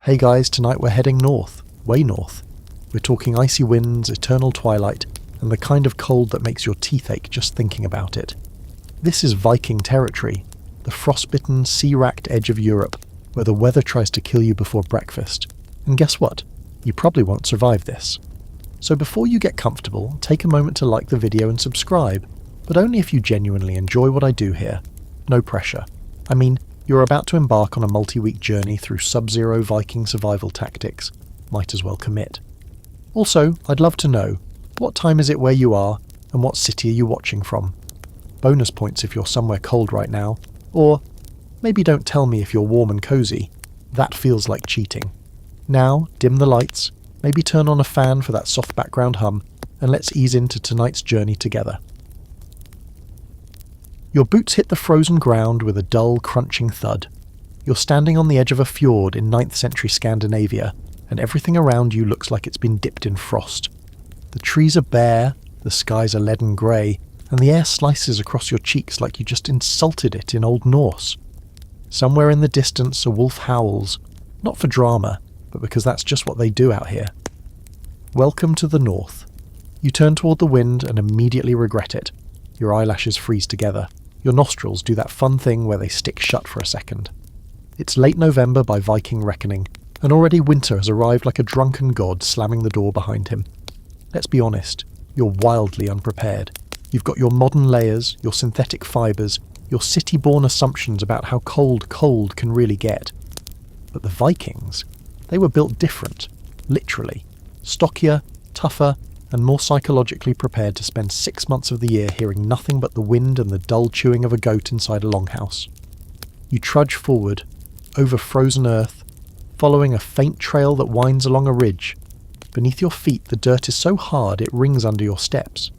Hey guys, tonight we're heading north, way north. We're talking icy winds, eternal twilight, and the kind of cold that makes your teeth ache just thinking about it. This is Viking territory, the frostbitten, sea-racked edge of Europe, where the weather tries to kill you before breakfast. And guess what? You probably won't survive this. So before you get comfortable, take a moment to like the video and subscribe, but only if you genuinely enjoy what I do here. No pressure. I mean, you're about to embark on a multi-week journey through sub-zero Viking survival tactics. Might as well commit. Also, I'd love to know, what time is it where you are, and what city are you watching from? Bonus points if you're somewhere cold right now, or maybe don't tell me if you're warm and cozy. That feels like cheating. Now, dim the lights, maybe turn on a fan for that soft background hum, and let's ease into tonight's journey together. Your boots hit the frozen ground with a dull, crunching thud. You're standing on the edge of a fjord in 9th century Scandinavia, and everything around you looks like it's been dipped in frost. The trees are bare, the skies are leaden grey, and the air slices across your cheeks like you just insulted it in Old Norse. Somewhere in the distance a wolf howls, not for drama, but because that's just what they do out here. Welcome to the north. You turn toward the wind and immediately regret it. Your eyelashes freeze together. Your nostrils do that fun thing where they stick shut for a second. It's late November by Viking reckoning, and already winter has arrived like a drunken god slamming the door behind him. Let's be honest, you're wildly unprepared. You've got your modern layers, your synthetic fibres, your city-born assumptions about how cold can really get. But the Vikings, they were built different, literally. Stockier, tougher, and more psychologically prepared to spend 6 months of the year hearing nothing but the wind and the dull chewing of a goat inside a longhouse. You trudge forward, over frozen earth, following a faint trail that winds along a ridge. Beneath your feet the dirt is so hard it rings under your steps.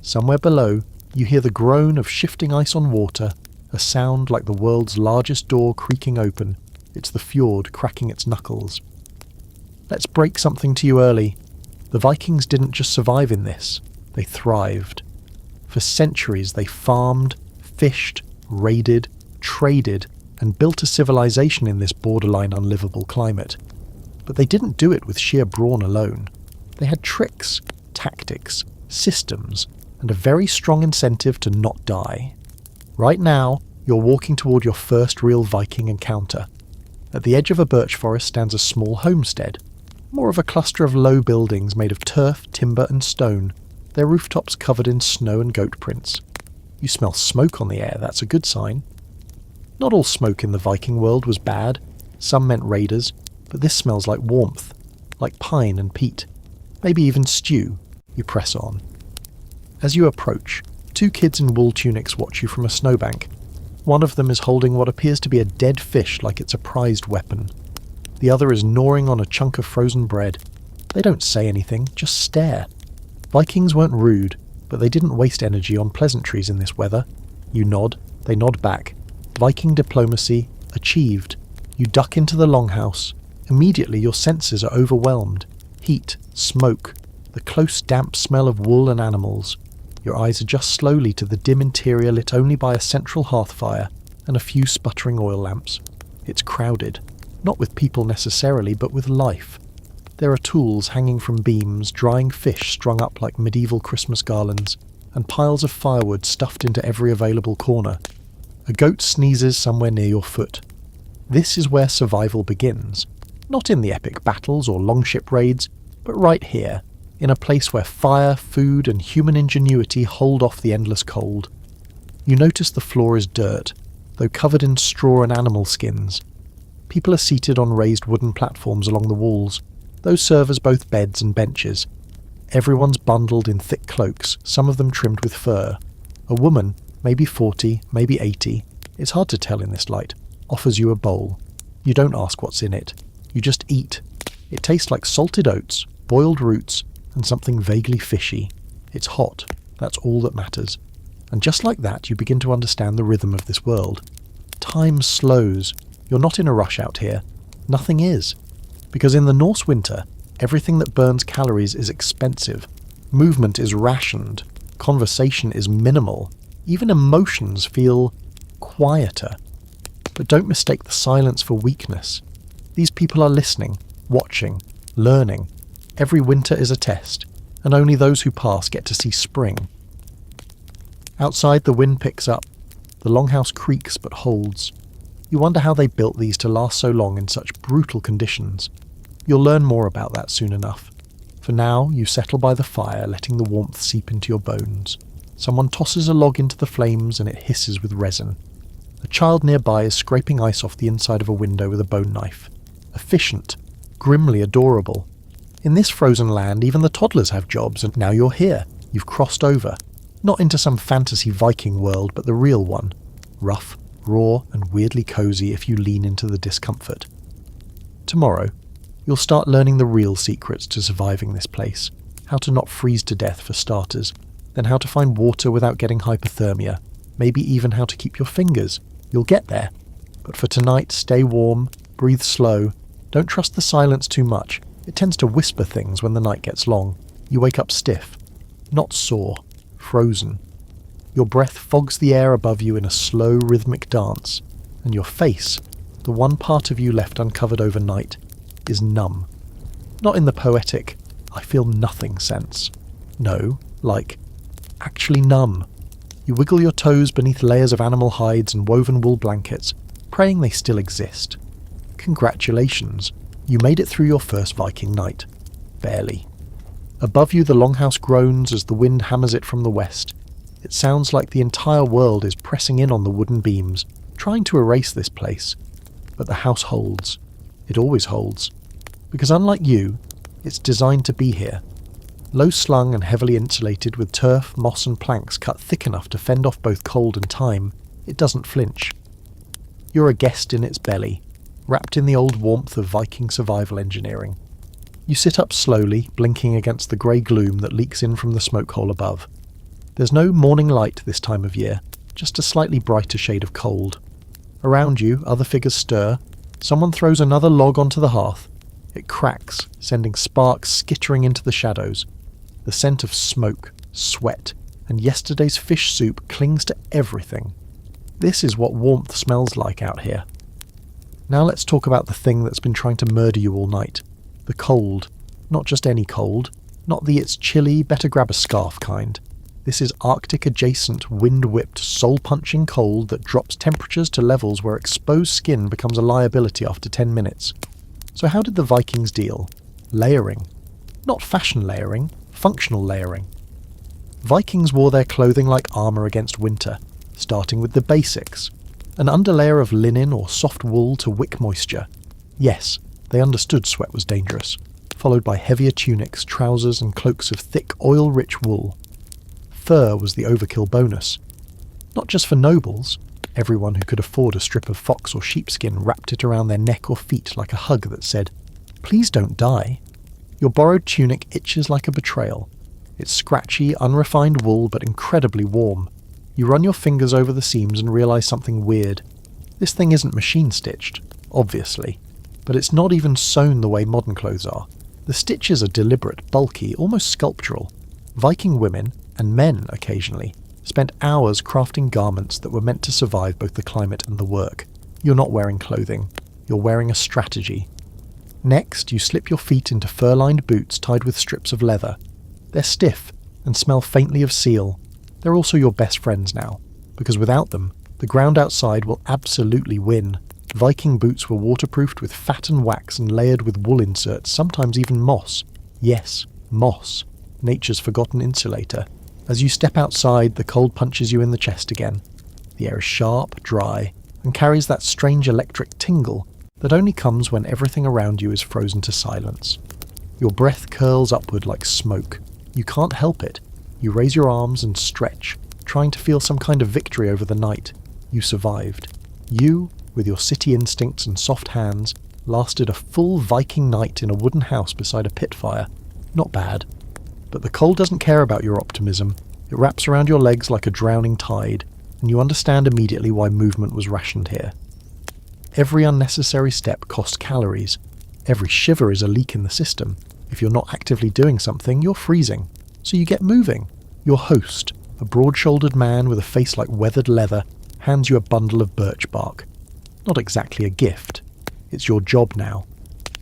Somewhere below, you hear the groan of shifting ice on water, a sound like the world's largest door creaking open. It's the fjord cracking its knuckles. Let's break something to you early. The Vikings didn't just survive in this, they thrived. For centuries they farmed, fished, raided, traded, and built a civilization in this borderline unlivable climate. But they didn't do it with sheer brawn alone. They had tricks, tactics, systems, and a very strong incentive to not die. Right now, you're walking toward your first real Viking encounter. At the edge of a birch forest stands a small homestead, more of a cluster of low buildings made of turf, timber and stone, their rooftops covered in snow and goat prints. You smell smoke on the air, that's a good sign. Not all smoke in the Viking world was bad, some meant raiders, but this smells like warmth, like pine and peat, maybe even stew. You press on. As you approach, 2 kids in wool tunics watch you from a snowbank. One of them is holding what appears to be a dead fish like it's a prized weapon. The other is gnawing on a chunk of frozen bread. They don't say anything, just stare. Vikings weren't rude, but they didn't waste energy on pleasantries in this weather. You nod, they nod back. Viking diplomacy, achieved. You duck into the longhouse. Immediately your senses are overwhelmed. Heat, smoke, the close damp smell of wool and animals. Your eyes adjust slowly to the dim interior lit only by a central hearth fire and a few sputtering oil lamps. It's crowded. Not with people necessarily, but with life. There are tools hanging from beams, drying fish strung up like medieval Christmas garlands, and piles of firewood stuffed into every available corner. A goat sneezes somewhere near your foot. This is where survival begins. Not in the epic battles or longship raids, but right here, in a place where fire, food, and human ingenuity hold off the endless cold. You notice the floor is dirt, though covered in straw and animal skins. People are seated on raised wooden platforms along the walls. Those serve as both beds and benches. Everyone's bundled in thick cloaks, some of them trimmed with fur. A woman, maybe 40, maybe 80, it's hard to tell in this light, offers you a bowl. You don't ask what's in it. You just eat. It tastes like salted oats, boiled roots, and something vaguely fishy. It's hot. That's all that matters. And just like that, you begin to understand the rhythm of this world. Time slows. You're not in a rush out here. Nothing is. Because in the Norse winter, everything that burns calories is expensive. Movement is rationed. Conversation is minimal. Even emotions feel quieter. But don't mistake the silence for weakness. These people are listening, watching, learning. Every winter is a test, and only those who pass get to see spring. Outside, the wind picks up. The longhouse creaks but holds. You wonder how they built these to last so long in such brutal conditions. You'll learn more about that soon enough. For now, you settle by the fire, letting the warmth seep into your bones. Someone tosses a log into the flames and it hisses with resin. A child nearby is scraping ice off the inside of a window with a bone knife. Efficient, grimly adorable. In this frozen land, even the toddlers have jobs, and now you're here. You've crossed over. Not into some fantasy Viking world, but the real one. Rough, raw, and weirdly cozy if you lean into the discomfort. Tomorrow, you'll start learning the real secrets to surviving this place. How to not freeze to death for starters, then how to find water without getting hypothermia, maybe even how to keep your fingers. You'll get there. But for tonight, stay warm, breathe slow, don't trust the silence too much. It tends to whisper things when the night gets long. You wake up stiff, not sore, frozen. Your breath fogs the air above you in a slow, rhythmic dance, and your face, the one part of you left uncovered overnight, is numb. Not in the poetic, I feel nothing sense. No, like, actually numb. You wiggle your toes beneath layers of animal hides and woven wool blankets, praying they still exist. Congratulations, you made it through your first Viking night. Barely. Above you the longhouse groans as the wind hammers it from the west. It sounds like the entire world is pressing in on the wooden beams, trying to erase this place. But the house holds. It always holds. Because unlike you, it's designed to be here. Low slung and heavily insulated with turf, moss and planks cut thick enough to fend off both cold and time, it doesn't flinch. You're a guest in its belly, wrapped in the old warmth of Viking survival engineering. You sit up slowly, blinking against the grey gloom that leaks in from the smoke hole above. There's no morning light this time of year, just a slightly brighter shade of cold. Around you, other figures stir. Someone throws another log onto the hearth. It cracks, sending sparks skittering into the shadows. The scent of smoke, sweat, and yesterday's fish soup clings to everything. This is what warmth smells like out here. Now let's talk about the thing that's been trying to murder you all night. The cold. Not just any cold. Not the it's chilly, better grab a scarf kind. This is Arctic-adjacent, wind-whipped, soul-punching cold that drops temperatures to levels where exposed skin becomes a liability after 10 minutes. So how did the Vikings deal? Layering. Not fashion layering, functional layering. Vikings wore their clothing like armour against winter, starting with the basics. An underlayer of linen or soft wool to wick moisture. Yes, they understood sweat was dangerous, followed by heavier tunics, trousers and cloaks of thick, oil-rich wool. Fur was the overkill bonus. Not just for nobles, everyone who could afford a strip of fox or sheepskin wrapped it around their neck or feet like a hug that said, "Please don't die." Your borrowed tunic itches like a betrayal. It's scratchy, unrefined wool but incredibly warm. You run your fingers over the seams and realise something weird. This thing isn't machine-stitched, obviously, but it's not even sewn the way modern clothes are. The stitches are deliberate, bulky, almost sculptural. Viking women, and men occasionally, spent hours crafting garments that were meant to survive both the climate and the work. You're not wearing clothing. You're wearing a strategy. Next, you slip your feet into fur-lined boots tied with strips of leather. They're stiff and smell faintly of seal. They're also your best friends now, because without them, the ground outside will absolutely win. Viking boots were waterproofed with fat and wax and layered with wool inserts, sometimes even moss. Yes, moss. Nature's forgotten insulator. As you step outside, the cold punches you in the chest again. The air is sharp, dry, and carries that strange electric tingle that only comes when everything around you is frozen to silence. Your breath curls upward like smoke. You can't help it. You raise your arms and stretch, trying to feel some kind of victory over the night. You survived. You, with your city instincts and soft hands, lasted a full Viking night in a wooden house beside a pit fire. Not bad. But the cold doesn't care about your optimism. It wraps around your legs like a drowning tide, and you understand immediately why movement was rationed here. Every unnecessary step costs calories. Every shiver is a leak in the system. If you're not actively doing something, you're freezing. So you get moving. Your host, a broad-shouldered man with a face like weathered leather, hands you a bundle of birch bark. Not exactly a gift. It's your job now.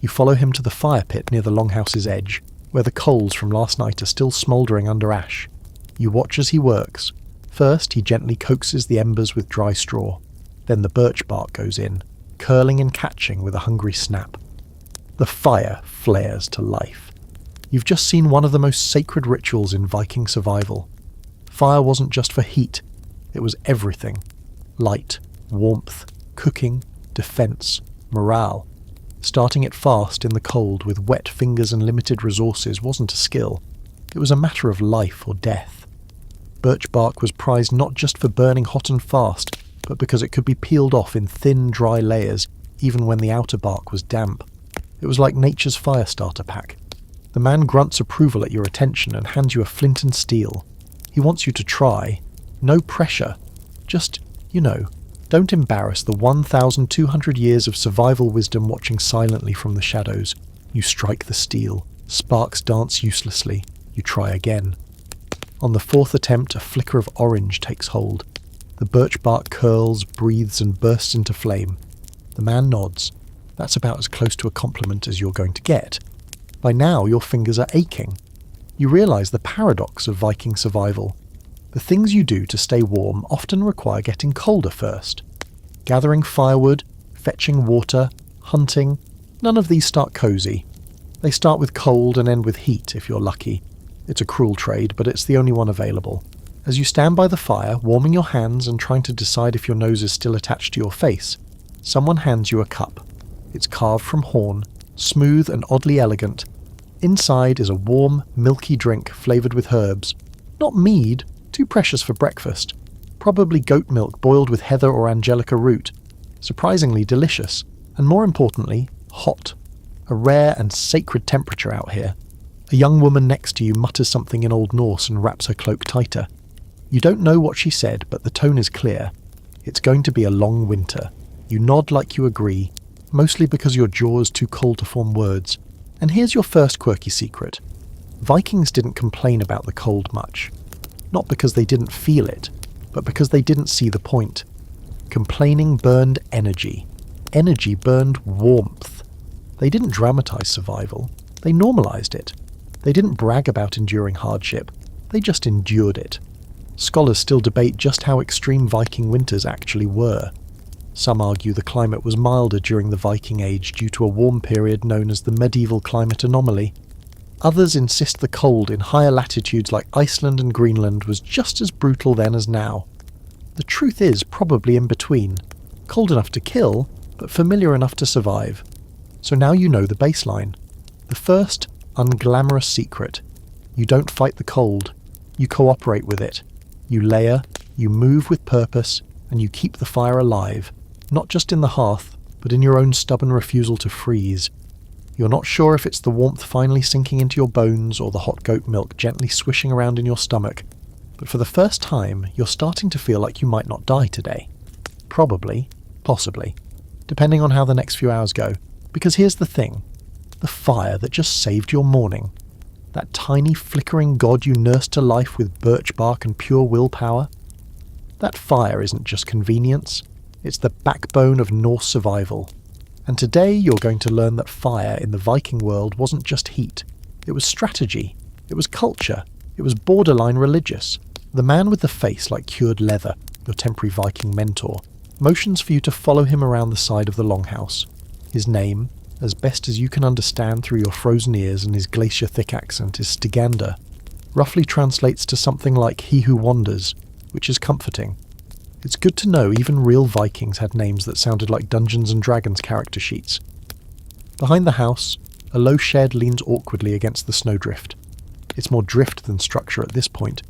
You follow him to the fire pit near the longhouse's edge, where the coals from last night are still smouldering under ash. You watch as he works. First, he gently coaxes the embers with dry straw. Then the birch bark goes in, curling and catching with a hungry snap. The fire flares to life. You've just seen one of the most sacred rituals in Viking survival. Fire wasn't just for heat, it was everything. Light, warmth, cooking, defence, morale. Starting it fast in the cold with wet fingers and limited resources wasn't a skill. It was a matter of life or death. Birch bark was prized not just for burning hot and fast, but because it could be peeled off in thin, dry layers, even when the outer bark was damp. It was like nature's fire starter pack. The man grunts approval at your attention and hands you a flint and steel. He wants you to try. No pressure. Just, don't embarrass the 1,200 years of survival wisdom watching silently from the shadows. You strike the steel. Sparks dance uselessly. You try again. On the fourth attempt, a flicker of orange takes hold. The birch bark curls, breathes, and bursts into flame. The man nods. That's about as close to a compliment as you're going to get. By now, your fingers are aching. You realise the paradox of Viking survival. The things you do to stay warm often require getting colder first. Gathering firewood, fetching water, hunting, none of these start cosy. They start with cold and end with heat if you're lucky. It's a cruel trade, but it's the only one available. As you stand by the fire, warming your hands and trying to decide if your nose is still attached to your face, someone hands you a cup. It's carved from horn, smooth and oddly elegant. Inside is a warm, milky drink flavoured with herbs. Not mead, too precious for breakfast. Probably goat milk boiled with heather or angelica root. Surprisingly delicious, and more importantly, hot. A rare and sacred temperature out here. A young woman next to you mutters something in Old Norse and wraps her cloak tighter. You don't know what she said, but the tone is clear. It's going to be a long winter. You nod like you agree, mostly because your jaw's too cold to form words. And here's your first quirky secret. Vikings didn't complain about the cold much. Not because they didn't feel it, but because they didn't see the point. Complaining burned energy. Energy burned warmth. They didn't dramatise survival. They normalised it. They didn't brag about enduring hardship. They just endured it. Scholars still debate just how extreme Viking winters actually were. Some argue the climate was milder during the Viking Age due to a warm period known as the medieval climate anomaly. Others insist the cold in higher latitudes like Iceland and Greenland was just as brutal then as now. The truth is probably in between. Cold enough to kill, but familiar enough to survive. So now you know the baseline. The first, unglamorous secret. You don't fight the cold. You cooperate with it. You layer, you move with purpose, and you keep the fire alive. Not just in the hearth, but in your own stubborn refusal to freeze. You're not sure if it's the warmth finally sinking into your bones or the hot goat milk gently swishing around in your stomach, but for the first time, you're starting to feel like you might not die today. Probably, possibly, depending on how the next few hours go. Because here's the thing. The fire that just saved your morning. That tiny flickering god you nursed to life with birch bark and pure willpower. That fire isn't just convenience. It's the backbone of Norse survival. And today you're going to learn that fire in the Viking world wasn't just heat. It was strategy. It was culture. It was borderline religious. The man with the face like cured leather, your temporary Viking mentor, motions for you to follow him around the side of the longhouse. His name, as best as you can understand through your frozen ears and his glacier-thick accent, is Stygander. Roughly translates to something like He Who Wanders, which is comforting. It's good to know even real Vikings had names that sounded like Dungeons & Dragons character sheets. Behind the house, a low shed leans awkwardly against the snowdrift. It's more drift than structure at this point,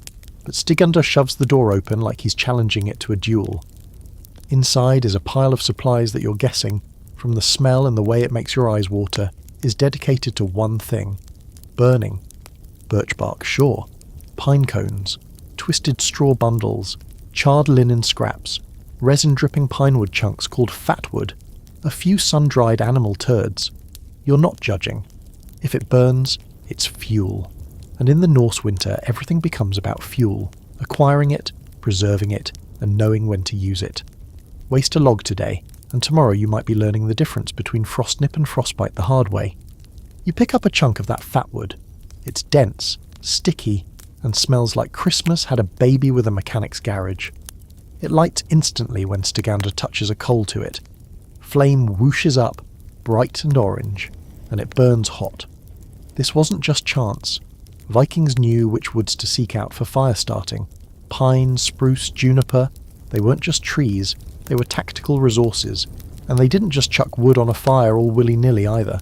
but Stygander shoves the door open like he's challenging it to a duel. Inside is a pile of supplies that you're guessing, from the smell and the way it makes your eyes water, is dedicated to one thing: burning. Birch bark, sure. Pine cones. Twisted straw bundles. Charred linen scraps, resin-dripping pinewood chunks called fatwood, a few sun-dried animal turds. You're not judging. If it burns, it's fuel. And in the Norse winter, everything becomes about fuel, acquiring it, preserving it, and knowing when to use it. Waste a log today, and tomorrow you might be learning the difference between frostnip and frostbite the hard way. You pick up a chunk of that fat wood. It's dense, sticky, and smells like Christmas had a baby with a mechanic's garage. It lights instantly when Stiganda touches a coal to it. Flame whooshes up, bright and orange, and it burns hot. This wasn't just chance. Vikings knew which woods to seek out for fire starting. Pine, spruce, juniper, they weren't just trees, they were tactical resources, and they didn't just chuck wood on a fire all willy-nilly either.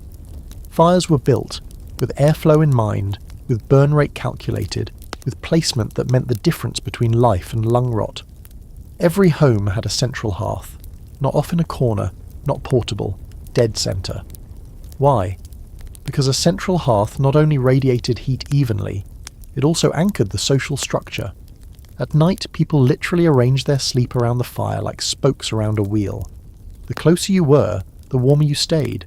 Fires were built, with airflow in mind, with burn rate calculated, with placement that meant the difference between life and lung rot. Every home had a central hearth, not off in a corner, not portable, dead centre. Why? Because a central hearth not only radiated heat evenly, it also anchored the social structure. At night, people literally arranged their sleep around the fire like spokes around a wheel. The closer you were, the warmer you stayed,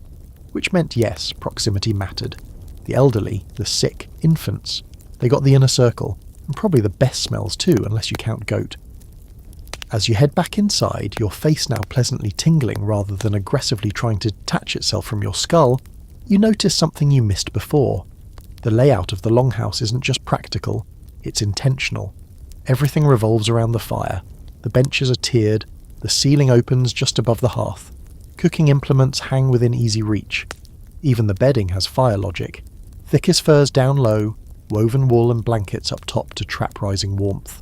which meant yes, proximity mattered. The elderly, the sick, infants, they got the inner circle, and probably the best smells too, unless you count goat. As you head back inside, your face now pleasantly tingling rather than aggressively trying to detach itself from your skull, you notice something you missed before. The layout of the longhouse isn't just practical, it's intentional. Everything revolves around the fire. The benches are tiered, the ceiling opens just above the hearth. Cooking implements hang within easy reach. Even the bedding has fire logic. Thickest furs down low, woven wool and blankets up top to trap rising warmth.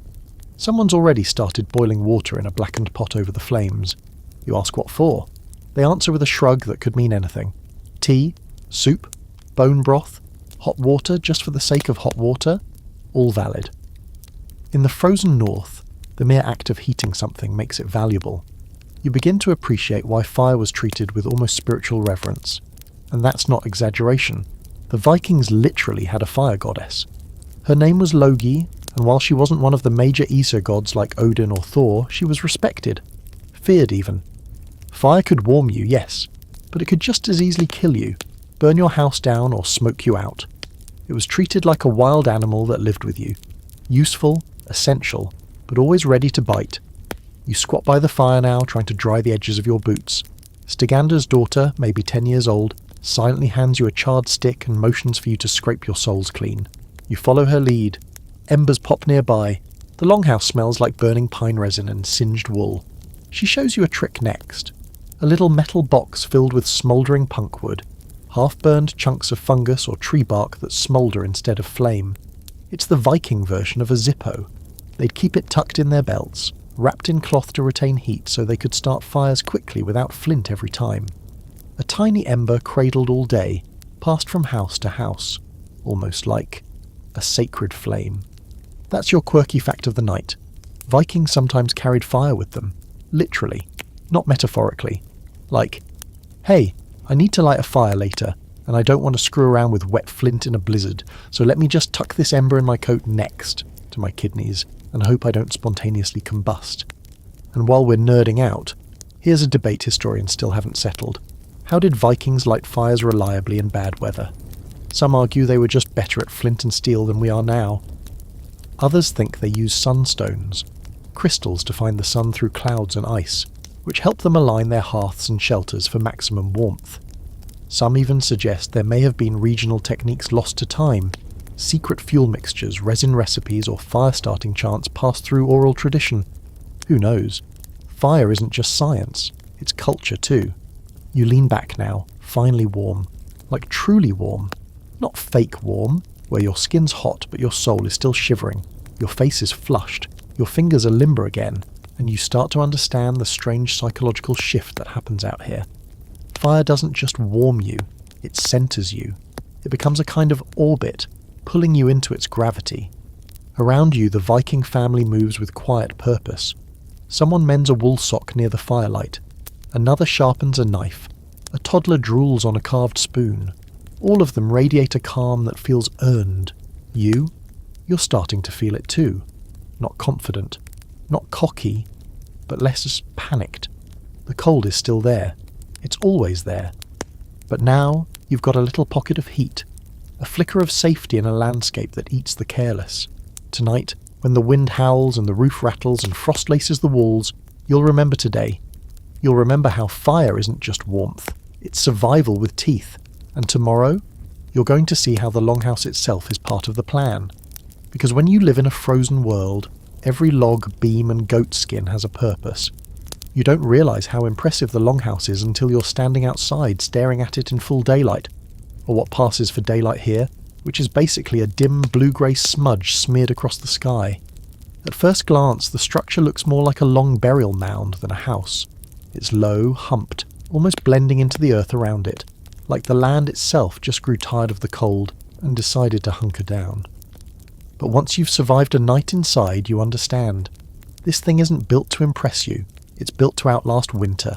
Someone's already started boiling water in a blackened pot over the flames. You ask what for? They answer with a shrug that could mean anything. Tea? Soup? Bone broth? Hot water just for the sake of hot water? All valid. In the frozen north, the mere act of heating something makes it valuable. You begin to appreciate why fire was treated with almost spiritual reverence. And that's not exaggeration. The Vikings literally had a fire goddess. Her name was Logi, and while she wasn't one of the major Aesir gods like Odin or Thor, she was respected. Feared even. Fire could warm you, yes, but it could just as easily kill you, burn your house down or smoke you out. It was treated like a wild animal that lived with you. Useful, essential, but always ready to bite. You squat by the fire now, trying to dry the edges of your boots. Stiganda's daughter, maybe 10 years old, silently hands you a charred stick and motions for you to scrape your soles clean. You follow her lead. Embers pop nearby. The longhouse smells like burning pine resin and singed wool. She shows you a trick next. A little metal box filled with smouldering punkwood. Half-burned chunks of fungus or tree bark that smoulder instead of flame. It's the Viking version of a Zippo. They'd keep it tucked in their belts, wrapped in cloth to retain heat so they could start fires quickly without flint every time. A tiny ember cradled all day, passed from house to house, almost like a sacred flame. That's your quirky fact of the night. Vikings sometimes carried fire with them, literally, not metaphorically. Like, hey, I need to light a fire later, and I don't want to screw around with wet flint in a blizzard, so let me just tuck this ember in my coat next to my kidneys, and hope I don't spontaneously combust. And while we're nerding out, here's a debate historians still haven't settled. How did Vikings light fires reliably in bad weather? Some argue they were just better at flint and steel than we are now. Others think they used sunstones, crystals to find the sun through clouds and ice, which help them align their hearths and shelters for maximum warmth. Some even suggest there may have been regional techniques lost to time, secret fuel mixtures, resin recipes, or fire-starting chants passed through oral tradition. Who knows? Fire isn't just science, it's culture too. You lean back now, finally warm, like truly warm. Not fake warm, where your skin's hot but your soul is still shivering, your face is flushed, your fingers are limber again, and you start to understand the strange psychological shift that happens out here. Fire doesn't just warm you, it centers you. It becomes a kind of orbit, pulling you into its gravity. Around you, the Viking family moves with quiet purpose. Someone mends a wool sock near the firelight. Another sharpens a knife. A toddler drools on a carved spoon. All of them radiate a calm that feels earned. You're starting to feel it too. Not confident, not cocky, but less panicked. The cold is still there. It's always there. But now, you've got a little pocket of heat. A flicker of safety in a landscape that eats the careless. Tonight, when the wind howls and the roof rattles and frost laces the walls, you'll remember today. You'll remember how fire isn't just warmth, it's survival with teeth. And tomorrow, you're going to see how the longhouse itself is part of the plan. Because when you live in a frozen world, every log, beam and goat skin has a purpose. You don't realise how impressive the longhouse is until you're standing outside staring at it in full daylight, or what passes for daylight here, which is basically a dim blue-grey smudge smeared across the sky. At first glance, the structure looks more like a long burial mound than a house. It's low, humped, almost blending into the earth around it, like the land itself just grew tired of the cold and decided to hunker down. But once you've survived a night inside, you understand. This thing isn't built to impress you, it's built to outlast winter.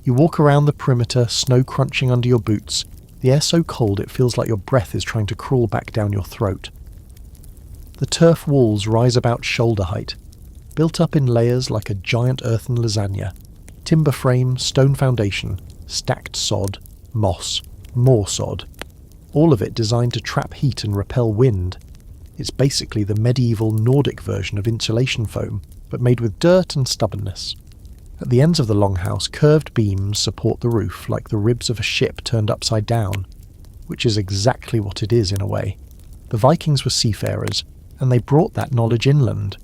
You walk around the perimeter, snow crunching under your boots, the air so cold it feels like your breath is trying to crawl back down your throat. The turf walls rise about shoulder height, built up in layers like a giant earthen lasagna. Timber frame, stone foundation, stacked sod, moss, more sod. All of it designed to trap heat and repel wind. It's basically the medieval Nordic version of insulation foam, but made with dirt and stubbornness. At the ends of the longhouse, curved beams support the roof like the ribs of a ship turned upside down, which is exactly what it is in a way. The Vikings were seafarers, and they brought that knowledge inland.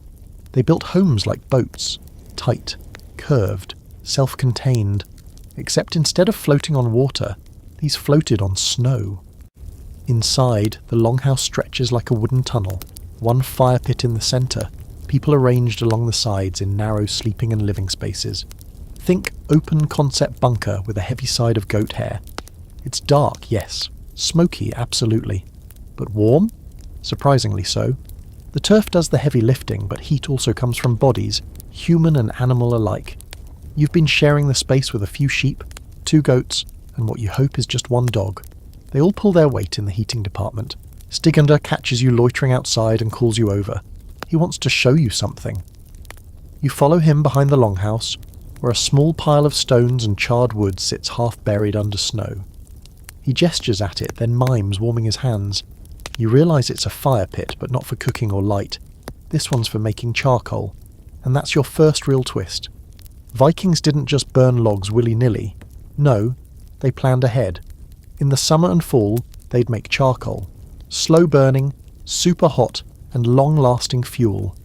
They built homes like boats, tight, curved, self-contained, except instead of floating on water, these floated on snow. Inside, the longhouse stretches like a wooden tunnel, one fire pit in the centre, people arranged along the sides in narrow sleeping and living spaces. Think open concept bunker with a heavy side of goat hair. It's dark, yes. Smoky, absolutely. But warm? Surprisingly so. The turf does the heavy lifting, but heat also comes from bodies, human and animal alike. You've been sharing the space with a few sheep, 2 goats, and what you hope is just 1 dog. They all pull their weight in the heating department. Stigender catches you loitering outside and calls you over. He wants to show you something. You follow him behind the longhouse, where a small pile of stones and charred wood sits half buried under snow. He gestures at it, then mimes, warming his hands. You realise it's a fire pit, but not for cooking or light. This one's for making charcoal. And that's your first real twist. Vikings didn't just burn logs willy-nilly. No, they planned ahead. In the summer and fall, they'd make charcoal. Slow burning, super hot, and long-lasting fuel.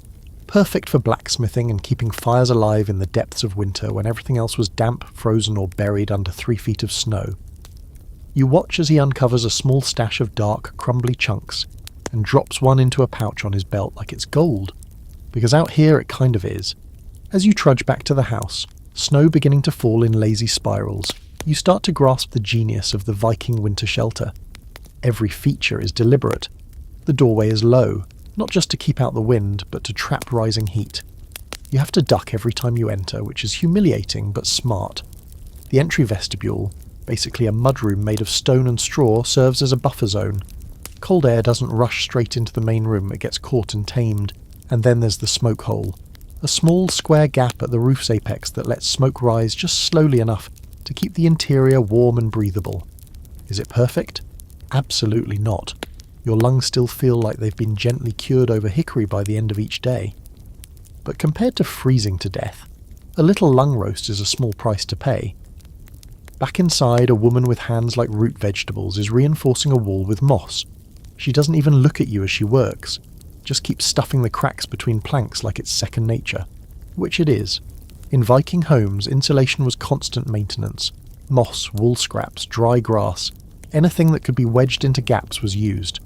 Perfect for blacksmithing and keeping fires alive in the depths of winter when everything else was damp, frozen, or buried under 3 feet of snow. You watch as he uncovers a small stash of dark, crumbly chunks and drops one into a pouch on his belt like it's gold. Because out here it kind of is. As you trudge back to the house, snow beginning to fall in lazy spirals, you start to grasp the genius of the Viking winter shelter. Every feature is deliberate. The doorway is low, not just to keep out the wind, but to trap rising heat. You have to duck every time you enter, which is humiliating but smart. The entry vestibule, basically a mudroom made of stone and straw, serves as a buffer zone. Cold air doesn't rush straight into the main room, it gets caught and tamed. And then there's the smoke hole. A small square gap at the roof's apex that lets smoke rise just slowly enough to keep the interior warm and breathable. Is it perfect? Absolutely not. Your lungs still feel like they've been gently cured over hickory by the end of each day. But compared to freezing to death, a little lung roast is a small price to pay. Back inside, a woman with hands like root vegetables is reinforcing a wall with moss. She doesn't even look at you as she works, just keeps stuffing the cracks between planks like it's second nature. Which it is. In Viking homes, insulation was constant maintenance. Moss, wool scraps, dry grass, anything that could be wedged into gaps was used.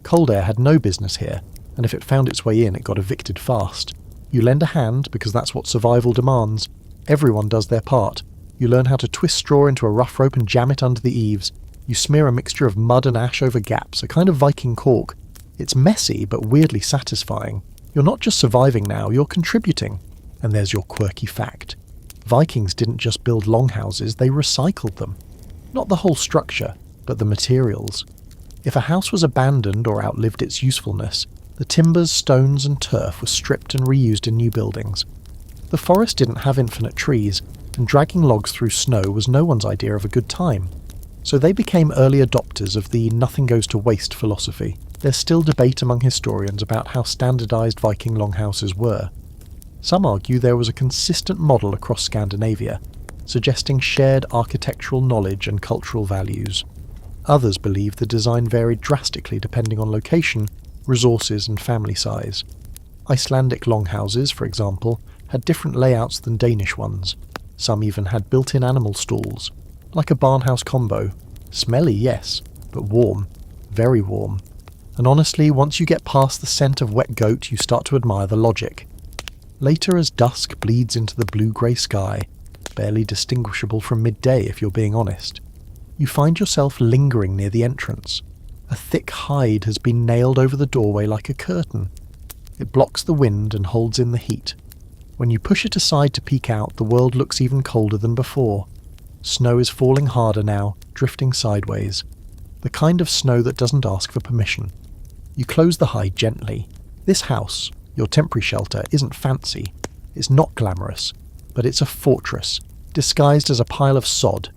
Cold air had no business here, and if it found its way in, it got evicted fast. You lend a hand because that's what survival demands. Everyone does their part. You learn how to twist straw into a rough rope and jam it under the eaves. You smear a mixture of mud and ash over gaps, a kind of Viking caulk. It's messy, but weirdly satisfying. You're not just surviving now, you're contributing. And there's your quirky fact. Vikings didn't just build longhouses, they recycled them. Not the whole structure, but the materials. If a house was abandoned or outlived its usefulness, the timbers, stones and turf were stripped and reused in new buildings. The forest didn't have infinite trees, and dragging logs through snow was no one's idea of a good time. So they became early adopters of the nothing goes to waste philosophy. There's still debate among historians about how standardised Viking longhouses were. Some argue there was a consistent model across Scandinavia, suggesting shared architectural knowledge and cultural values. Others believe the design varied drastically depending on location, resources and family size. Icelandic longhouses, for example, had different layouts than Danish ones. Some even had built-in animal stalls, like a barnhouse combo. Smelly, yes, but warm, very warm. And honestly, once you get past the scent of wet goat, you start to admire the logic. Later, as dusk bleeds into the blue-grey sky, barely distinguishable from midday if you're being honest, you find yourself lingering near the entrance. A thick hide has been nailed over the doorway like a curtain. It blocks the wind and holds in the heat. When you push it aside to peek out, the world looks even colder than before. Snow is falling harder now, drifting sideways. The kind of snow that doesn't ask for permission. You close the hide gently. This house, your temporary shelter, isn't fancy. It's not glamorous, but it's a fortress, disguised as a pile of sod.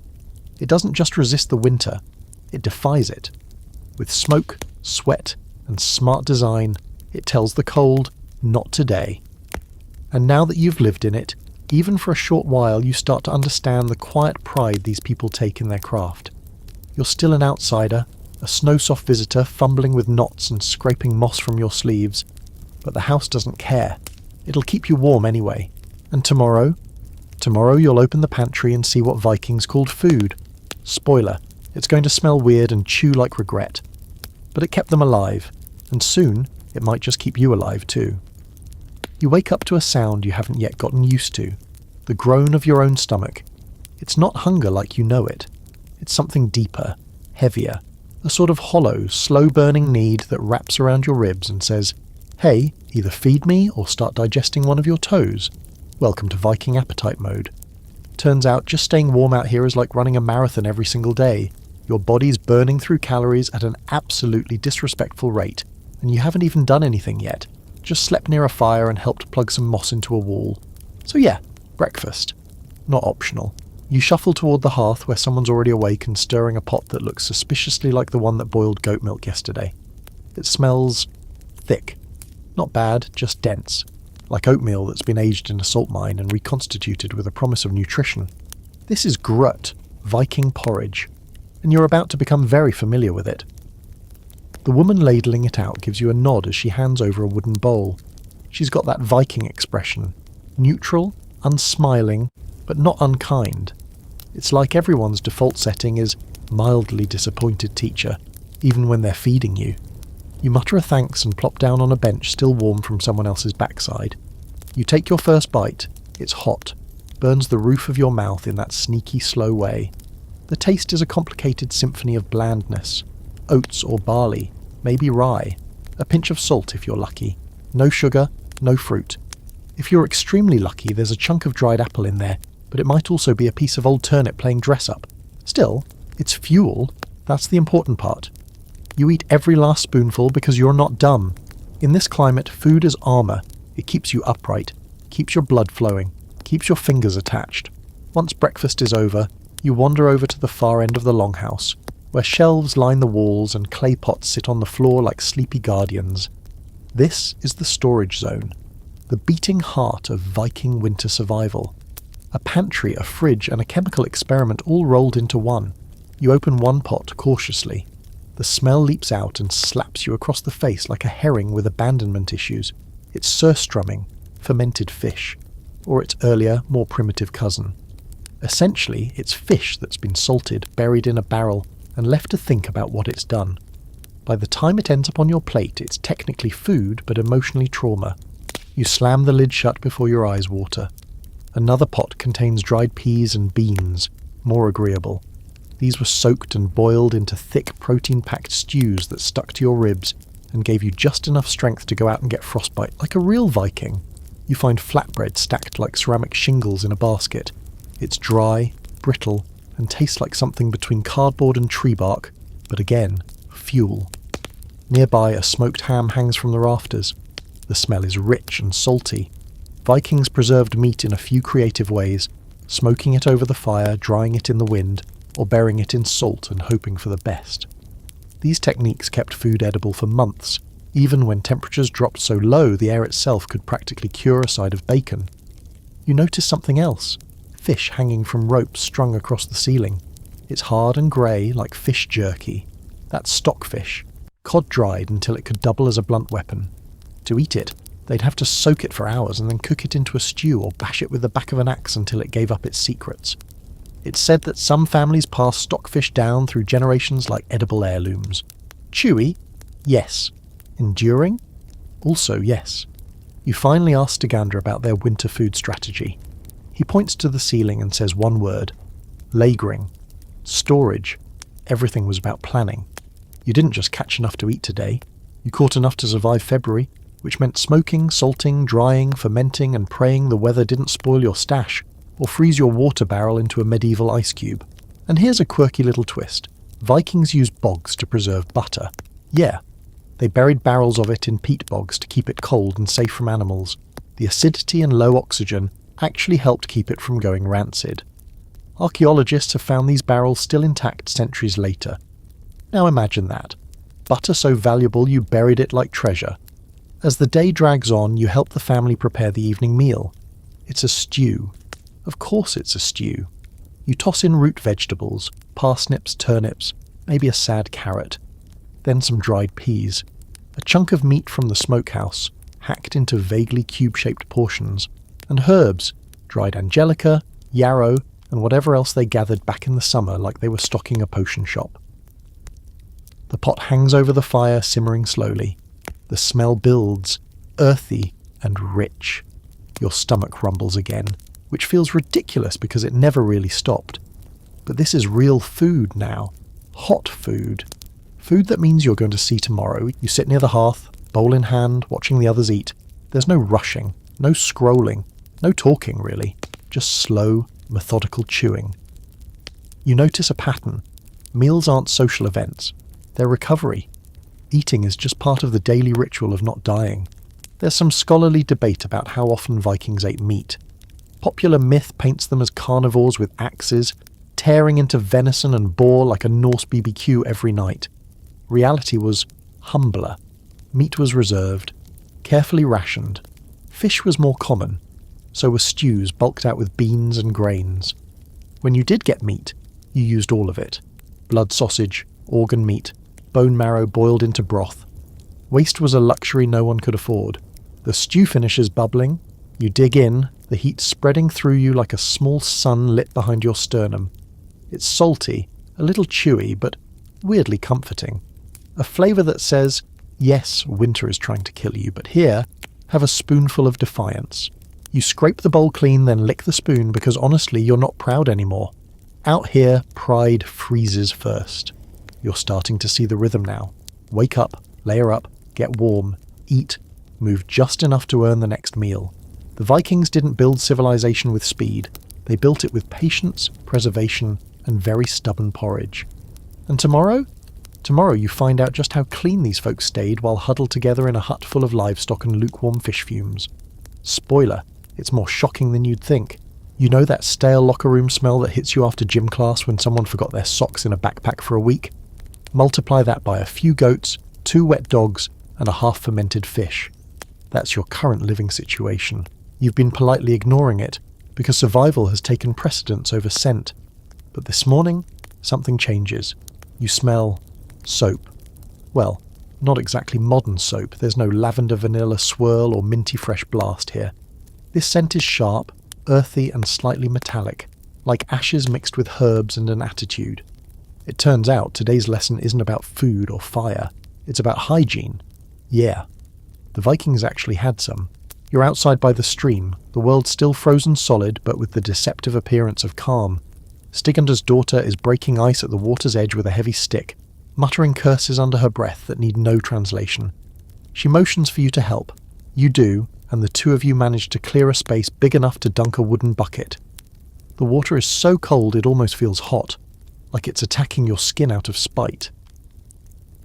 It doesn't just resist the winter, it defies it. With smoke, sweat, and smart design, it tells the cold, not today. And now that you've lived in it, even for a short while, you start to understand the quiet pride these people take in their craft. You're still an outsider, a snow-soft visitor fumbling with knots and scraping moss from your sleeves, but the house doesn't care. It'll keep you warm anyway. And tomorrow you'll open the pantry and see what Vikings called food. Spoiler, it's going to smell weird and chew like regret. But it kept them alive, and soon it might just keep you alive too. You wake up to a sound you haven't yet gotten used to, the groan of your own stomach. It's not hunger like you know it. It's something deeper, heavier, a sort of hollow, slow-burning need that wraps around your ribs and says, hey, either feed me or start digesting one of your toes. Welcome to Viking appetite mode. Turns out just staying warm out here is like running a marathon every single day. Your body's burning through calories at an absolutely disrespectful rate, and you haven't even done anything yet. Just slept near a fire and helped plug some moss into a wall. So yeah, breakfast. Not optional. You shuffle toward the hearth where someone's already awake and stirring a pot that looks suspiciously like the one that boiled goat milk yesterday. It smells thick. Not bad, just dense. Like oatmeal that's been aged in a salt mine and reconstituted with a promise of nutrition. This is grut, Viking porridge, and you're about to become very familiar with it. The woman ladling it out gives you a nod as she hands over a wooden bowl. She's got that Viking expression, neutral, unsmiling, but not unkind. It's like everyone's default setting is mildly disappointed teacher, even when they're feeding you. You mutter a thanks and plop down on a bench still warm from someone else's backside. You take your first bite. It's hot, burns the roof of your mouth in that sneaky, slow way. The taste is a complicated symphony of blandness. Oats or barley, maybe rye, a pinch of salt if you're lucky. No sugar, no fruit. If you're extremely lucky, there's a chunk of dried apple in there, but it might also be a piece of old turnip playing dress-up. Still, it's fuel. That's the important part. You eat every last spoonful because you're not dumb. In this climate, food is armor. It keeps you upright, keeps your blood flowing, keeps your fingers attached. Once breakfast is over, you wander over to the far end of the longhouse, where shelves line the walls and clay pots sit on the floor like sleepy guardians. This is the storage zone, the beating heart of Viking winter survival. A pantry, a fridge, and a chemical experiment all rolled into one. You open one pot cautiously. The smell leaps out and slaps you across the face like a herring with abandonment issues. It's surstrumming, fermented fish, or its earlier, more primitive cousin. Essentially, it's fish that's been salted, buried in a barrel, and left to think about what it's done. By the time it ends up on your plate, it's technically food, but emotionally trauma. You slam the lid shut before your eyes water. Another pot contains dried peas and beans, more agreeable. These were soaked and boiled into thick, protein-packed stews that stuck to your ribs and gave you just enough strength to go out and get frostbite like a real Viking. You find flatbread stacked like ceramic shingles in a basket. It's dry, brittle, and tastes like something between cardboard and tree bark, but again, fuel. Nearby, a smoked ham hangs from the rafters. The smell is rich and salty. Vikings preserved meat in a few creative ways, smoking it over the fire, drying it in the wind, or burying it in salt and hoping for the best. These techniques kept food edible for months, even when temperatures dropped so low the air itself could practically cure a side of bacon. You notice something else. fish hanging from ropes strung across the ceiling. It's hard and grey like fish jerky. That's stockfish, cod dried until it could double as a blunt weapon. To eat it, they'd have to soak it for hours and then cook it into a stew or bash it with the back of an axe until it gave up its secrets. It's said that some families pass stockfish down through generations like edible heirlooms. Chewy? Yes. Enduring? Also yes. You finally ask Stigandra about their winter food strategy. He points to the ceiling and says one word. Lagering. Storage. Everything was about planning. You didn't just catch enough to eat today. You caught enough to survive February, which meant smoking, salting, drying, fermenting, and praying the weather didn't spoil your stash, or freeze your water barrel into a medieval ice cube. And here's a quirky little twist. Vikings used bogs to preserve butter. Yeah, they buried barrels of it in peat bogs to keep it cold and safe from animals. The acidity and low oxygen actually helped keep it from going rancid. Archaeologists have found these barrels still intact centuries later. Now imagine that. Butter so valuable you buried it like treasure. As the day drags on, you help the family prepare the evening meal. It's a stew. Of course it's a stew. You toss in root vegetables, parsnips, turnips, maybe a sad carrot, then some dried peas, a chunk of meat from the smokehouse, hacked into vaguely cube-shaped portions, and herbs, dried angelica, yarrow, and whatever else they gathered back in the summer like they were stocking a potion shop. The pot hangs over the fire, simmering slowly. The smell builds, earthy and rich. Your stomach rumbles again, which feels ridiculous because it never really stopped. But this is real food now. Hot food. Food that means you're going to see tomorrow. You sit near the hearth, bowl in hand, watching the others eat. There's no rushing, no scrolling, no talking really. Just slow, methodical chewing. You notice a pattern. Meals aren't social events. They're recovery. Eating is just part of the daily ritual of not dying. There's some scholarly debate about how often Vikings ate meat. Popular myth paints them as carnivores with axes, tearing into venison and boar like a Norse BBQ every night. Reality was humbler. Meat was reserved, carefully rationed. Fish was more common. So were stews bulked out with beans and grains. When you did get meat, you used all of it. Blood sausage, organ meat, bone marrow boiled into broth. Waste was a luxury no one could afford. The stew finishes bubbling. You dig in, the heat spreading through you like a small sun lit behind your sternum. It's salty, a little chewy, but weirdly comforting. A flavour that says, yes, winter is trying to kill you, but here, have a spoonful of defiance. You scrape the bowl clean, then lick the spoon because honestly you're not proud anymore. Out here, pride freezes first. You're starting to see the rhythm now. Wake up, layer up, get warm, eat, move just enough to earn the next meal. The Vikings didn't build civilization with speed. They built it with patience, preservation, and very stubborn porridge. And tomorrow? Tomorrow you find out just how clean these folks stayed while huddled together in a hut full of livestock and lukewarm fish fumes. Spoiler, it's more shocking than you'd think. You know that stale locker room smell that hits you after gym class when someone forgot their socks in a backpack for a week? Multiply that by a few goats, 2 wet dogs, and a half-fermented fish. That's your current living situation. You've been politely ignoring it, because survival has taken precedence over scent. But this morning, something changes. You smell soap. Well, not exactly modern soap. There's no lavender vanilla swirl or minty fresh blast here. This scent is sharp, earthy, and slightly metallic, like ashes mixed with herbs and an attitude. It turns out today's lesson isn't about food or fire. It's about hygiene. Yeah. The Vikings actually had some. You're outside by the stream, the world still frozen solid but with the deceptive appearance of calm. Stigander's daughter is breaking ice at the water's edge with a heavy stick, muttering curses under her breath that need no translation. She motions for you to help. You do, and the two of you manage to clear a space big enough to dunk a wooden bucket. The water is so cold it almost feels hot, like it's attacking your skin out of spite.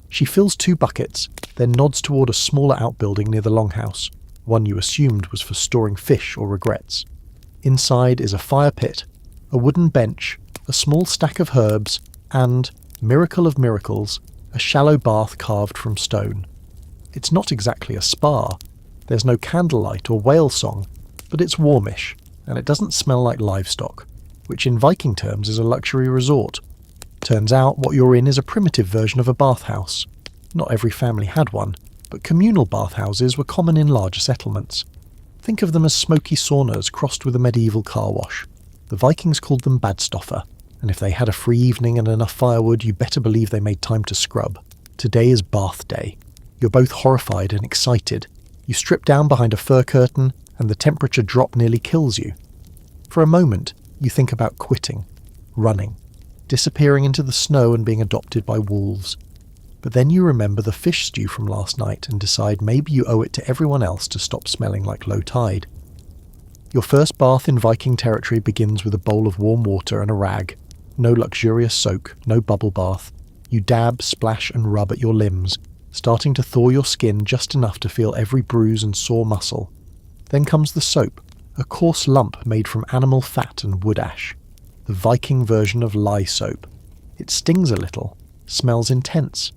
She fills 2 buckets, then nods toward a smaller outbuilding near the longhouse, one you assumed was for storing fish or regrets. Inside is a fire pit, a wooden bench, a small stack of herbs, and, miracle of miracles, a shallow bath carved from stone. It's not exactly a spa. There's no candlelight or whale song, but it's warmish, and it doesn't smell like livestock. which in Viking terms is a luxury resort. Turns out what you're in is a primitive version of a bathhouse. Not every family had one, but communal bathhouses were common in larger settlements. Think of them as smoky saunas crossed with a medieval car wash. The Vikings called them badstoffer, and if they had a free evening and enough firewood, you better believe they made time to scrub. Today is bath day. You're both horrified and excited. You strip down behind a fur curtain, and the temperature drop nearly kills you. For a moment, you think about quitting, running, disappearing into the snow and being adopted by wolves. But then you remember the fish stew from last night and decide maybe you owe it to everyone else to stop smelling like low tide. Your first bath in Viking territory begins with a bowl of warm water and a rag. No luxurious soak, no bubble bath. You dab, splash and rub at your limbs, starting to thaw your skin just enough to feel every bruise and sore muscle. Then comes the soap, a coarse lump made from animal fat and wood ash. The Viking version of lye soap. It stings a little, smells intense.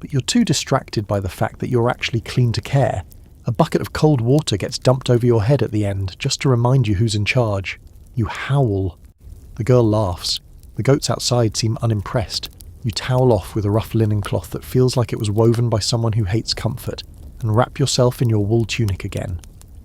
But you're too distracted by the fact that you're actually clean to care. A bucket of cold water gets dumped over your head at the end, just to remind you who's in charge. You howl. The girl laughs. The goats outside seem unimpressed. You towel off with a rough linen cloth that feels like it was woven by someone who hates comfort, and wrap yourself in your wool tunic again.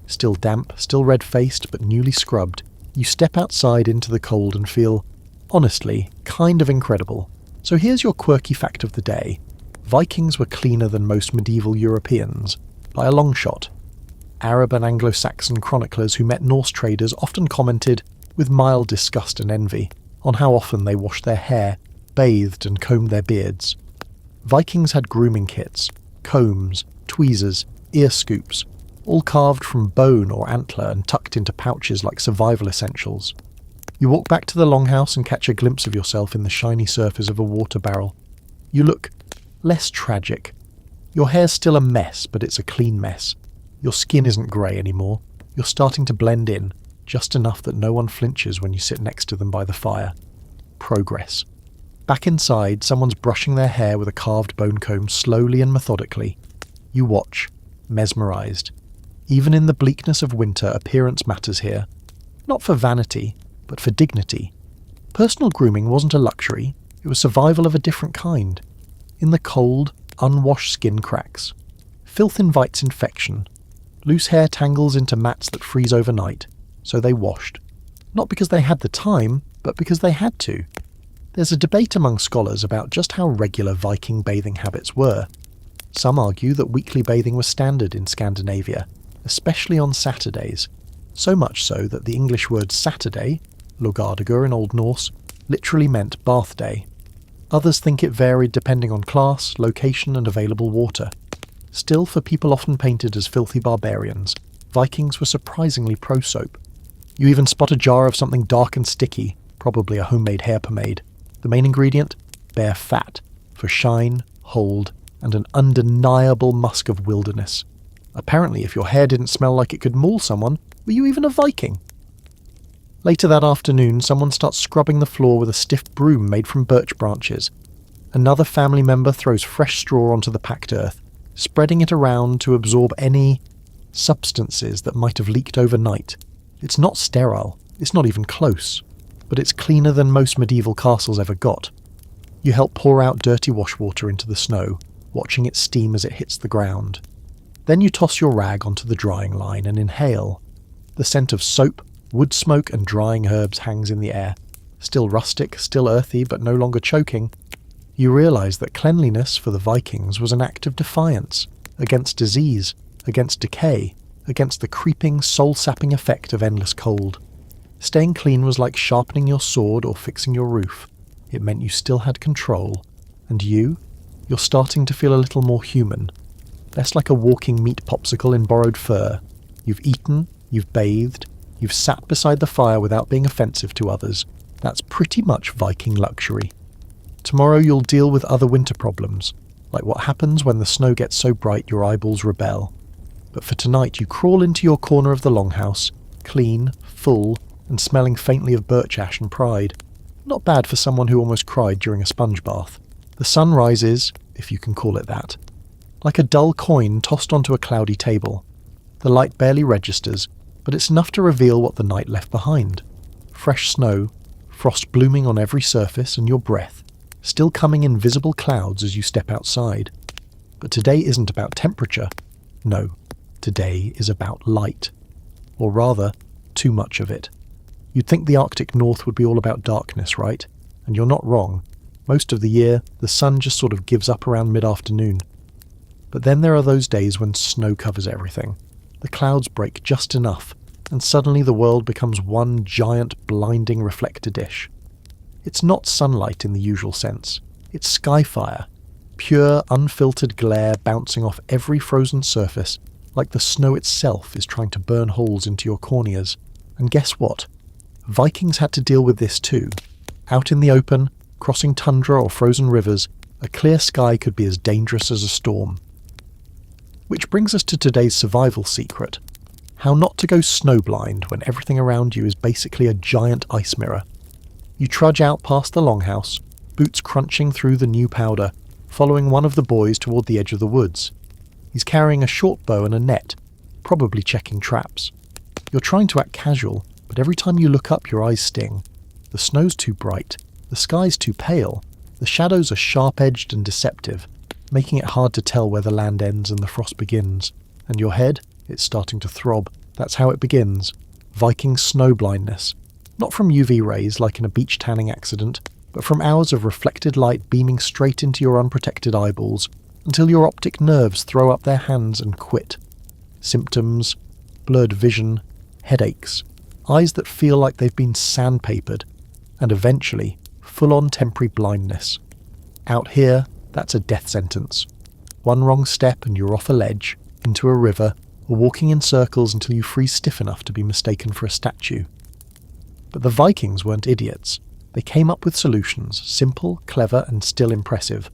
Still damp, still red-faced, but newly scrubbed, you step outside into the cold and feel, honestly, kind of incredible. So here's your quirky fact of the day. Vikings were cleaner than most medieval Europeans, by a long shot. Arab and Anglo-Saxon chroniclers who met Norse traders often commented, with mild disgust and envy, on how often they washed their hair, bathed and combed their beards. Vikings had grooming kits, combs, tweezers, ear scoops, all carved from bone or antler and tucked into pouches like survival essentials. You walk back to the longhouse and catch a glimpse of yourself in the shiny surface of a water barrel. You look less tragic. Your hair's still a mess, but it's a clean mess. Your skin isn't grey anymore. You're starting to blend in, just enough that no one flinches when you sit next to them by the fire. Progress. Back inside, someone's brushing their hair with a carved bone comb slowly and methodically. You watch, mesmerised. Even in the bleakness of winter, appearance matters here. Not for vanity, but for dignity. Personal grooming wasn't a luxury, it was survival of a different kind. In the cold, unwashed skin cracks. Filth invites infection. Loose hair tangles into mats that freeze overnight, so they washed. Not because they had the time, but because they had to. There's a debate among scholars about just how regular Viking bathing habits were. Some argue that weekly bathing was standard in Scandinavia, especially on Saturdays, so much so that the English word Saturday, logadagur in Old Norse, literally meant bath day. Others think it varied depending on class, location and available water. Still, for people often painted as filthy barbarians, Vikings were surprisingly pro-soap. You even spot a jar of something dark and sticky, probably a homemade hair pomade. The main ingredient? Bear fat, for shine, hold, and an undeniable musk of wilderness. Apparently, if your hair didn't smell like it could maul someone, were you even a Viking? Later that afternoon, someone starts scrubbing the floor with a stiff broom made from birch branches. Another family member throws fresh straw onto the packed earth, spreading it around to absorb any substances that might have leaked overnight. It's not sterile, it's not even close, but it's cleaner than most medieval castles ever got. You help pour out dirty washwater into the snow, watching it steam as it hits the ground. Then you toss your rag onto the drying line and inhale. The scent of soap, wood smoke and drying herbs hangs in the air. Still rustic, still earthy, but no longer choking. You realise that cleanliness for the Vikings was an act of defiance, against disease, against decay, against the creeping, soul-sapping effect of endless cold. Staying clean was like sharpening your sword or fixing your roof. It meant you still had control. And you're starting to feel a little more human. Less like a walking meat popsicle in borrowed fur. You've eaten, you've bathed, you've sat beside the fire without being offensive to others. That's pretty much Viking luxury. Tomorrow you'll deal with other winter problems, like what happens when the snow gets so bright your eyeballs rebel. But for tonight you crawl into your corner of the longhouse, clean, full, and smelling faintly of birch ash and pride. Not bad for someone who almost cried during a sponge bath. The sun rises, if you can call it that, like a dull coin tossed onto a cloudy table. The light barely registers, but it's enough to reveal what the night left behind. Fresh snow, frost blooming on every surface and your breath, still coming in visible clouds as you step outside. But today isn't about temperature. No, today is about light. Or rather, too much of it. You'd think the Arctic North would be all about darkness, right? And you're not wrong. Most of the year, the sun just sort of gives up around mid-afternoon. But then there are those days when snow covers everything. The clouds break just enough, and suddenly the world becomes one giant, blinding reflector dish. It's not sunlight in the usual sense. It's skyfire. Pure, unfiltered glare bouncing off every frozen surface, like the snow itself is trying to burn holes into your corneas. And guess what? Vikings had to deal with this too. Out in the open, crossing tundra or frozen rivers, a clear sky could be as dangerous as a storm. Which brings us to today's survival secret. How not to go snowblind when everything around you is basically a giant ice mirror. You trudge out past the longhouse, boots crunching through the new powder, following one of the boys toward the edge of the woods. He's carrying a short bow and a net, probably checking traps. You're trying to act casual, but every time you look up your eyes sting. The snow's too bright, the sky's too pale, the shadows are sharp-edged and deceptive, making it hard to tell where the land ends and the frost begins. And your head? It's starting to throb. That's how it begins. Viking snow blindness. Not from UV rays like in a beach tanning accident, but from hours of reflected light beaming straight into your unprotected eyeballs, until your optic nerves throw up their hands and quit. Symptoms: blurred vision, headaches, eyes that feel like they've been sandpapered, and eventually, full-on temporary blindness. Out here, that's a death sentence. One wrong step and you're off a ledge, into a river, or walking in circles until you freeze stiff enough to be mistaken for a statue. But the Vikings weren't idiots. They came up with solutions, simple, clever, and still impressive.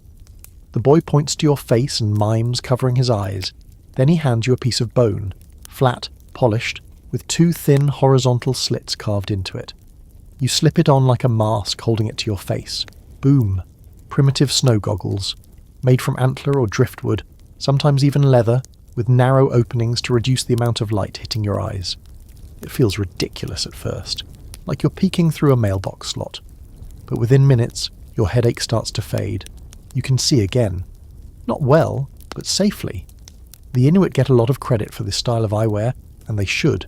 The boy points to your face and mimes covering his eyes. Then he hands you a piece of bone, flat, polished, with two thin horizontal slits carved into it. You slip it on like a mask, holding it to your face. Boom. Primitive snow goggles, made from antler or driftwood, sometimes even leather, with narrow openings to reduce the amount of light hitting your eyes. It feels ridiculous at first, like you're peeking through a mailbox slot. But within minutes, your headache starts to fade. You can see again. Not well, but safely. The Inuit get a lot of credit for this style of eyewear, and they should.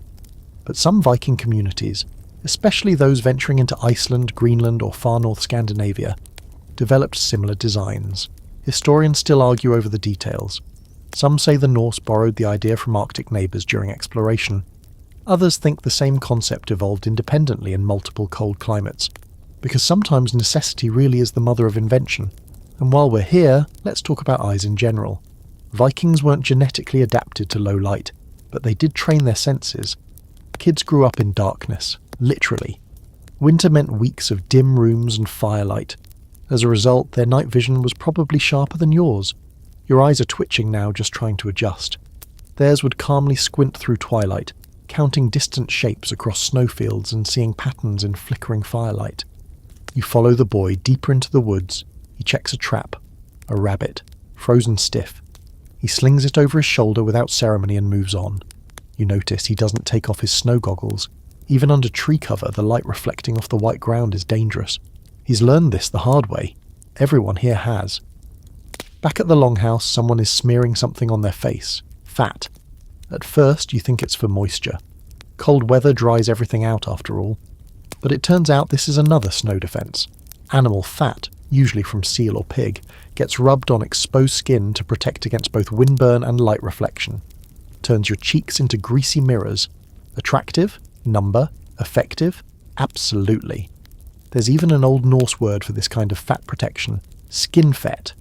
But some Viking communities, especially those venturing into Iceland, Greenland, or far north Scandinavia, developed similar designs. Historians still argue over the details. Some say the Norse borrowed the idea from Arctic neighbours during exploration. Others think the same concept evolved independently in multiple cold climates, because sometimes necessity really is the mother of invention. And while we're here, let's talk about eyes in general. Vikings weren't genetically adapted to low light, but they did train their senses. Kids grew up in darkness, literally. Winter meant weeks of dim rooms and firelight. As a result, their night vision was probably sharper than yours. Your eyes are twitching now, just trying to adjust. Theirs would calmly squint through twilight, counting distant shapes across snowfields and seeing patterns in flickering firelight. You follow the boy deeper into the woods. He checks a trap. A rabbit, frozen stiff. He slings it over his shoulder without ceremony and moves on. You notice he doesn't take off his snow goggles. Even under tree cover, the light reflecting off the white ground is dangerous. He's learned this the hard way. Everyone here has. Back at the longhouse, someone is smearing something on their face. Fat. At first, you think it's for moisture. Cold weather dries everything out after all. But it turns out this is another snow defense. Animal fat, usually from seal or pig, gets rubbed on exposed skin to protect against both windburn and light reflection. Turns your cheeks into greasy mirrors. Attractive? Number? Effective? Absolutely. There's even an Old Norse word for this kind of fat protection. Skin fat.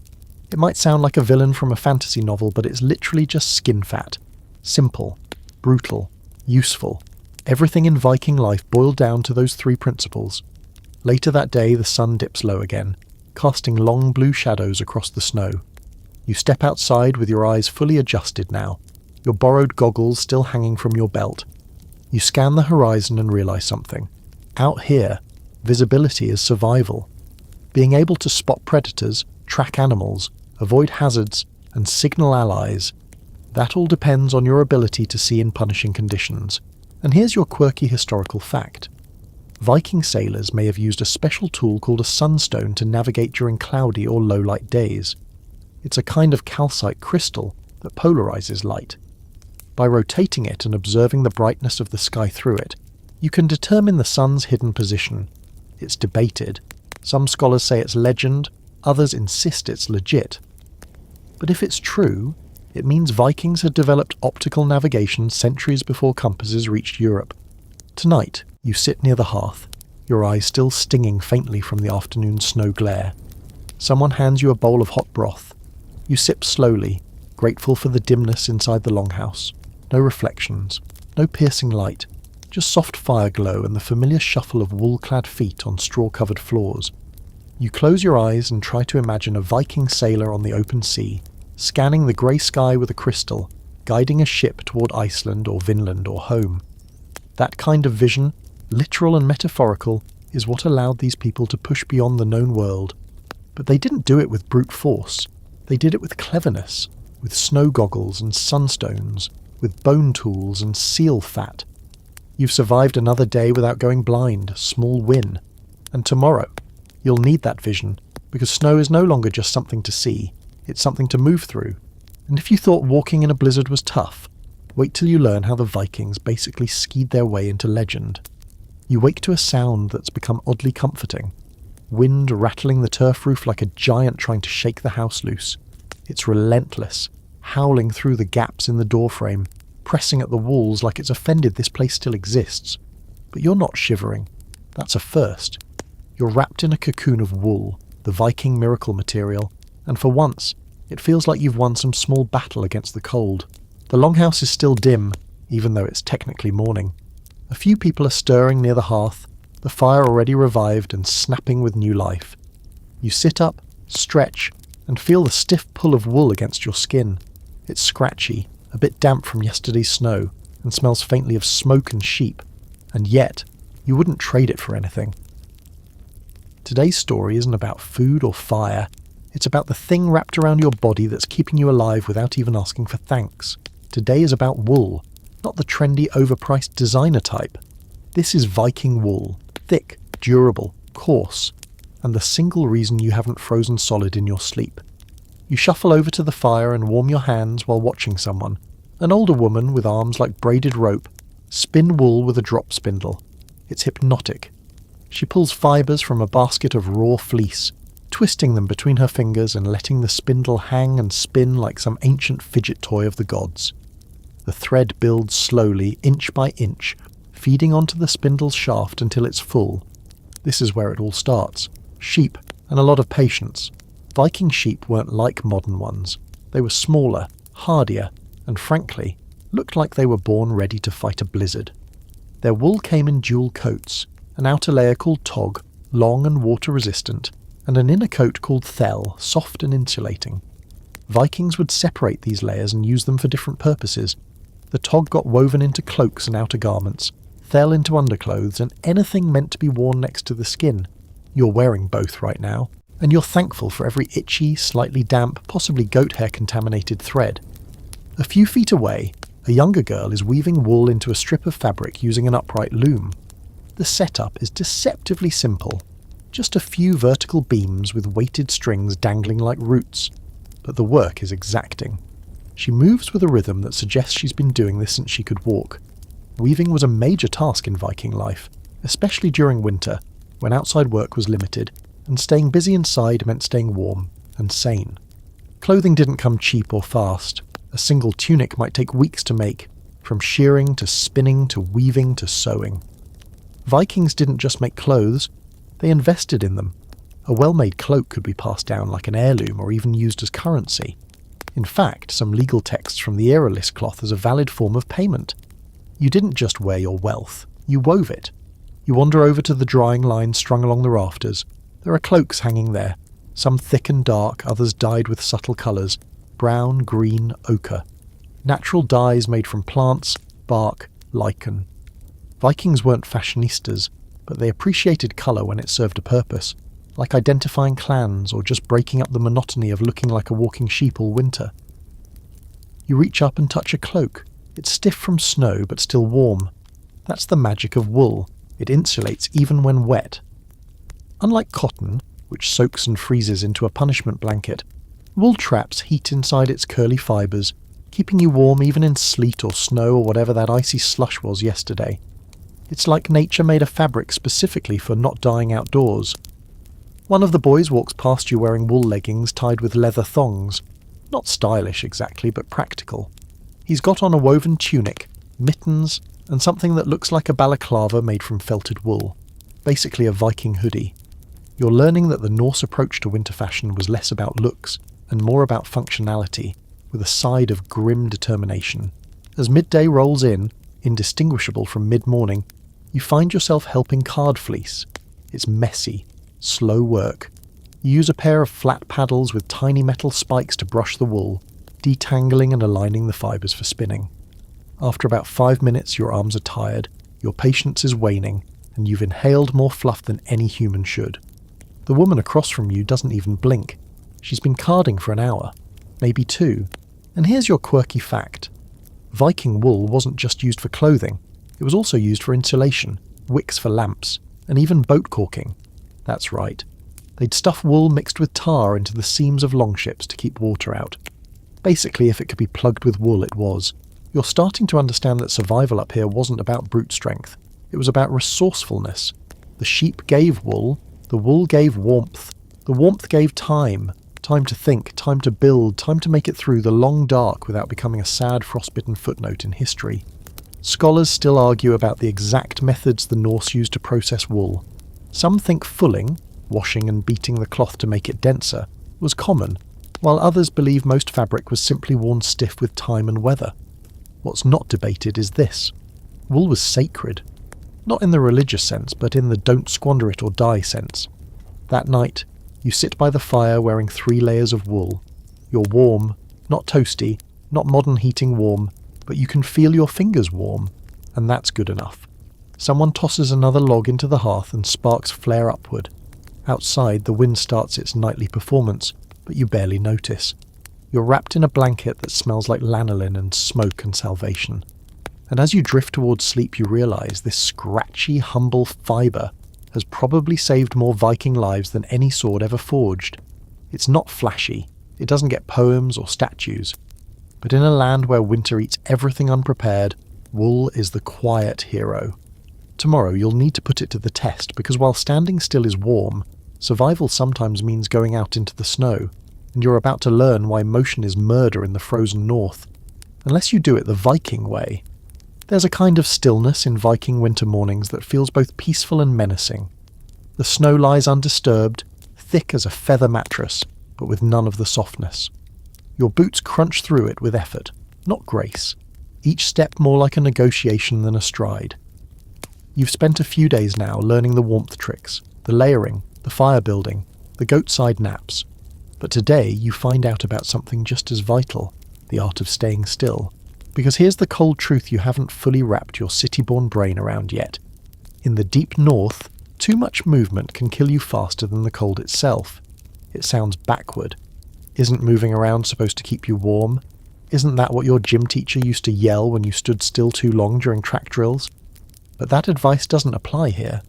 It might sound like a villain from a fantasy novel, but it's literally just skin fat. Simple, brutal, useful. Everything in Viking life boiled down to those three principles. Later that day, the sun dips low again, casting long blue shadows across the snow. You step outside with your eyes fully adjusted now, your borrowed goggles still hanging from your belt. You scan the horizon and realize something. Out here, visibility is survival. Being able to spot predators, track animals, avoid hazards, and signal allies. That all depends on your ability to see in punishing conditions. And here's your quirky historical fact. Viking sailors may have used a special tool called a sunstone to navigate during cloudy or low-light days. It's a kind of calcite crystal that polarizes light. By rotating it and observing the brightness of the sky through it, you can determine the sun's hidden position. It's debated. Some scholars say it's legend, others insist it's legit. But if it's true, it means Vikings had developed optical navigation centuries before compasses reached Europe. Tonight, you sit near the hearth, your eyes still stinging faintly from the afternoon snow glare. Someone hands you a bowl of hot broth. You sip slowly, grateful for the dimness inside the longhouse. No reflections, no piercing light, just soft fire glow and the familiar shuffle of wool-clad feet on straw-covered floors. You close your eyes and try to imagine a Viking sailor on the open sea, scanning the grey sky with a crystal, guiding a ship toward Iceland or Vinland or home. That kind of vision, literal and metaphorical, is what allowed these people to push beyond the known world. But they didn't do it with brute force. They did it with cleverness, with snow goggles and sunstones, with bone tools and seal fat. You've survived another day without going blind, small win. And tomorrow, you'll need that vision, because snow is no longer just something to see, it's something to move through. And if you thought walking in a blizzard was tough, wait till you learn how the Vikings basically skied their way into legend. You wake to a sound that's become oddly comforting. Wind rattling the turf roof like a giant trying to shake the house loose. It's relentless, howling through the gaps in the doorframe, pressing at the walls like it's offended this place still exists. But you're not shivering. That's a first. You're wrapped in a cocoon of wool, the Viking miracle material, and for once, it feels like you've won some small battle against the cold. The longhouse is still dim, even though it's technically morning. A few people are stirring near the hearth, the fire already revived and snapping with new life. You sit up, stretch, and feel the stiff pull of wool against your skin. It's scratchy, a bit damp from yesterday's snow, and smells faintly of smoke and sheep, and yet, you wouldn't trade it for anything. Today's story isn't about food or fire, it's about the thing wrapped around your body that's keeping you alive without even asking for thanks. Today is about wool, not the trendy, overpriced designer type. This is Viking wool, thick, durable, coarse, and the single reason you haven't frozen solid in your sleep. You shuffle over to the fire and warm your hands while watching someone, an older woman with arms like braided rope, spin wool with a drop spindle. It's hypnotic. She pulls fibres from a basket of raw fleece, twisting them between her fingers and letting the spindle hang and spin like some ancient fidget toy of the gods. The thread builds slowly, inch by inch, feeding onto the spindle's shaft until it's full. This is where it all starts. Sheep, and a lot of patience. Viking sheep weren't like modern ones. They were smaller, hardier, and frankly, looked like they were born ready to fight a blizzard. Their wool came in dual coats, an outer layer called tog, long and water-resistant, and an inner coat called thaw, soft and insulating. Vikings would separate these layers and use them for different purposes. The tog got woven into cloaks and outer garments, thaw into underclothes, and anything meant to be worn next to the skin. You're wearing both right now, and you're thankful for every itchy, slightly damp, possibly goat hair contaminated thread. A few feet away, a younger girl is weaving wool into a strip of fabric using an upright loom. The setup is deceptively simple. Just a few vertical beams with weighted strings dangling like roots. But the work is exacting. She moves with a rhythm that suggests she's been doing this since she could walk. Weaving was a major task in Viking life, especially during winter, when outside work was limited, and staying busy inside meant staying warm and sane. Clothing didn't come cheap or fast. A single tunic might take weeks to make, from shearing to spinning to weaving to sewing. Vikings didn't just make clothes, they invested in them. A well-made cloak could be passed down like an heirloom or even used as currency. In fact, some legal texts from the era list cloth as a valid form of payment. You didn't just wear your wealth, you wove it. You wander over to the drying line strung along the rafters. There are cloaks hanging there, some thick and dark, others dyed with subtle colours, brown, green, ochre. Natural dyes made from plants, bark, lichen. Vikings weren't fashionistas, but they appreciated colour when it served a purpose, like identifying clans or just breaking up the monotony of looking like a walking sheep all winter. You reach up and touch a cloak. It's stiff from snow but still warm. That's the magic of wool. It insulates even when wet. Unlike cotton, which soaks and freezes into a punishment blanket, wool traps heat inside its curly fibres, keeping you warm even in sleet or snow or whatever that icy slush was yesterday. It's like nature made a fabric specifically for not dying outdoors. One of the boys walks past you wearing wool leggings tied with leather thongs. Not stylish exactly, but practical. He's got on a woven tunic, mittens, and something that looks like a balaclava made from felted wool. Basically a Viking hoodie. You're learning that the Norse approach to winter fashion was less about looks and more about functionality, with a side of grim determination. As midday rolls in, indistinguishable from mid-morning, you find yourself helping card fleece. It's messy, slow work. You use a pair of flat paddles with tiny metal spikes to brush the wool, detangling and aligning the fibres for spinning. After about 5 minutes, your arms are tired, your patience is waning, and you've inhaled more fluff than any human should. The woman across from you doesn't even blink. She's been carding for an hour, maybe 2. And here's your quirky fact. Viking wool wasn't just used for clothing, it was also used for insulation, wicks for lamps, and even boat caulking. That's right. They'd stuff wool mixed with tar into the seams of longships to keep water out. Basically, if it could be plugged with wool, it was. You're starting to understand that survival up here wasn't about brute strength. It was about resourcefulness. The sheep gave wool, the wool gave warmth, the warmth gave time. Time to think, time to build, time to make it through the long dark without becoming a sad frostbitten footnote in history. Scholars still argue about the exact methods the Norse used to process wool. Some think fulling, washing and beating the cloth to make it denser, was common, while others believe most fabric was simply worn stiff with time and weather. What's not debated is this. Wool was sacred. Not in the religious sense, but in the don't squander it or die sense. That night, you sit by the fire wearing 3 layers of wool. You're warm, not toasty, not modern heating warm, but you can feel your fingers warm, and that's good enough. Someone tosses another log into the hearth and sparks flare upward. Outside, the wind starts its nightly performance, but you barely notice. You're wrapped in a blanket that smells like lanolin and smoke and salvation. And as you drift towards sleep, you realise this scratchy, humble fibre has probably saved more Viking lives than any sword ever forged. It's not flashy, it doesn't get poems or statues, but in a land where winter eats everything unprepared, wool is the quiet hero. Tomorrow you'll need to put it to the test, because while standing still is warm, survival sometimes means going out into the snow, and you're about to learn why motion is murder in the frozen north. Unless you do it the Viking way. There's a kind of stillness in Viking winter mornings that feels both peaceful and menacing. The snow lies undisturbed, thick as a feather mattress, but with none of the softness. Your boots crunch through it with effort, not grace, each step more like a negotiation than a stride. You've spent a few days now learning the warmth tricks, the layering, the fire building, the goat-side naps. But today you find out about something just as vital, the art of staying still. Because here's the cold truth you haven't fully wrapped your city-born brain around yet. In the deep north, too much movement can kill you faster than the cold itself. It sounds backward. Isn't moving around supposed to keep you warm? Isn't that what your gym teacher used to yell when you stood still too long during track drills? But that advice doesn't apply here.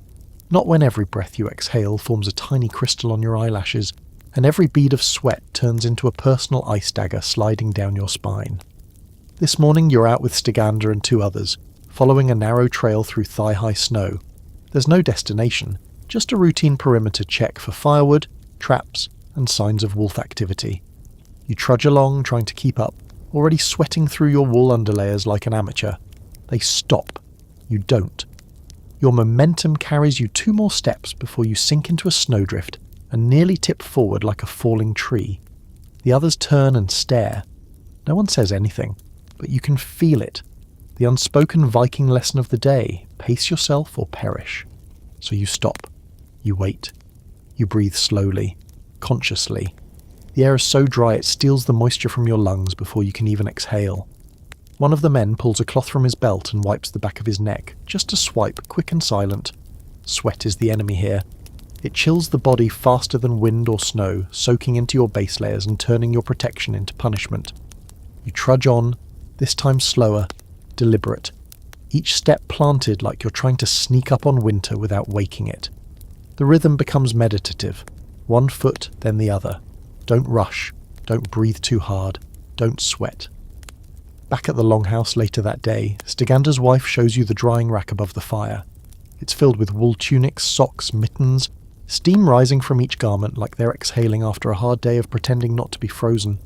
Not when every breath you exhale forms a tiny crystal on your eyelashes, and every bead of sweat turns into a personal ice dagger sliding down your spine. This morning you're out with Stiganda and 2 others, following a narrow trail through thigh-high snow. There's no destination, just a routine perimeter check for firewood, traps, and signs of wolf activity. You trudge along, trying to keep up, already sweating through your wool underlayers like an amateur. They stop. You don't. Your momentum carries you 2 more steps before you sink into a snowdrift and nearly tip forward like a falling tree. The others turn and stare. No one says anything, but you can feel it. The unspoken Viking lesson of the day, pace yourself or perish. So you stop. You wait. You breathe slowly, consciously. The air is so dry it steals the moisture from your lungs before you can even exhale. One of the men pulls a cloth from his belt and wipes the back of his neck, just a swipe, quick and silent. Sweat is the enemy here. It chills the body faster than wind or snow, soaking into your base layers and turning your protection into punishment. You trudge on, this time slower, deliberate. each step planted like you're trying to sneak up on winter without waking it. The rhythm becomes meditative, one foot then the other. Don't rush, don't breathe too hard, don't sweat. Back at the longhouse later that day, Stygander's wife shows you the drying rack above the fire. It's filled with wool tunics, socks, mittens, steam rising from each garment like they're exhaling after a hard day of pretending not to be frozen.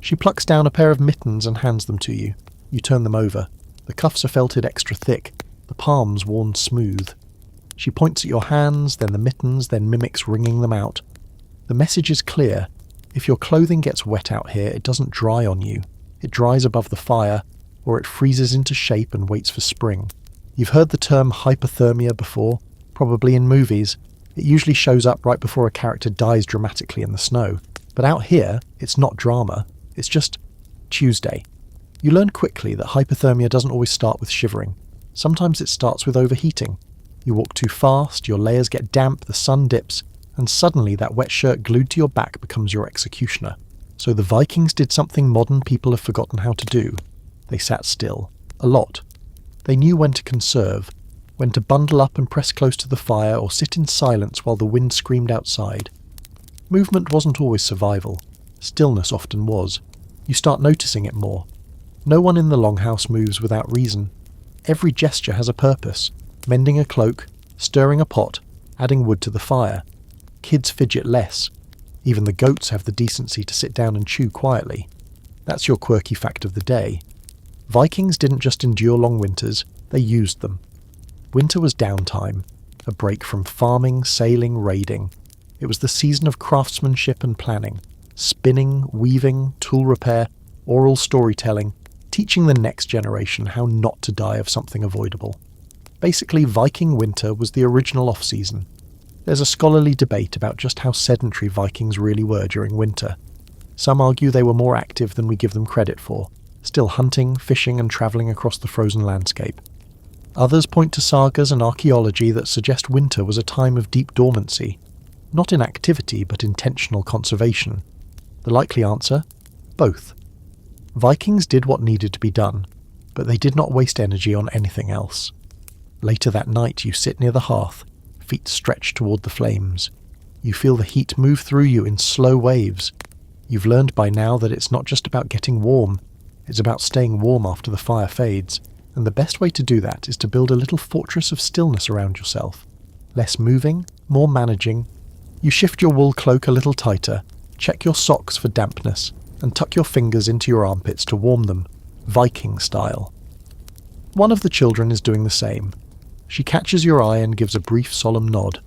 She plucks down a pair of mittens and hands them to you. You turn them over. The cuffs are felted extra thick, the palms worn smooth. She points at your hands, then the mittens, then mimics wringing them out. The message is clear. If your clothing gets wet out here, it doesn't dry on you. It dries above the fire, or it freezes into shape and waits for spring. You've heard the term hypothermia before, probably in movies. It usually shows up right before a character dies dramatically in the snow. But out here, it's not drama. It's just Tuesday. You learn quickly that hypothermia doesn't always start with shivering. Sometimes it starts with overheating. You walk too fast, your layers get damp, the sun dips, and suddenly that wet shirt glued to your back becomes your executioner. So the Vikings did something modern people have forgotten how to do. They sat still. A lot. They knew when to conserve, when to bundle up and press close to the fire or sit in silence while the wind screamed outside. Movement wasn't always survival. Stillness often was. You start noticing it more. No one in the longhouse moves without reason. Every gesture has a purpose. Mending a cloak, stirring a pot, adding wood to the fire. Kids fidget less. Even the goats have the decency to sit down and chew quietly. That's your quirky fact of the day. Vikings didn't just endure long winters, they used them. Winter was downtime, a break from farming, sailing, raiding. It was the season of craftsmanship and planning. Spinning, weaving, tool repair, oral storytelling, teaching the next generation how not to die of something avoidable. Basically, Viking winter was the original off-season. There's a scholarly debate about just how sedentary Vikings really were during winter. Some argue they were more active than we give them credit for, still hunting, fishing and travelling across the frozen landscape. Others point to sagas and archaeology that suggest winter was a time of deep dormancy, not inactivity but intentional conservation. The likely answer? Both. Vikings did what needed to be done, but they did not waste energy on anything else. Later that night you sit near the hearth, feet stretched toward the flames. You feel the heat move through you in slow waves. You've learned by now that it's not just about getting warm, it's about staying warm after the fire fades, and the best way to do that is to build a little fortress of stillness around yourself. Less moving, more managing. You shift your wool cloak a little tighter, check your socks for dampness, and tuck your fingers into your armpits to warm them, Viking style. One of the children is doing the same. She catches your eye and gives a brief solemn nod.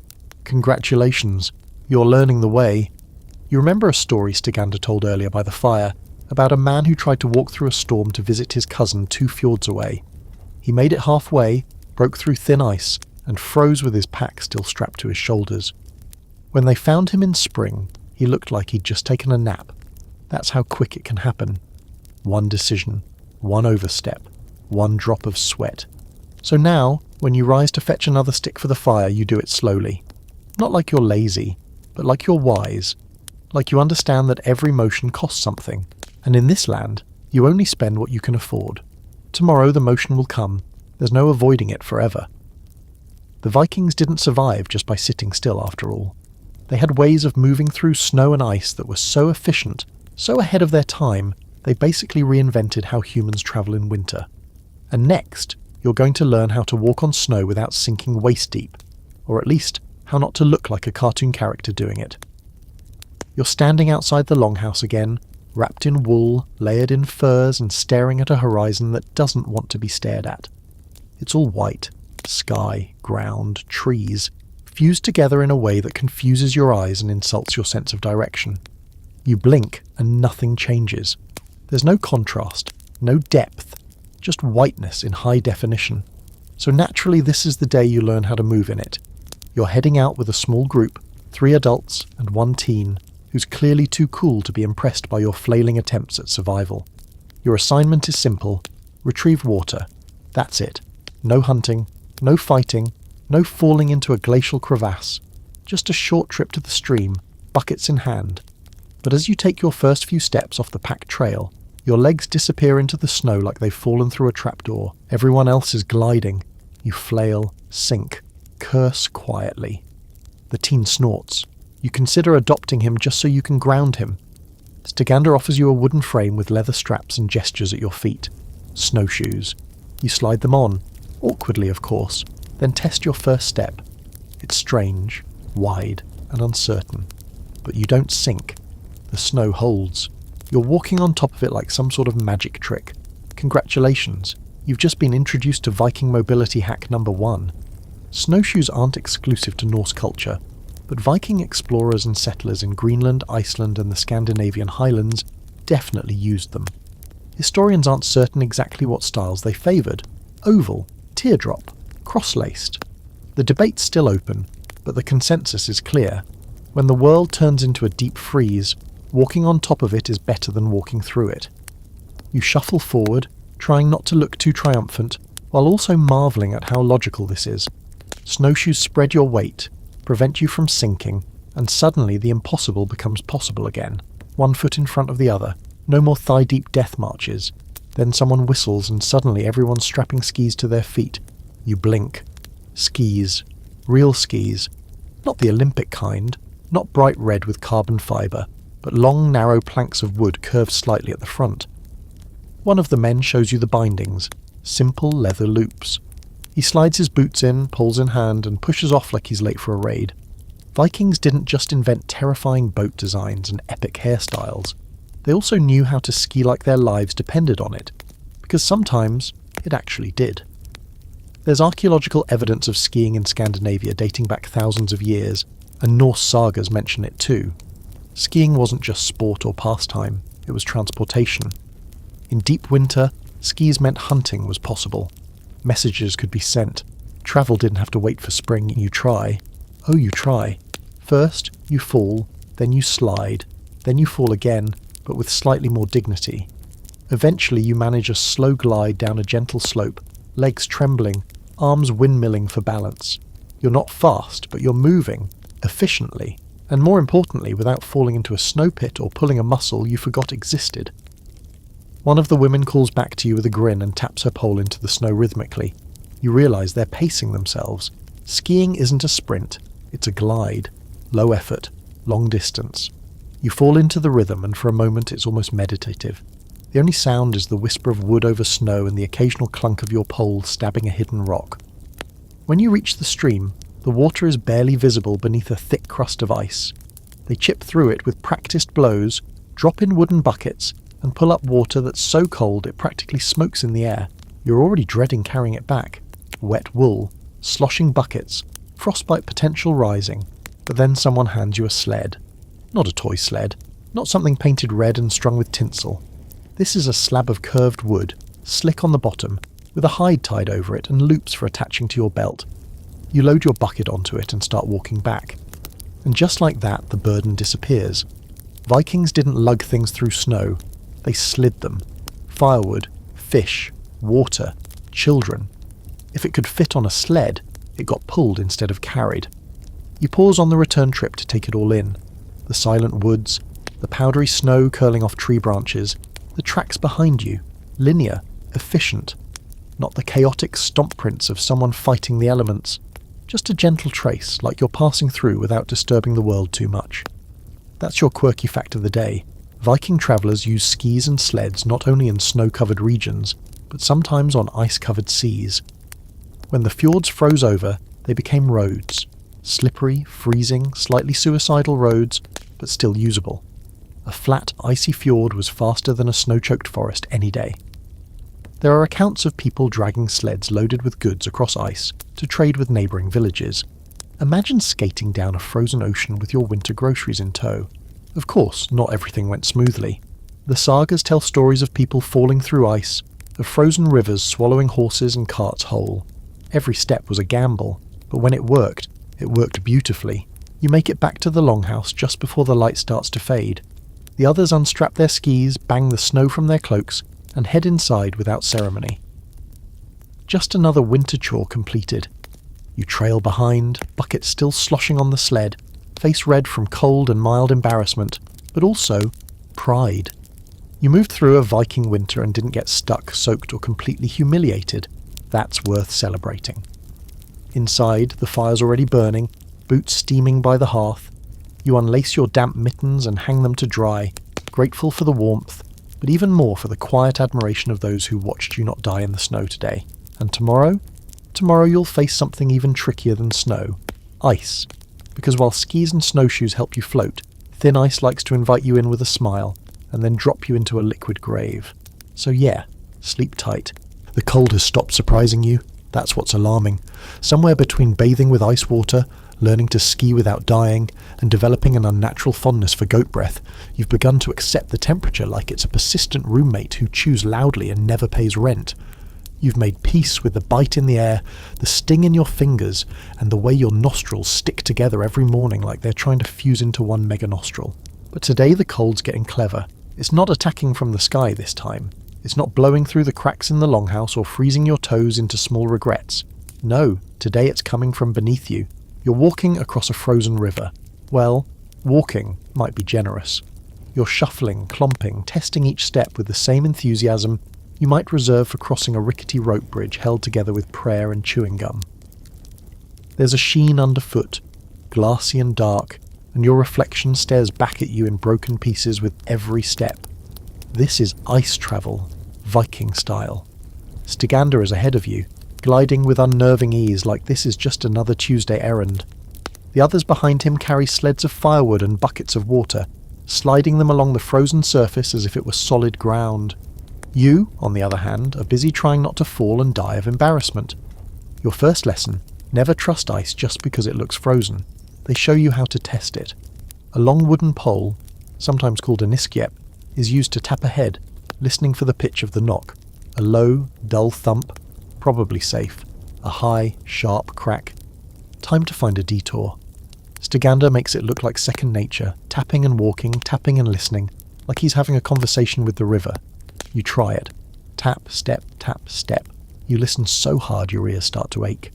Congratulations, you're learning the way. You remember a story Stygander told earlier by the fire about a man who tried to walk through a storm to visit his cousin 2 fjords away. He made it halfway, broke through thin ice, and froze with his pack still strapped to his shoulders. When they found him in spring, he looked like he'd just taken a nap. That's how quick it can happen. One decision, one overstep, one drop of sweat. So now, when you rise to fetch another stick for the fire, you do it slowly. Not like you're lazy, but like you're wise. Like you understand that every motion costs something, and in this land, you only spend what you can afford. Tomorrow the motion will come. There's no avoiding it forever. The Vikings didn't survive just by sitting still after all. They had ways of moving through snow and ice that were so efficient, so ahead of their time, they basically reinvented how humans travel in winter. And next, you're going to learn how to walk on snow without sinking waist deep, or at least how not to look like a cartoon character doing it. You're standing outside the longhouse again, wrapped in wool, layered in furs and staring at a horizon that doesn't want to be stared at. It's all white, sky, ground, trees, fused together in a way that confuses your eyes and insults your sense of direction. You blink and nothing changes. There's no contrast, no depth, just whiteness in high definition. So naturally this is the day you learn how to move in it. You're heading out with a small group, 3 adults and 1 teen, who's clearly too cool to be impressed by your flailing attempts at survival. Your assignment is simple: retrieve water. That's it. No hunting, no fighting, no falling into a glacial crevasse. Just a short trip to the stream, buckets in hand. But as you take your first few steps off the packed trail, Your legs disappear into the snow like they've fallen through a trapdoor. Everyone else is gliding. You flail, sink, curse quietly. The teen snorts. You consider adopting him just so you can ground him. Stagander offers you a wooden frame with leather straps and gestures at your feet. Snowshoes. You slide them on, awkwardly of course, then test your first step. It's strange, wide, and uncertain. But you don't sink. The snow holds. You're walking on top of it like some sort of magic trick. Congratulations, you've just been introduced to Viking mobility hack number 1. Snowshoes aren't exclusive to Norse culture, but Viking explorers and settlers in Greenland, Iceland, and the Scandinavian Highlands definitely used them. Historians aren't certain exactly what styles they favoured. Oval, teardrop, cross-laced. The debate's still open, but the consensus is clear. When the world turns into a deep freeze, walking on top of it is better than walking through it. You shuffle forward, trying not to look too triumphant, while also marvelling at how logical this is. Snowshoes spread your weight, prevent you from sinking, and suddenly the impossible becomes possible again. One foot in front of the other. No more thigh-deep death marches. Then someone whistles and suddenly everyone's strapping skis to their feet. You blink. Skis. Real skis. Not the Olympic kind. Not bright red with carbon fibre, but long, narrow planks of wood curved slightly at the front. One of the men shows you the bindings. Simple leather loops. He slides his boots in, poles in hand, and pushes off like he's late for a raid. Vikings didn't just invent terrifying boat designs and epic hairstyles. They also knew how to ski like their lives depended on it, because sometimes it actually did. There's archaeological evidence of skiing in Scandinavia dating back thousands of years, and Norse sagas mention it too. Skiing wasn't just sport or pastime, it was transportation. In deep winter, skis meant hunting was possible. Messages could be sent. Travel didn't have to wait for spring. You try. Oh, you try. First, you fall, then you slide, then you fall again, but with slightly more dignity. Eventually you manage a slow glide down a gentle slope, legs trembling, arms windmilling for balance. You're not fast, but you're moving, efficiently, and more importantly without falling into a snow pit or pulling a muscle you forgot existed. One of the women calls back to you with a grin and taps her pole into the snow rhythmically. You realise they're pacing themselves. Skiing isn't a sprint, it's a glide. Low effort, long distance. You fall into the rhythm and for a moment it's almost meditative. The only sound is the whisper of wood over snow and the occasional clunk of your pole stabbing a hidden rock. When you reach the stream, the water is barely visible beneath a thick crust of ice. They chip through it with practiced blows, drop in wooden buckets, and pull up water that's so cold it practically smokes in the air. You're already dreading carrying it back. Wet wool, sloshing buckets, frostbite potential rising, but then someone hands you a sled. Not a toy sled, not something painted red and strung with tinsel. This is a slab of curved wood, slick on the bottom, with a hide tied over it and loops for attaching to your belt. You load your bucket onto it and start walking back. And just like that, the burden disappears. Vikings didn't lug things through snow, they slid them. Firewood, fish, water, children. If it could fit on a sled, it got pulled instead of carried. You pause on the return trip to take it all in. The silent woods, the powdery snow curling off tree branches, the tracks behind you, linear, efficient. Not the chaotic stomp prints of someone fighting the elements. Just a gentle trace, like you're passing through without disturbing the world too much. That's your quirky fact of the day. Viking travellers used skis and sleds not only in snow-covered regions, but sometimes on ice-covered seas. When the fjords froze over, they became roads. Slippery, freezing, slightly suicidal roads, but still usable. A flat, icy fjord was faster than a snow-choked forest any day. There are accounts of people dragging sleds loaded with goods across ice to trade with neighbouring villages. Imagine skating down a frozen ocean with your winter groceries in tow. Of course, not everything went smoothly. The sagas tell stories of people falling through ice, of frozen rivers swallowing horses and carts whole. Every step was a gamble, but when it worked beautifully. You make it back to the longhouse just before the light starts to fade. The others unstrap their skis, bang the snow from their cloaks, and head inside without ceremony. Just another winter chore completed. You trail behind, bucket still sloshing on the sled, face red from cold and mild embarrassment, but also pride. You moved through a Viking winter and didn't get stuck, soaked, or completely humiliated. That's worth celebrating. Inside, the fire's already burning, boots steaming by the hearth. You unlace your damp mittens and hang them to dry, grateful for the warmth, but even more for the quiet admiration of those who watched you not die in the snow today. And tomorrow? Tomorrow you'll face something even trickier than snow. Ice. Because while skis and snowshoes help you float, thin ice likes to invite you in with a smile, and then drop you into a liquid grave. So yeah, sleep tight. The cold has stopped surprising you. That's what's alarming. Somewhere between bathing with ice water, learning to ski without dying, and developing an unnatural fondness for goat breath, you've begun to accept the temperature like it's a persistent roommate who chews loudly and never pays rent. You've made peace with the bite in the air, the sting in your fingers, and the way your nostrils stick together every morning like they're trying to fuse into one mega nostril. But today the cold's getting clever. It's not attacking from the sky this time. It's not blowing through the cracks in the longhouse or freezing your toes into small regrets. No, today it's coming from beneath you. You're walking across a frozen river. Well, walking might be generous. You're shuffling, clomping, testing each step with the same enthusiasm you might reserve for crossing a rickety rope bridge held together with prayer and chewing gum. There's a sheen underfoot, glassy and dark, and your reflection stares back at you in broken pieces with every step. This is ice travel, Viking style. Stygander is ahead of you, gliding with unnerving ease like this is just another Tuesday errand. The others behind him carry sleds of firewood and buckets of water, sliding them along the frozen surface as if it were solid ground. You, on the other hand, are busy trying not to fall and die of embarrassment. Your first lesson: never trust ice just because it looks frozen. They show you how to test it. A long wooden pole, sometimes called a niskiep, is used to tap ahead, listening for the pitch of the knock. A low, dull thump, probably safe. A high, sharp crack. Time to find a detour. Stygander makes it look like second nature, tapping and walking, tapping and listening, like he's having a conversation with the river. You try it. Tap, step, tap, step. You listen so hard your ears start to ache.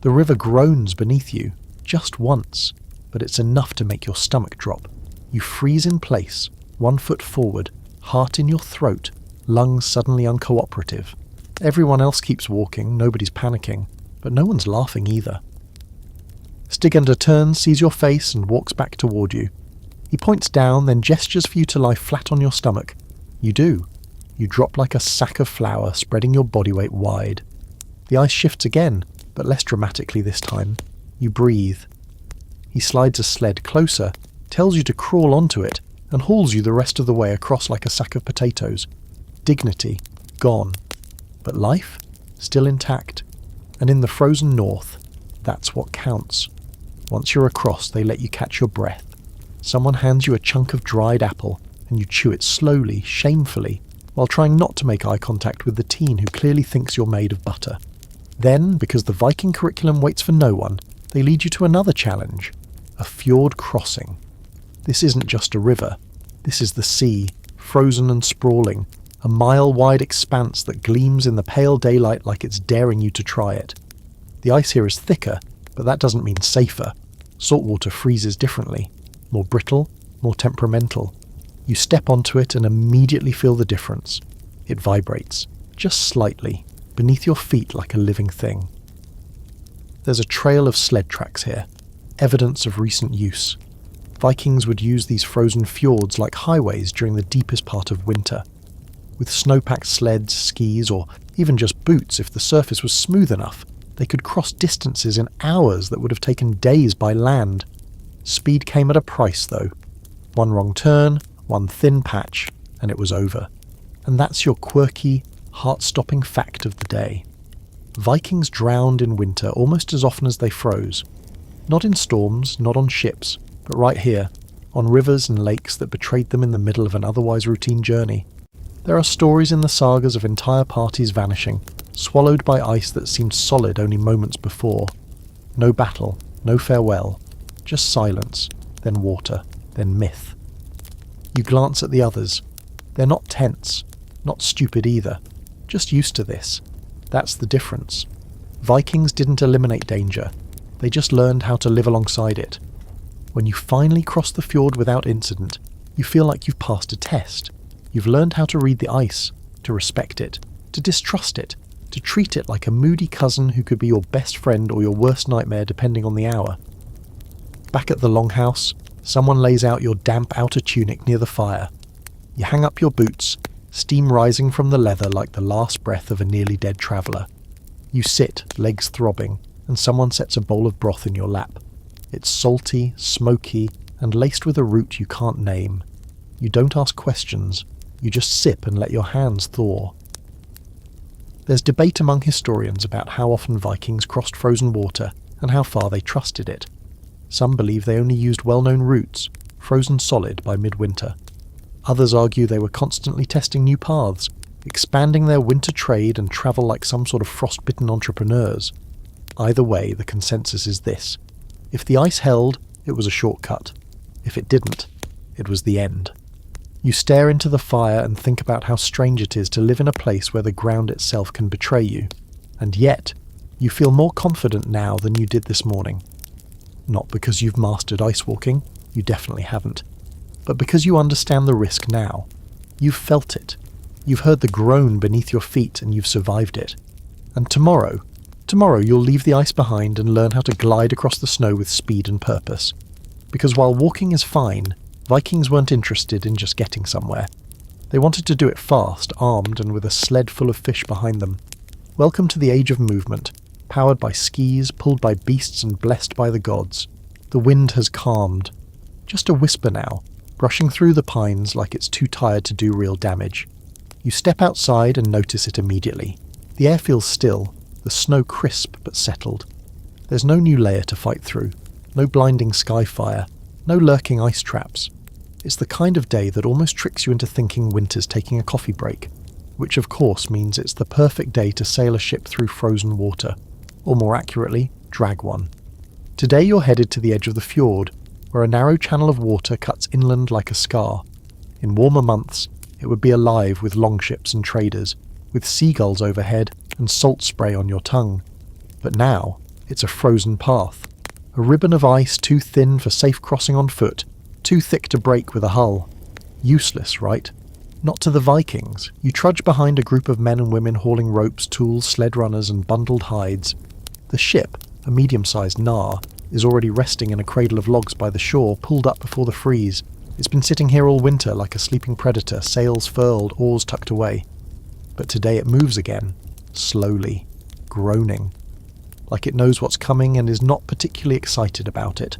The river groans beneath you, just once, but it's enough to make your stomach drop. You freeze in place, 1 foot forward, heart in your throat, lungs suddenly uncooperative. Everyone else keeps walking, nobody's panicking, but no one's laughing either. Stygander turns, sees your face, and walks back toward you. He points down, then gestures for you to lie flat on your stomach. You do. You drop like a sack of flour, spreading your body weight wide. The ice shifts again, but less dramatically this time. You breathe. He slides a sled closer, tells you to crawl onto it, and hauls you the rest of the way across like a sack of potatoes. Dignity, gone. But life, still intact. And in the frozen north, that's what counts. Once you're across, they let you catch your breath. Someone hands you a chunk of dried apple, and you chew it slowly, shamefully, while trying not to make eye contact with the teen who clearly thinks you're made of butter. Then, because the Viking curriculum waits for no one, they lead you to another challenge, a fjord crossing. This isn't just a river. This is the sea, frozen and sprawling, a mile-wide expanse that gleams in the pale daylight like it's daring you to try it. The ice here is thicker, but that doesn't mean safer. Saltwater freezes differently, more brittle, more temperamental. You step onto it and immediately feel the difference. It vibrates, just slightly, beneath your feet like a living thing. There's a trail of sled tracks here, evidence of recent use. Vikings would use these frozen fjords like highways during the deepest part of winter. With snow-packed sleds, skis, or even just boots if the surface was smooth enough, they could cross distances in hours that would have taken days by land. Speed came at a price, though. One wrong turn, one thin patch, and it was over. And that's your quirky, heart-stopping fact of the day. Vikings drowned in winter almost as often as they froze. Not in storms, not on ships, but right here, on rivers and lakes that betrayed them in the middle of an otherwise routine journey. There are stories in the sagas of entire parties vanishing, swallowed by ice that seemed solid only moments before. No battle, no farewell, just silence, then water, then myth. You glance at the others. They're not tense, not stupid either, just used to this. That's the difference. Vikings didn't eliminate danger, they just learned how to live alongside it. When you finally cross the fjord without incident, you feel like you've passed a test. You've learned how to read the ice, to respect it, to distrust it, to treat it like a moody cousin who could be your best friend or your worst nightmare depending on the hour. Back at the longhouse, someone lays out your damp outer tunic near the fire. You hang up your boots, steam rising from the leather like the last breath of a nearly dead traveller. You sit, legs throbbing, and someone sets a bowl of broth in your lap. It's salty, smoky, and laced with a root you can't name. You don't ask questions, you just sip and let your hands thaw. There's debate among historians about how often Vikings crossed frozen water and how far they trusted it. Some believe they only used well-known routes, frozen solid by midwinter. Others argue they were constantly testing new paths, expanding their winter trade and travel like some sort of frostbitten entrepreneurs. Either way, the consensus is this. If the ice held, it was a shortcut. If it didn't, it was the end. You stare into the fire and think about how strange it is to live in a place where the ground itself can betray you. And yet, you feel more confident now than you did this morning. Not because you've mastered ice walking, you definitely haven't, but because you understand the risk now. You've felt it. You've heard the groan beneath your feet and you've survived it. And tomorrow you'll leave the ice behind and learn how to glide across the snow with speed and purpose. Because while walking is fine, Vikings weren't interested in just getting somewhere. They wanted to do it fast, armed, and with a sled full of fish behind them. Welcome to the age of movement, powered by skis, pulled by beasts and blessed by the gods. The wind has calmed. Just a whisper now, brushing through the pines like it's too tired to do real damage. You step outside and notice it immediately. The air feels still, the snow crisp but settled. There's no new layer to fight through, no blinding sky fire, no lurking ice traps. It's the kind of day that almost tricks you into thinking winter's taking a coffee break, which of course means it's the perfect day to sail a ship through frozen water, or more accurately, drag one. Today you're headed to the edge of the fjord, where a narrow channel of water cuts inland like a scar. In warmer months, it would be alive with longships and traders, with seagulls overhead and salt spray on your tongue. But now, it's a frozen path. A ribbon of ice too thin for safe crossing on foot, too thick to break with a hull. Useless, right? Not to the Vikings. You trudge behind a group of men and women hauling ropes, tools, sled runners, and bundled hides. The ship, a medium-sized Nar, is already resting in a cradle of logs by the shore, pulled up before the freeze. It's been sitting here all winter like a sleeping predator, sails furled, oars tucked away. But today it moves again, slowly, groaning, like it knows what's coming and is not particularly excited about it.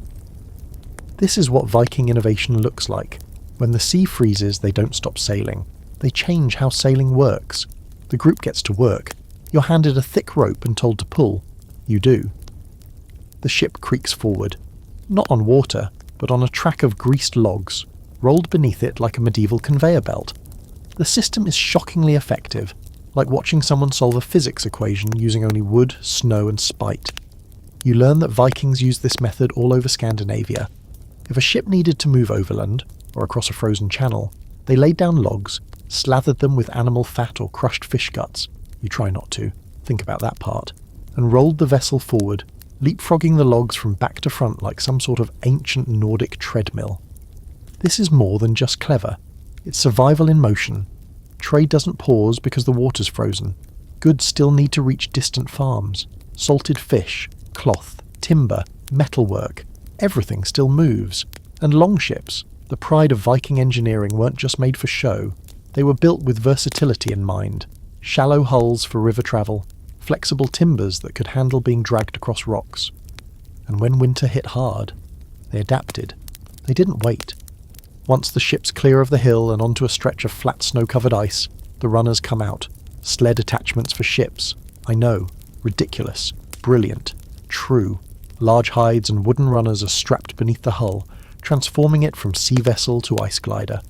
This is what Viking innovation looks like. When the sea freezes, they don't stop sailing. They change how sailing works. The group gets to work. You're handed a thick rope and told to pull. You do. The ship creaks forward, not on water, but on a track of greased logs, rolled beneath it like a medieval conveyor belt. The system is shockingly effective, like watching someone solve a physics equation using only wood, snow, and spite. You learn that Vikings used this method all over Scandinavia. If a ship needed to move overland, or across a frozen channel, they laid down logs, slathered them with animal fat or crushed fish guts. You try not to, think about that part, and rolled the vessel forward, leapfrogging the logs from back to front like some sort of ancient Nordic treadmill. This is more than just clever. It's survival in motion. Trade doesn't pause because the water's frozen. Goods still need to reach distant farms. Salted fish, cloth, timber, metalwork, everything still moves. And longships, the pride of Viking engineering, weren't just made for show. They were built with versatility in mind. Shallow hulls for river travel, flexible timbers that could handle being dragged across rocks. And when winter hit hard, they adapted. They didn't wait. Once the ship's clear of the hill and onto a stretch of flat snow-covered ice, the runners come out. Sled attachments for ships. I know. Ridiculous. Brilliant. True. Large hides and wooden runners are strapped beneath the hull, transforming it from sea vessel to ice glider.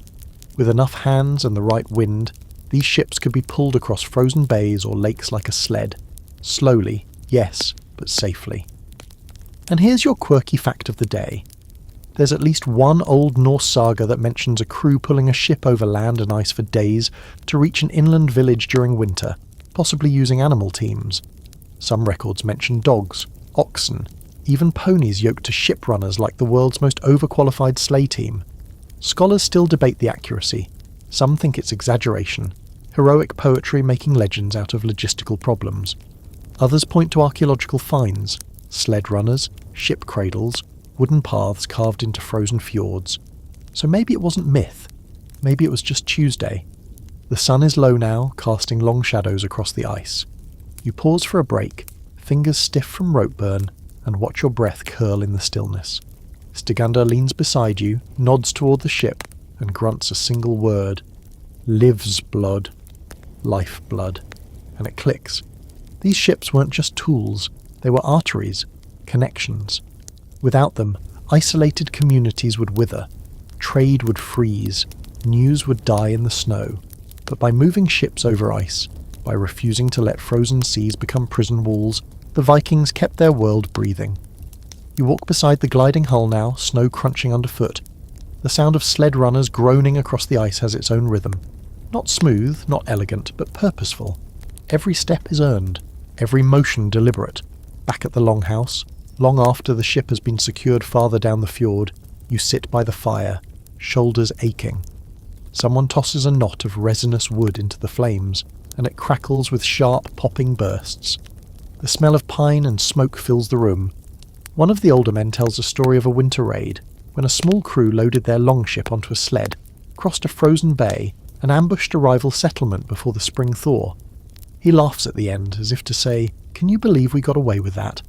With enough hands and the right wind, these ships could be pulled across frozen bays or lakes like a sled. Slowly, yes, but safely. And here's your quirky fact of the day. There's at least one old Norse saga that mentions a crew pulling a ship over land and ice for days to reach an inland village during winter, possibly using animal teams. Some records mention dogs, oxen, even ponies yoked to ship runners like the world's most overqualified sleigh team. Scholars still debate the accuracy. Some think it's exaggeration, heroic poetry making legends out of logistical problems. Others point to archaeological finds, sled runners, ship cradles, wooden paths carved into frozen fjords. So maybe it wasn't myth. Maybe it was just Tuesday. The sun is low now, casting long shadows across the ice. You pause for a break, fingers stiff from rope burn, and watch your breath curl in the stillness. Stiganda leans beside you, nods toward the ship, and grunts a single word. Lives blood. Life blood. And it clicks. These ships weren't just tools, they were arteries, connections. Without them, isolated communities would wither, trade would freeze, news would die in the snow. But by moving ships over ice, by refusing to let frozen seas become prison walls, the Vikings kept their world breathing. You walk beside the gliding hull now, snow crunching underfoot. The sound of sled runners groaning across the ice has its own rhythm. Not smooth, not elegant, but purposeful. Every step is earned, every motion deliberate. Back at the longhouse, long after the ship has been secured farther down the fjord, you sit by the fire, shoulders aching. Someone tosses a knot of resinous wood into the flames, and it crackles with sharp, popping bursts. The smell of pine and smoke fills the room. One of the older men tells a story of a winter raid, when a small crew loaded their longship onto a sled, crossed a frozen bay, and ambushed a rival settlement before the spring thaw. He laughs at the end, as if to say, "Can you believe we got away with that?"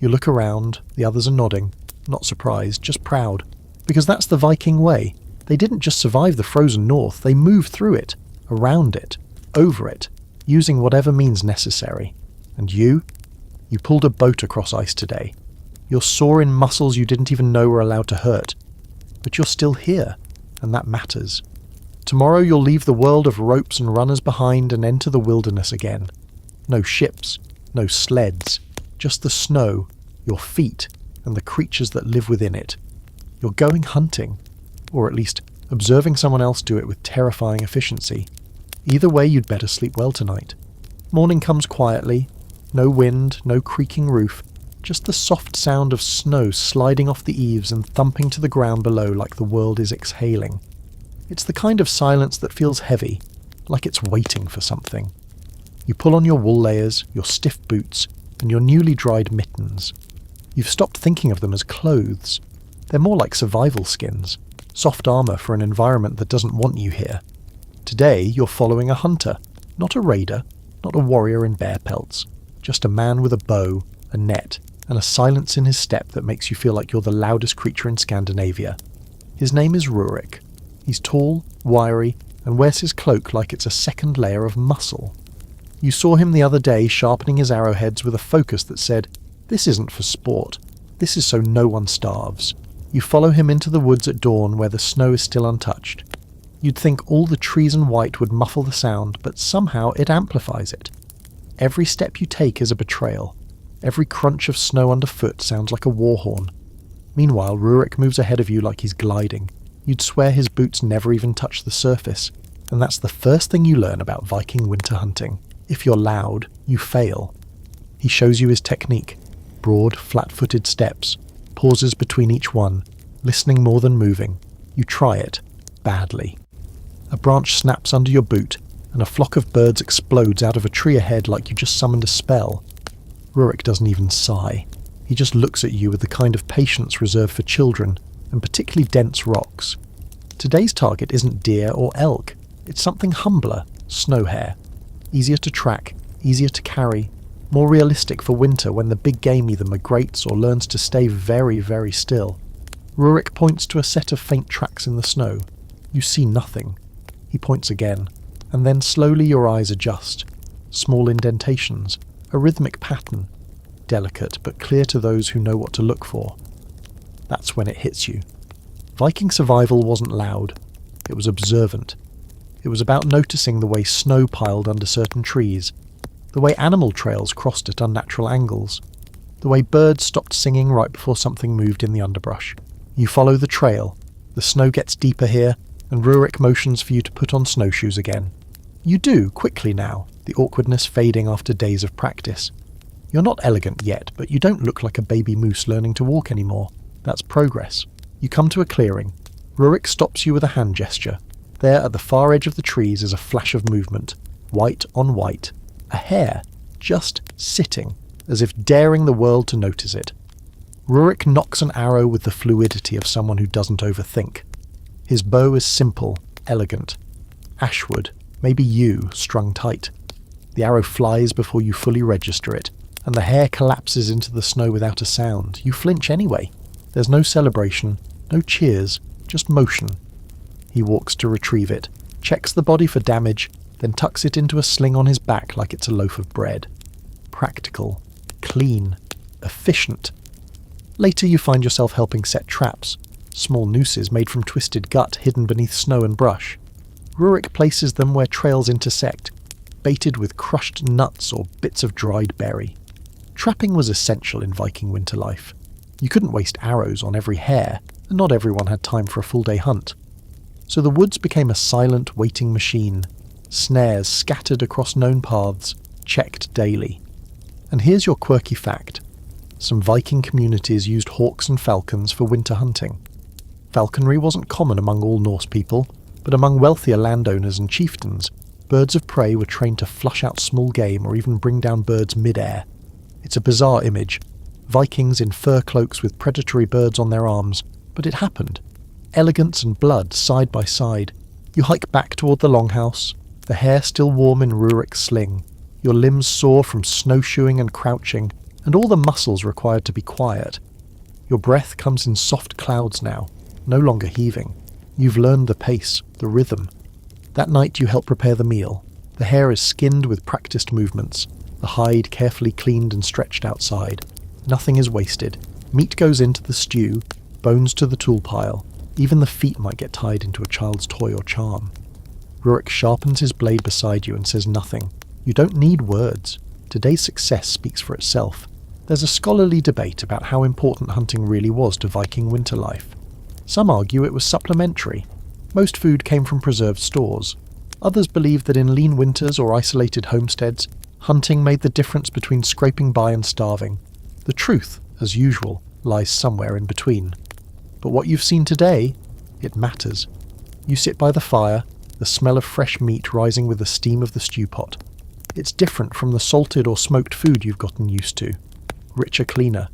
You look around, the others are nodding, not surprised, just proud, because that's the Viking way. They didn't just survive the frozen north, they moved through it, around it, over it, using whatever means necessary. And you pulled a boat across ice today. You're sore in muscles you didn't even know were allowed to hurt. But you're still here, and that matters. Tomorrow you'll leave the world of ropes and runners behind and enter the wilderness again. No ships, no sleds, just the snow, your feet, and the creatures that live within it. You're going hunting, or at least observing someone else do it with terrifying efficiency. Either way, you'd better sleep well tonight. Morning comes quietly, no wind, no creaking roof, just the soft sound of snow sliding off the eaves and thumping to the ground below like the world is exhaling. It's the kind of silence that feels heavy, like it's waiting for something. You pull on your wool layers, your stiff boots, and your newly dried mittens. You've stopped thinking of them as clothes. They're more like survival skins, soft armor for an environment that doesn't want you here. Today you're following a hunter, not a raider, not a warrior in bear pelts, just a man with a bow, a net, and a silence in his step that makes you feel like you're the loudest creature in Scandinavia. His name is Rurik. He's tall, wiry, and wears his cloak like it's a second layer of muscle. You saw him the other day sharpening his arrowheads with a focus that said, "This isn't for sport. This is so no one starves." You follow him into the woods at dawn where the snow is still untouched. You'd think all the trees and white would muffle the sound, but somehow it amplifies it. Every step you take is a betrayal. Every crunch of snow underfoot sounds like a war horn. Meanwhile, Rurik moves ahead of you like he's gliding. You'd swear his boots never even touch the surface, and that's the first thing you learn about Viking winter hunting. If you're loud, you fail. He shows you his technique. Broad, flat-footed steps, pauses between each one, listening more than moving. You try it, badly. A branch snaps under your boot, and a flock of birds explodes out of a tree ahead like you just summoned a spell. Rurik doesn't even sigh. He just looks at you with the kind of patience reserved for children, and particularly dense rocks. Today's target isn't deer or elk. It's something humbler, snow hare. Easier to track, easier to carry, more realistic for winter when the big game either migrates or learns to stay very, very still. Rurik points to a set of faint tracks in the snow. You see nothing. He points again, and then slowly your eyes adjust. Small indentations, a rhythmic pattern, delicate but clear to those who know what to look for. That's when it hits you. Viking survival wasn't loud. It was observant. It was about noticing the way snow piled under certain trees, the way animal trails crossed at unnatural angles, the way birds stopped singing right before something moved in the underbrush. You follow the trail. The snow gets deeper here, and Rurik motions for you to put on snowshoes again. You do, quickly now, the awkwardness fading after days of practice. You're not elegant yet, but you don't look like a baby moose learning to walk anymore. That's progress. You come to a clearing. Rurik stops you with a hand gesture. There at the far edge of the trees is a flash of movement, white on white, a hare, just sitting, as if daring the world to notice it. Rurik knocks an arrow with the fluidity of someone who doesn't overthink. His bow is simple, elegant. Ashwood, maybe yew, strung tight. The arrow flies before you fully register it, and the hare collapses into the snow without a sound. You flinch anyway. There's no celebration, no cheers, just motion. He walks to retrieve it, checks the body for damage, then tucks it into a sling on his back like it's a loaf of bread. Practical, clean, efficient. Later you find yourself helping set traps, small nooses made from twisted gut hidden beneath snow and brush. Rurik places them where trails intersect, baited with crushed nuts or bits of dried berry. Trapping was essential in Viking winter life. You couldn't waste arrows on every hare, and not everyone had time for a full-day hunt. So the woods became a silent, waiting machine, snares scattered across known paths, checked daily. And here's your quirky fact. Some Viking communities used hawks and falcons for winter hunting. Falconry wasn't common among all Norse people, but among wealthier landowners and chieftains, birds of prey were trained to flush out small game or even bring down birds mid-air. It's a bizarre image. Vikings in fur cloaks with predatory birds on their arms, but it happened. Elegance and blood side by side. You hike back toward the longhouse, the hair still warm in Rurik's sling, your limbs sore from snowshoeing and crouching, and all the muscles required to be quiet. Your breath comes in soft clouds now, no longer heaving. You've learned the pace, the rhythm. That night you help prepare the meal. The hair is skinned with practiced movements, the hide carefully cleaned and stretched outside. Nothing is wasted. Meat goes into the stew, bones to the tool pile. Even the feet might get tied into a child's toy or charm. Rurik sharpens his blade beside you and says nothing. You don't need words. Today's success speaks for itself. There's a scholarly debate about how important hunting really was to Viking winter life. Some argue it was supplementary. Most food came from preserved stores. Others believe that in lean winters or isolated homesteads, hunting made the difference between scraping by and starving. The truth, as usual, lies somewhere in between. But what you've seen today, it matters. You sit by the fire, the smell of fresh meat rising with the steam of the stew pot. It's different from the salted or smoked food you've gotten used to. Richer, cleaner.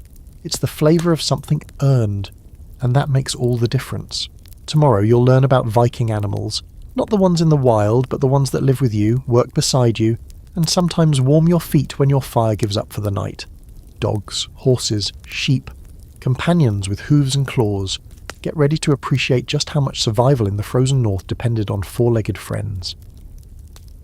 It's the flavour of something earned, and that makes all the difference. Tomorrow you'll learn about Viking animals, not the ones in the wild, but the ones that live with you, work beside you, and sometimes warm your feet when your fire gives up for the night. Dogs, horses, sheep, companions with hooves and claws. Get ready to appreciate just how much survival in the frozen north depended on four-legged friends.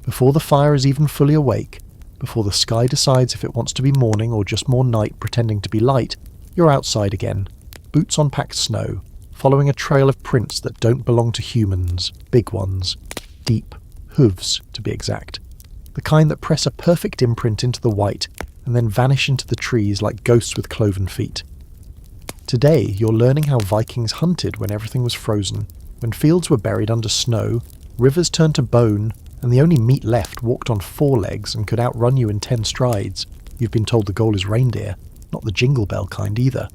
Before the fire is even fully awake, before the sky decides if it wants to be morning or just more night pretending to be light, you're outside again, boots on packed snow, following a trail of prints that don't belong to humans, big ones, deep, hooves to be exact, the kind that press a perfect imprint into the white and then vanish into the trees like ghosts with cloven feet. Today you're learning how Vikings hunted when everything was frozen, when fields were buried under snow, rivers turned to bone, and the only meat left walked on 4 legs and could outrun you in 10 strides. You've been told the goal is reindeer, not the jingle bell kind either.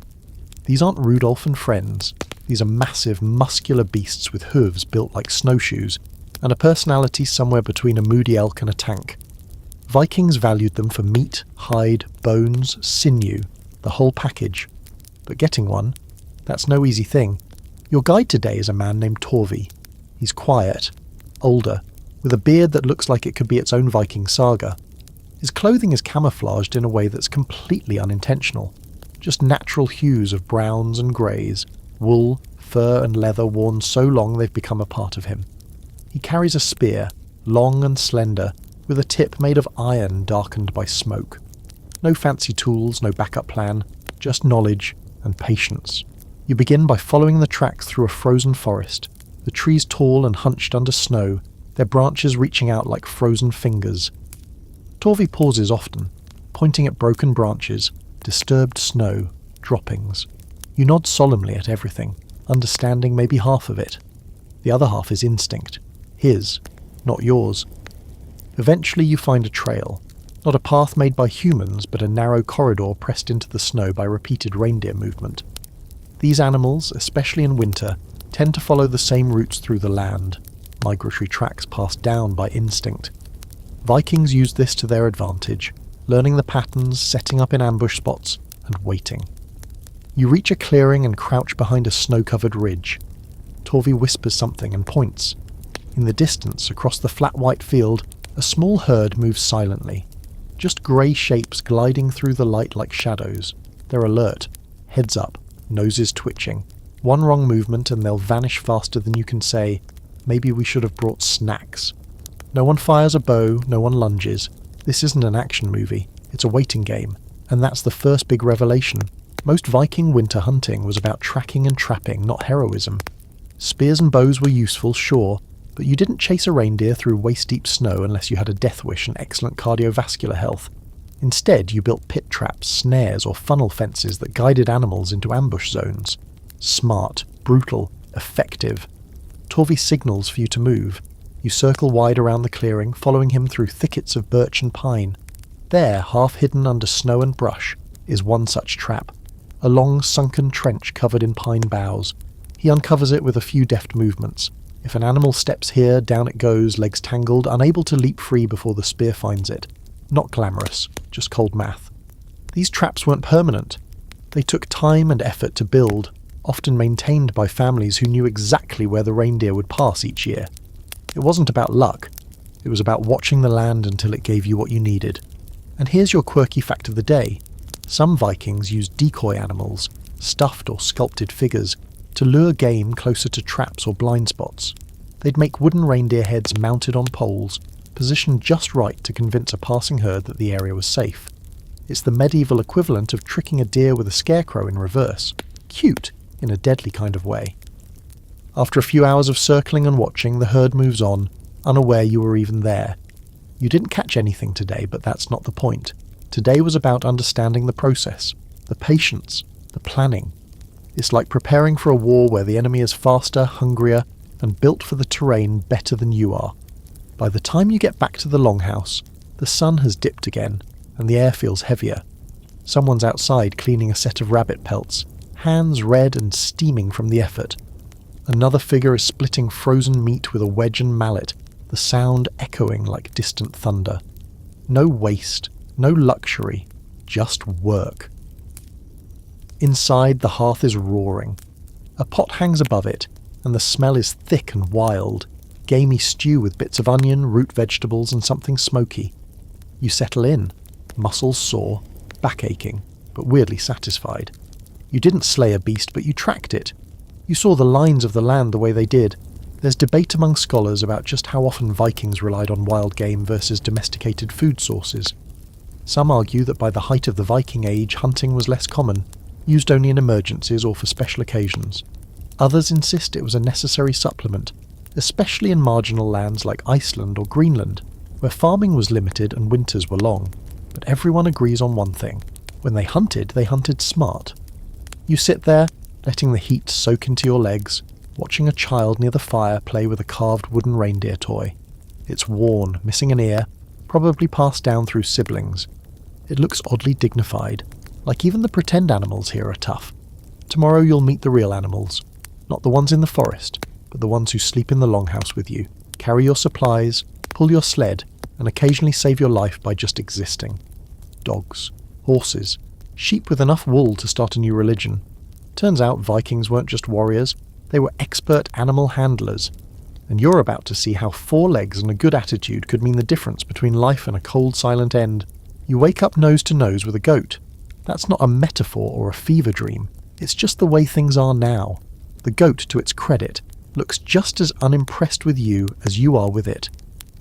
These aren't Rudolph and friends. These are massive, muscular beasts with hooves built like snowshoes, and a personality somewhere between a moody elk and a tank. Vikings valued them for meat, hide, bones, sinew, the whole package. But getting one, that's no easy thing. Your guide today is a man named Torvi. He's quiet, older, with a beard that looks like it could be its own Viking saga. His clothing is camouflaged in a way that's completely unintentional. Just natural hues of browns and greys, wool, fur and leather worn so long they've become a part of him. He carries a spear, long and slender, with a tip made of iron darkened by smoke. No fancy tools, no backup plan, just knowledge and patience. You begin by following the tracks through a frozen forest, the trees tall and hunched under snow, their branches reaching out like frozen fingers. Torvi pauses often, pointing at broken branches, disturbed snow, droppings. You nod solemnly at everything, understanding maybe half of it. The other half is instinct. His, not yours. Eventually you find a trail. Not a path made by humans, but a narrow corridor pressed into the snow by repeated reindeer movement. These animals, especially in winter, tend to follow the same routes through the land. migratory tracks passed down by instinct. Vikings used this to their advantage, learning the patterns, setting up in ambush spots, and waiting. You reach a clearing and crouch behind a snow-covered ridge. Torvi whispers something and points. In the distance, across the flat white field, a small herd moves silently. Just grey shapes gliding through the light like shadows. They're alert, heads up, noses twitching. One wrong movement and they'll vanish faster than you can say, maybe we should have brought snacks. No one fires a bow, no one lunges. This isn't an action movie, it's a waiting game. And that's the first big revelation. Most Viking winter hunting was about tracking and trapping, not heroism. Spears and bows were useful, sure, but you didn't chase a reindeer through waist-deep snow unless you had a death wish and excellent cardiovascular health. Instead, you built pit traps, snares, or funnel fences that guided animals into ambush zones. Smart, brutal, effective. Torvi signals for you to move. You circle wide around the clearing, following him through thickets of birch and pine. There, half hidden under snow and brush, is one such trap. A long, sunken trench covered in pine boughs. He uncovers it with a few deft movements. If an animal steps here, down it goes, legs tangled, unable to leap free before the spear finds it. Not glamorous, just cold math. These traps weren't permanent. They took time and effort to build, often maintained by families who knew exactly where the reindeer would pass each year. It wasn't about luck. It was about watching the land until it gave you what you needed. And here's your quirky fact of the day. Some Vikings used decoy animals, stuffed or sculpted figures, to lure game closer to traps or blind spots. They'd make wooden reindeer heads mounted on poles, positioned just right to convince a passing herd that the area was safe. It's the medieval equivalent of tricking a deer with a scarecrow in reverse. Cute, in a deadly kind of way. After a few hours of circling and watching, the herd moves on, unaware you were even there. You didn't catch anything today, but that's not the point. Today was about understanding the process, the patience, the planning. It's like preparing for a war where the enemy is faster, hungrier, and built for the terrain better than you are. By the time you get back to the longhouse, the sun has dipped again, and the air feels heavier. Someone's outside cleaning a set of rabbit pelts, hands red and steaming from the effort. Another figure is splitting frozen meat with a wedge and mallet, the sound echoing like distant thunder. No waste, no luxury, just work. Inside, the hearth is roaring. A pot hangs above it, and the smell is thick and wild, gamey stew with bits of onion, root vegetables, and something smoky. You settle in, muscles sore, back aching, but weirdly satisfied. You didn't slay a beast, but you tracked it. You saw the lines of the land the way they did. There's debate among scholars about just how often Vikings relied on wild game versus domesticated food sources. Some argue that by the height of the Viking Age, hunting was less common, used only in emergencies or for special occasions. Others insist it was a necessary supplement, especially in marginal lands like Iceland or Greenland, where farming was limited and winters were long. But everyone agrees on one thing. When they hunted smart. You sit there, letting the heat soak into your legs, watching a child near the fire play with a carved wooden reindeer toy. It's worn, missing an ear, probably passed down through siblings. It looks oddly dignified, like even the pretend animals here are tough. Tomorrow you'll meet the real animals, not the ones in the forest, but the ones who sleep in the longhouse with you, carry your supplies, pull your sled, and occasionally save your life by just existing. Dogs, horses, sheep with enough wool to start a new religion. Turns out Vikings weren't just warriors, they were expert animal handlers. And you're about to see how 4 legs and a good attitude could mean the difference between life and a cold, silent end. You wake up nose to nose with a goat. That's not a metaphor or a fever dream. It's just the way things are now. The goat, to its credit, looks just as unimpressed with you as you are with it.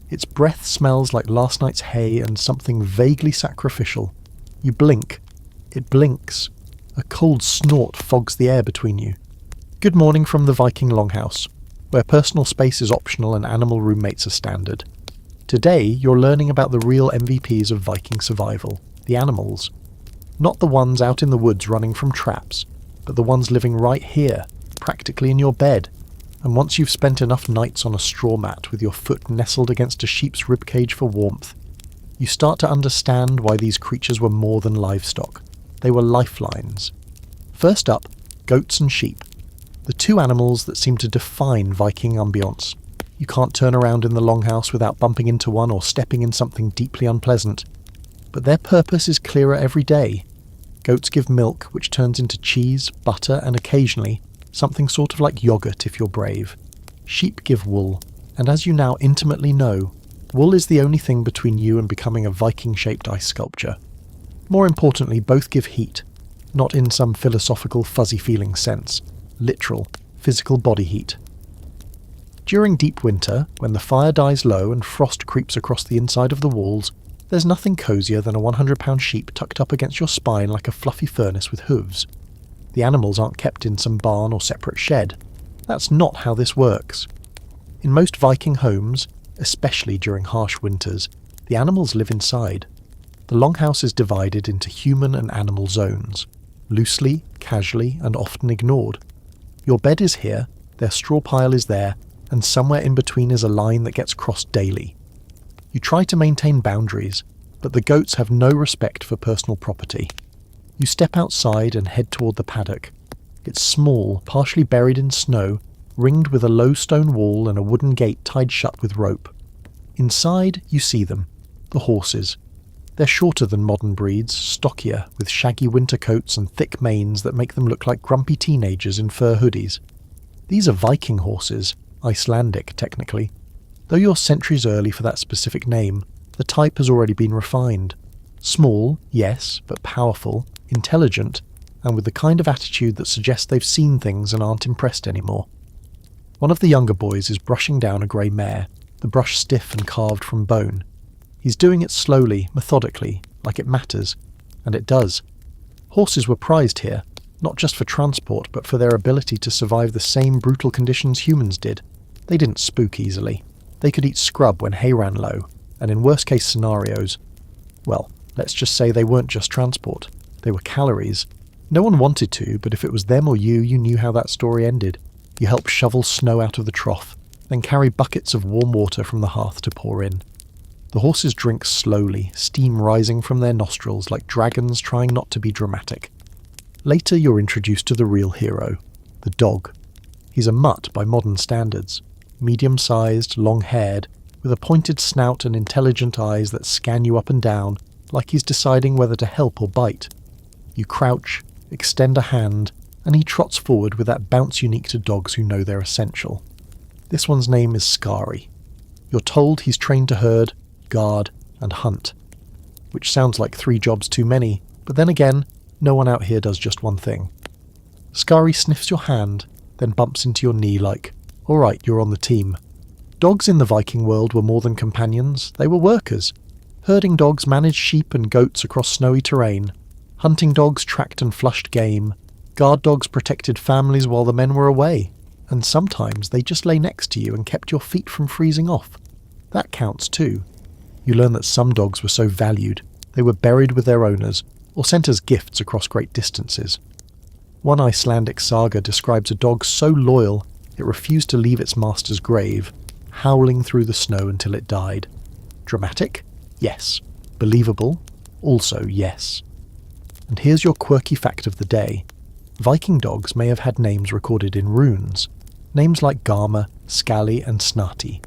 Its breath smells like last night's hay and something vaguely sacrificial. You blink. It blinks. A cold snort fogs the air between you. Good morning from the Viking longhouse, where personal space is optional and animal roommates are standard. Today, you're learning about the real MVPs of Viking survival, the animals. Not the ones out in the woods running from traps, but the ones living right here, practically in your bed. And once you've spent enough nights on a straw mat with your foot nestled against a sheep's ribcage for warmth, you start to understand why these creatures were more than livestock. They were lifelines. First up, goats and sheep. The 2 animals that seem to define Viking ambience. You can't turn around in the longhouse without bumping into one or stepping in something deeply unpleasant. But their purpose is clearer every day. Goats give milk, which turns into cheese, butter, and occasionally something sort of like yogurt if you're brave. Sheep give wool, and as you now intimately know, wool is the only thing between you and becoming a Viking-shaped ice sculpture. More importantly, both give heat, not in some philosophical fuzzy-feeling sense, literal, physical body heat. During deep winter, when the fire dies low and frost creeps across the inside of the walls, there's nothing cozier than a 100-pound sheep tucked up against your spine like a fluffy furnace with hooves. The animals aren't kept in some barn or separate shed. That's not how this works. In most Viking homes, especially during harsh winters, the animals live inside. The longhouse is divided into human and animal zones, loosely, casually, and often ignored. Your bed is here, their straw pile is there, and somewhere in between is a line that gets crossed daily. You try to maintain boundaries, but the goats have no respect for personal property. You step outside and head toward the paddock. It's small, partially buried in snow, ringed with a low stone wall and a wooden gate tied shut with rope. Inside, you see them, the horses. They're shorter than modern breeds, stockier, with shaggy winter coats and thick manes that make them look like grumpy teenagers in fur hoodies. These are Viking horses, Icelandic technically. Though you're centuries early for that specific name, the type has already been refined. Small, yes, but powerful, intelligent, and with the kind of attitude that suggests they've seen things and aren't impressed anymore. One of the younger boys is brushing down a grey mare, the brush stiff and carved from bone. He's doing it slowly, methodically, like it matters, and it does. Horses were prized here, not just for transport, but for their ability to survive the same brutal conditions humans did. They didn't spook easily. They could eat scrub when hay ran low, and in worst-case scenarios, well, let's just say they weren't just transport. They were calories. No one wanted to, but if it was them or you knew how that story ended. You helped shovel snow out of the trough, then carry buckets of warm water from the hearth to pour in. The horses drink slowly, steam rising from their nostrils like dragons trying not to be dramatic. Later you're introduced to the real hero, the dog. He's a mutt by modern standards, medium-sized, long-haired, with a pointed snout and intelligent eyes that scan you up and down like he's deciding whether to help or bite. You crouch, extend a hand, and he trots forward with that bounce unique to dogs who know they're essential. This one's name is Skari. You're told he's trained to herd, guard, and hunt, which sounds like 3 jobs too many, but then again, no one out here does just one thing. Skari sniffs your hand, then bumps into your knee like, "Alright, you're on the team." Dogs in the Viking world were more than companions, they were workers. Herding dogs managed sheep and goats across snowy terrain. Hunting dogs tracked and flushed game. Guard dogs protected families while the men were away. And sometimes they just lay next to you and kept your feet from freezing off. That counts too. You learn that some dogs were so valued, they were buried with their owners, or sent as gifts across great distances. One Icelandic saga describes a dog so loyal it refused to leave its master's grave, howling through the snow until it died. Dramatic? Yes. Believable? Also yes. And here's your quirky fact of the day. Viking dogs may have had names recorded in runes, names like Garma, Scally, and Snati.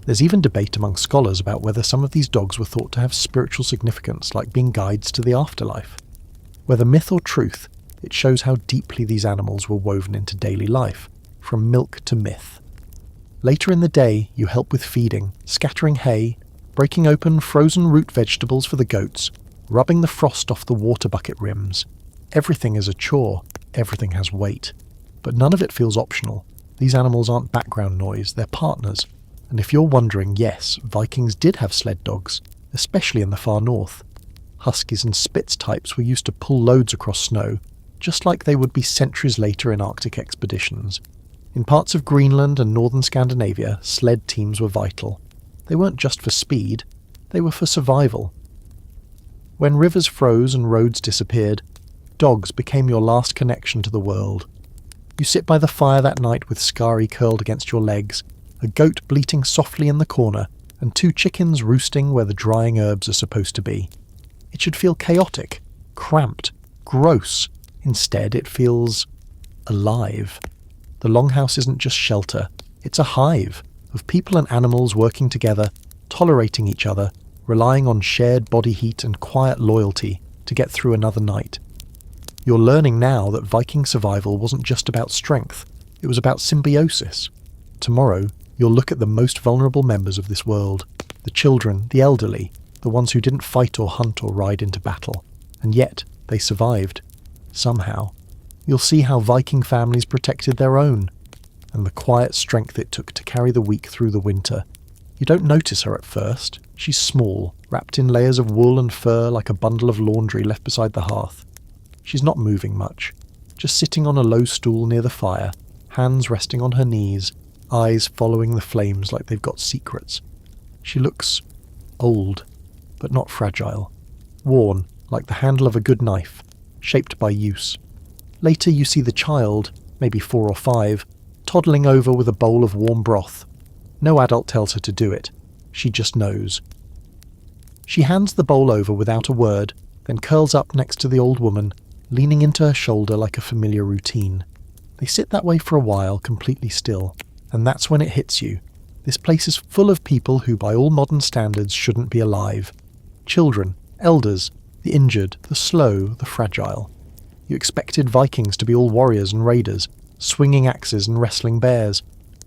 There's even debate among scholars about whether some of these dogs were thought to have spiritual significance, like being guides to the afterlife. Whether myth or truth, it shows how deeply these animals were woven into daily life, from milk to myth. Later in the day, you help with feeding, scattering hay, breaking open frozen root vegetables for the goats, rubbing the frost off the water bucket rims. Everything is a chore, everything has weight. But none of it feels optional. These animals aren't background noise, they're partners. And if you're wondering, yes, Vikings did have sled dogs, especially in the far north. Huskies and Spitz types were used to pull loads across snow, just like they would be centuries later in Arctic expeditions. In parts of Greenland and northern Scandinavia, sled teams were vital. They weren't just for speed, they were for survival. When rivers froze and roads disappeared, dogs became your last connection to the world. You sit by the fire that night with Skari curled against your legs, a goat bleating softly in the corner, and 2 chickens roosting where the drying herbs are supposed to be. It should feel chaotic, cramped, gross. Instead, it feels alive. The longhouse isn't just shelter, it's a hive, of people and animals working together, tolerating each other, relying on shared body heat and quiet loyalty to get through another night. You're learning now that Viking survival wasn't just about strength, it was about symbiosis. Tomorrow, you'll look at the most vulnerable members of this world, the children, the elderly, the ones who didn't fight or hunt or ride into battle, and yet they survived. Somehow. You'll see how Viking families protected their own, and the quiet strength it took to carry the weak through the winter. You don't notice her at first. She's small, wrapped in layers of wool and fur like a bundle of laundry left beside the hearth. She's not moving much, just sitting on a low stool near the fire, hands resting on her knees, eyes following the flames like they've got secrets. She looks old, but not fragile. Worn, like the handle of a good knife, shaped by use. Later you see the child, maybe 4 or 5, toddling over with a bowl of warm broth. No adult tells her to do it. She just knows. She hands the bowl over without a word, then curls up next to the old woman, leaning into her shoulder like a familiar routine. They sit that way for a while, completely still, and that's when it hits you. This place is full of people who by all modern standards shouldn't be alive. Children, elders, the injured, the slow, the fragile. You expected Vikings to be all warriors and raiders, swinging axes and wrestling bears.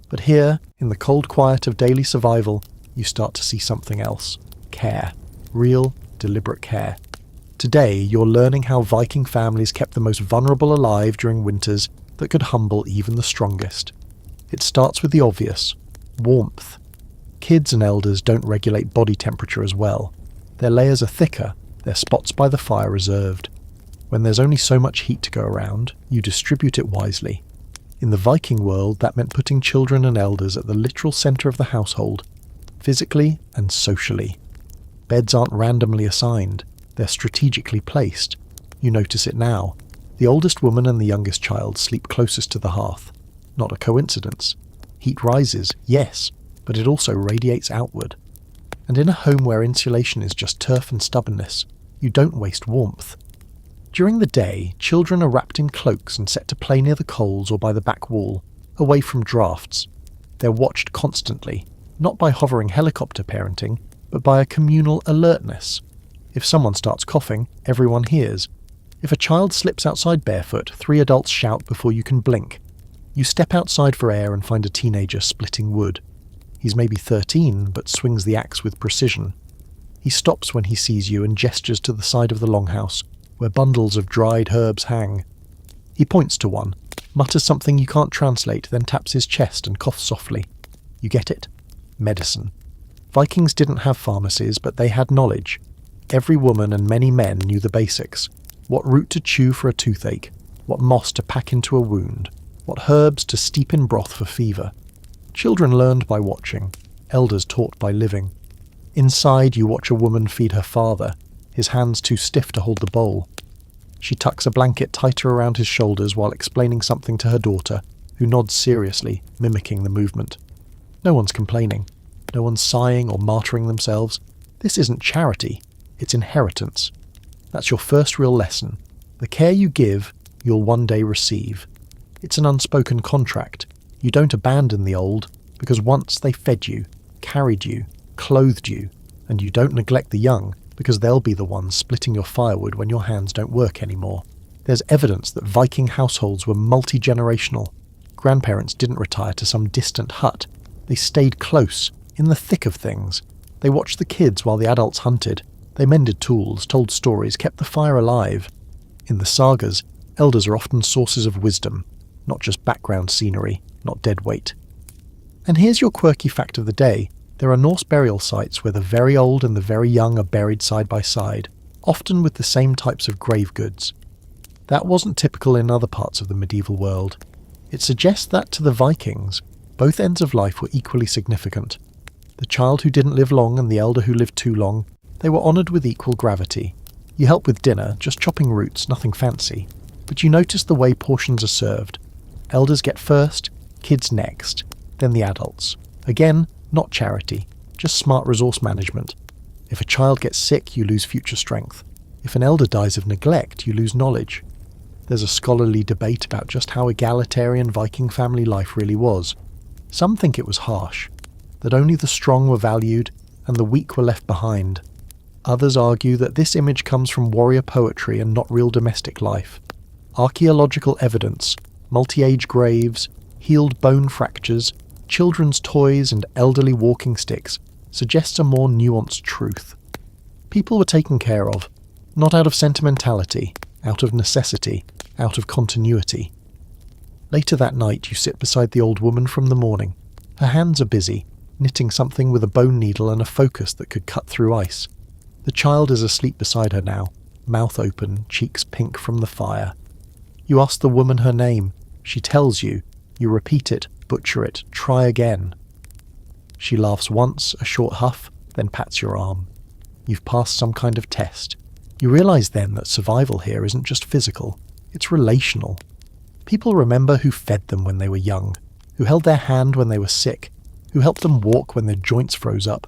But here, in the cold quiet of daily survival, you start to see something else. Care. Real, deliberate care. Today, you're learning how Viking families kept the most vulnerable alive during winters that could humble even the strongest. It starts with the obvious. Warmth. Kids and elders don't regulate body temperature as well. Their layers are thicker, their spots by the fire reserved. When there's only so much heat to go around, you distribute it wisely. In the Viking world, that meant putting children and elders at the literal centre of the household, physically and socially. Beds aren't randomly assigned, they're strategically placed. You notice it now. The oldest woman and the youngest child sleep closest to the hearth. Not a coincidence. Heat rises, yes, but it also radiates outward. And in a home where insulation is just turf and stubbornness, you don't waste warmth. During the day, children are wrapped in cloaks and set to play near the coals or by the back wall, away from drafts. They're watched constantly, not by hovering helicopter parenting, but by a communal alertness. If someone starts coughing, everyone hears. If a child slips outside barefoot, 3 adults shout before you can blink. You step outside for air and find a teenager splitting wood. He's maybe 13, but swings the axe with precision. He stops when he sees you and gestures to the side of the longhouse, where bundles of dried herbs hang. He points to one, mutters something you can't translate, then taps his chest and coughs softly. You get it? Medicine. Vikings didn't have pharmacies, but they had knowledge. Every woman and many men knew the basics. What root to chew for a toothache, what moss to pack into a wound, what herbs to steep in broth for fever. Children learned by watching, elders taught by living. Inside you watch a woman feed her father, his hands too stiff to hold the bowl. She tucks a blanket tighter around his shoulders while explaining something to her daughter, who nods seriously, mimicking the movement. No one's complaining. No one's sighing or martyring themselves. This isn't charity, it's inheritance. That's your first real lesson. The care you give, you'll one day receive. It's an unspoken contract. You don't abandon the old, because once they fed you, carried you, clothed you, and you don't neglect the young, because they'll be the ones splitting your firewood when your hands don't work anymore. There's evidence that Viking households were multi-generational. Grandparents didn't retire to some distant hut. They stayed close, in the thick of things. They watched the kids while the adults hunted. They mended tools, told stories, kept the fire alive. In the sagas, elders are often sources of wisdom, not just background scenery, not dead weight. And here's your quirky fact of the day. There are Norse burial sites where the very old and the very young are buried side by side, often with the same types of grave goods. That wasn't typical in other parts of the medieval world. It suggests that to the Vikings, both ends of life were equally significant. The child who didn't live long and the elder who lived too long, they were honoured with equal gravity. You help with dinner, just chopping roots, nothing fancy. But you notice the way portions are served. Elders get first, kids next, then the adults. Again, not charity, just smart resource management. If a child gets sick, you lose future strength. If an elder dies of neglect, you lose knowledge. There's a scholarly debate about just how egalitarian Viking family life really was. Some think it was harsh. that only the strong were valued and the weak were left behind. Others argue that this image comes from warrior poetry and not real domestic life. Archaeological evidence, multi-age graves, healed bone fractures, children's toys and elderly walking sticks suggests a more nuanced truth. People were taken care of, not out of sentimentality, out of necessity, out of continuity. Later that night you sit beside the old woman from the morning. Her hands are busy, knitting something with a bone needle and a focus that could cut through ice. The child is asleep beside her now, mouth open, cheeks pink from the fire. You ask the woman her name. She tells you. You repeat it, butcher it, try again. She laughs once, a short huff, then pats your arm. You've passed some kind of test. You realise then that survival here isn't just physical, it's relational. People remember who fed them when they were young, who held their hand when they were sick, who helped them walk when their joints froze up.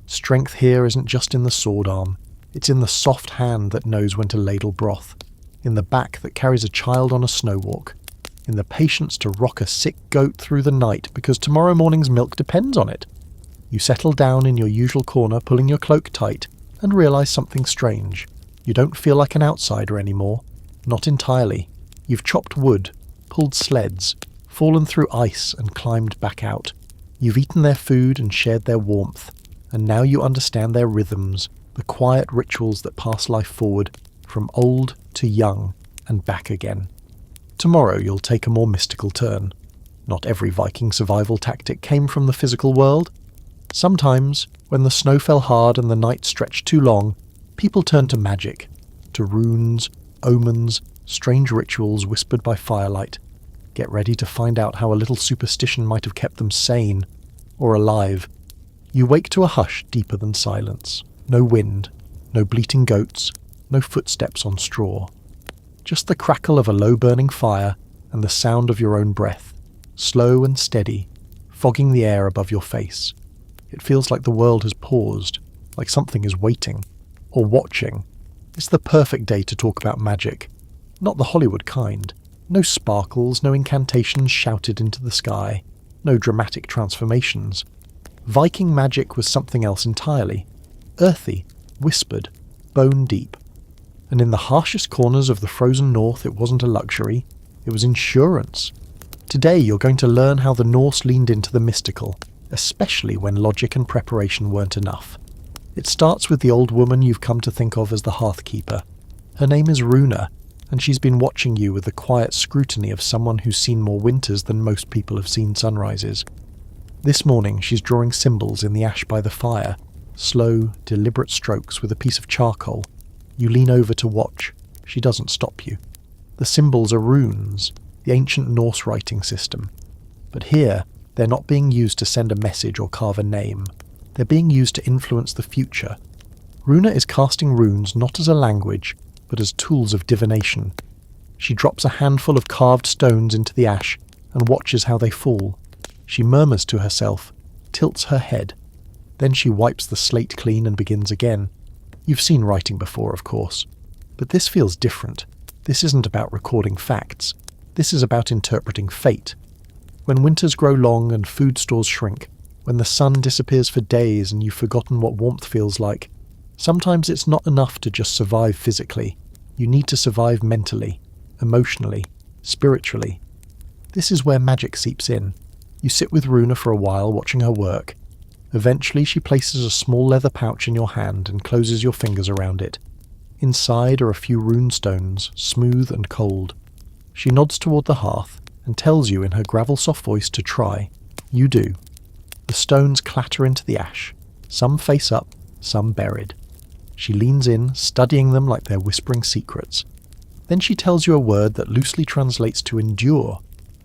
Strength here isn't just in the sword arm, it's in the soft hand that knows when to ladle broth, in the back that carries a child on a snow walk, in the patience to rock a sick goat through the night because tomorrow morning's milk depends on it. You settle down in your usual corner, pulling your cloak tight, and realise something strange. You don't feel like an outsider anymore. Not entirely. You've chopped wood, pulled sleds, fallen through ice and climbed back out. You've eaten their food and shared their warmth, and now you understand their rhythms, the quiet rituals that pass life forward, from old to young and back again. Tomorrow you'll take a more mystical turn. Not every Viking survival tactic came from the physical world. Sometimes, when the snow fell hard and the night stretched too long, people turned to magic, to runes, omens, strange rituals whispered by firelight. Get ready to find out how a little superstition might have kept them sane, or alive. You wake to a hush deeper than silence. No wind, no bleating goats, no footsteps on straw. Just the crackle of a low-burning fire and the sound of your own breath, slow and steady, fogging the air above your face. It feels like the world has paused, like something is waiting, or watching. It's the perfect day to talk about magic. Not the Hollywood kind. No sparkles, no incantations shouted into the sky, no dramatic transformations. Viking magic was something else entirely. Earthy, whispered, bone deep. And in the harshest corners of the frozen north it wasn't a luxury, it was insurance. Today you're going to learn how the Norse leaned into the mystical, especially when logic and preparation weren't enough. It starts with the old woman you've come to think of as the hearthkeeper. Her name is Runa, and she's been watching you with the quiet scrutiny of someone who's seen more winters than most people have seen sunrises. This morning she's drawing symbols in the ash by the fire, slow, deliberate strokes with a piece of charcoal. You lean over to watch. She doesn't stop you. The symbols are runes, the ancient Norse writing system. But here, they're not being used to send a message or carve a name. They're being used to influence the future. Runa is casting runes not as a language, but as tools of divination. She drops a handful of carved stones into the ash and watches how they fall. She murmurs to herself, tilts her head. Then she wipes the slate clean and begins again. You've seen writing before, of course. But this feels different. This isn't about recording facts. This is about interpreting fate. When winters grow long and food stores shrink, when the sun disappears for days and you've forgotten what warmth feels like, sometimes it's not enough to just survive physically. You need to survive mentally, emotionally, spiritually. This is where magic seeps in. You sit with Runa for a while watching her work. Eventually she places a small leather pouch in your hand and closes your fingers around it. Inside are a few rune stones, smooth and cold. She nods toward the hearth and tells you in her gravel-soft voice to try. You do. The stones clatter into the ash, some face up, some buried. She leans in, studying them like they're whispering secrets. Then she tells you a word that loosely translates to endure.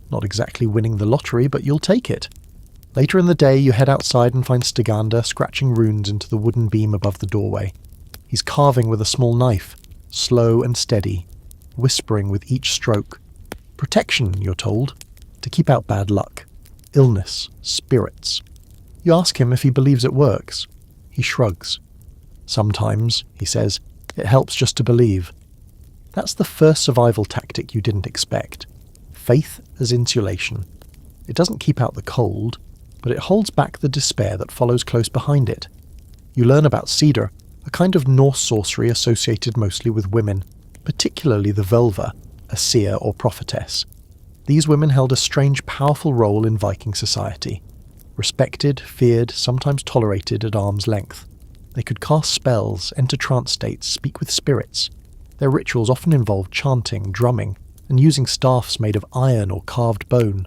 Not exactly winning the lottery, but you'll take it. Later in the day, you head outside and find Stiganda scratching runes into the wooden beam above the doorway. He's carving with a small knife, slow and steady, whispering with each stroke. Protection, you're told, to keep out bad luck, illness, spirits. You ask him if he believes it works. He shrugs. Sometimes, he says, it helps just to believe. That's the first survival tactic you didn't expect. Faith as insulation. It doesn't keep out the cold. but it holds back the despair that follows close behind it. You learn about cedar, a kind of Norse sorcery associated mostly with women, particularly the Völva, a seer or prophetess. These women held a strange, powerful role in Viking society. Respected, feared, sometimes tolerated at arm's length. They could cast spells, enter trance states, speak with spirits. Their rituals often involved chanting, drumming, and using staffs made of iron or carved bone.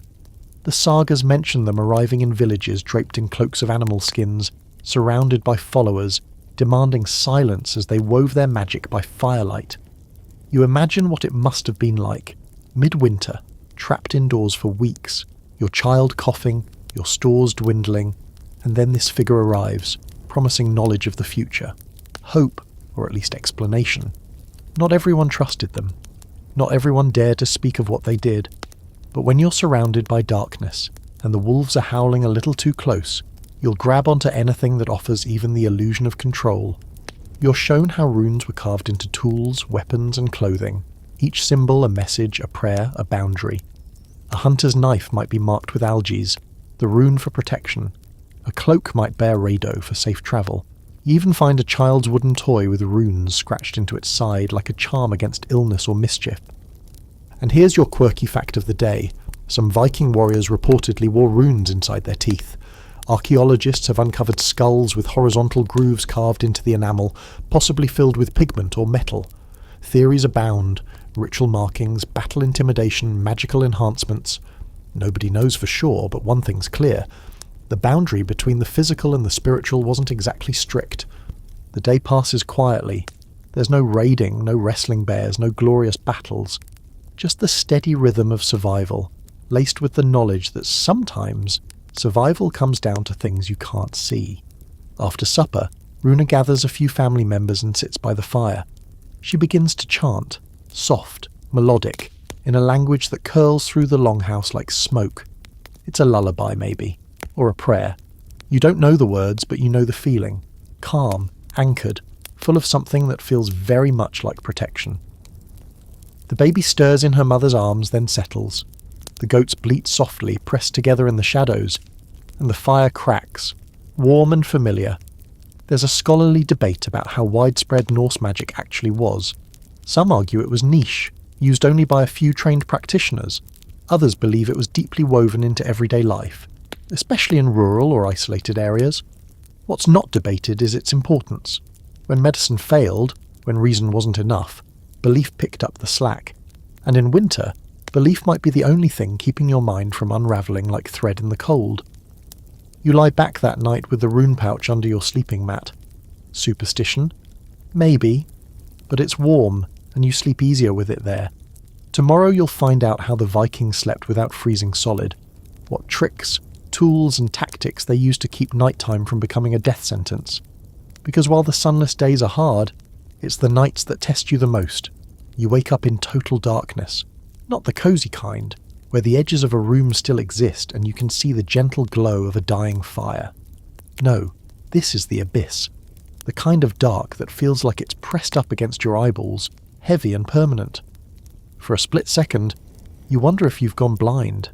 The sagas mention them arriving in villages draped in cloaks of animal skins, surrounded by followers, demanding silence as they wove their magic by firelight. You imagine what it must have been like, midwinter, trapped indoors for weeks, your child coughing, your stores dwindling, and then this figure arrives, promising knowledge of the future, hope, or at least explanation. Not everyone trusted them. Not everyone dared to speak of what they did. But when you're surrounded by darkness, and the wolves are howling a little too close, you'll grab onto anything that offers even the illusion of control. You're shown how runes were carved into tools, weapons, and clothing, each symbol a message, a prayer, a boundary. A hunter's knife might be marked with algaes, the rune for protection. A cloak might bear rado for safe travel. You even find a child's wooden toy with runes scratched into its side like a charm against illness or mischief. And here's your quirky fact of the day. Some Viking warriors reportedly wore runes inside their teeth. Archaeologists have uncovered skulls with horizontal grooves carved into the enamel, possibly filled with pigment or metal. Theories abound: ritual markings, battle intimidation, magical enhancements. Nobody knows for sure, but one thing's clear. The boundary between the physical and the spiritual wasn't exactly strict. The day passes quietly. There's no raiding, no wrestling bears, no glorious battles. Just the steady rhythm of survival, laced with the knowledge that sometimes survival comes down to things you can't see. After supper, Runa gathers a few family members and sits by the fire. She begins to chant, soft, melodic, in a language that curls through the longhouse like smoke. It's a lullaby, maybe, or a prayer. You don't know the words, but you know the feeling. Calm, anchored, full of something that feels very much like protection. The baby stirs in her mother's arms, then settles. The goats bleat softly, pressed together in the shadows, and the fire cracks, warm and familiar. There's a scholarly debate about how widespread Norse magic actually was. Some argue it was niche, used only by a few trained practitioners. Others believe it was deeply woven into everyday life, especially in rural or isolated areas. What's not debated is its importance. When medicine failed, when reason wasn't enough, belief picked up the slack. And in winter, belief might be the only thing keeping your mind from unravelling like thread in the cold. You lie back that night with the rune pouch under your sleeping mat. Superstition? Maybe. But it's warm, and you sleep easier with it there. Tomorrow you'll find out how the Vikings slept without freezing solid, what tricks, tools and tactics they used to keep nighttime from becoming a death sentence. Because while the sunless days are hard, it's the nights that test you the most. You wake up in total darkness. Not the cosy kind, where the edges of a room still exist and you can see the gentle glow of a dying fire. No, this is the abyss. The kind of dark that feels like it's pressed up against your eyeballs, heavy and permanent. For a split second, you wonder if you've gone blind.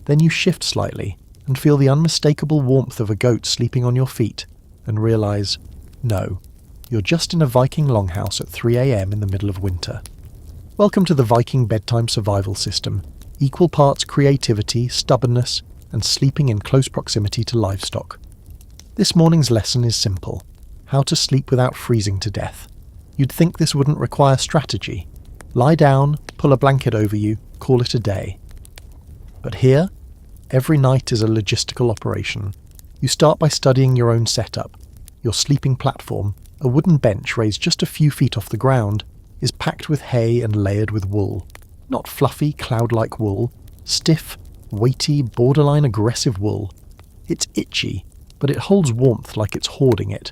Then you shift slightly and feel the unmistakable warmth of a goat sleeping on your feet and realise, no, you're just in a Viking longhouse at 3 a.m. in the middle of winter. Welcome to the Viking bedtime survival system, equal parts creativity, stubbornness, and sleeping in close proximity to livestock. This morning's lesson is simple: how to sleep without freezing to death. You'd think this wouldn't require strategy. Lie down, pull a blanket over you, call it a day. But here, every night is a logistical operation. You start by studying your own setup. Your sleeping platform, a wooden bench raised just a few feet off the ground, is packed with hay and layered with wool. Not fluffy, cloud-like wool. Stiff, weighty, borderline aggressive wool. It's itchy, but it holds warmth like it's hoarding it.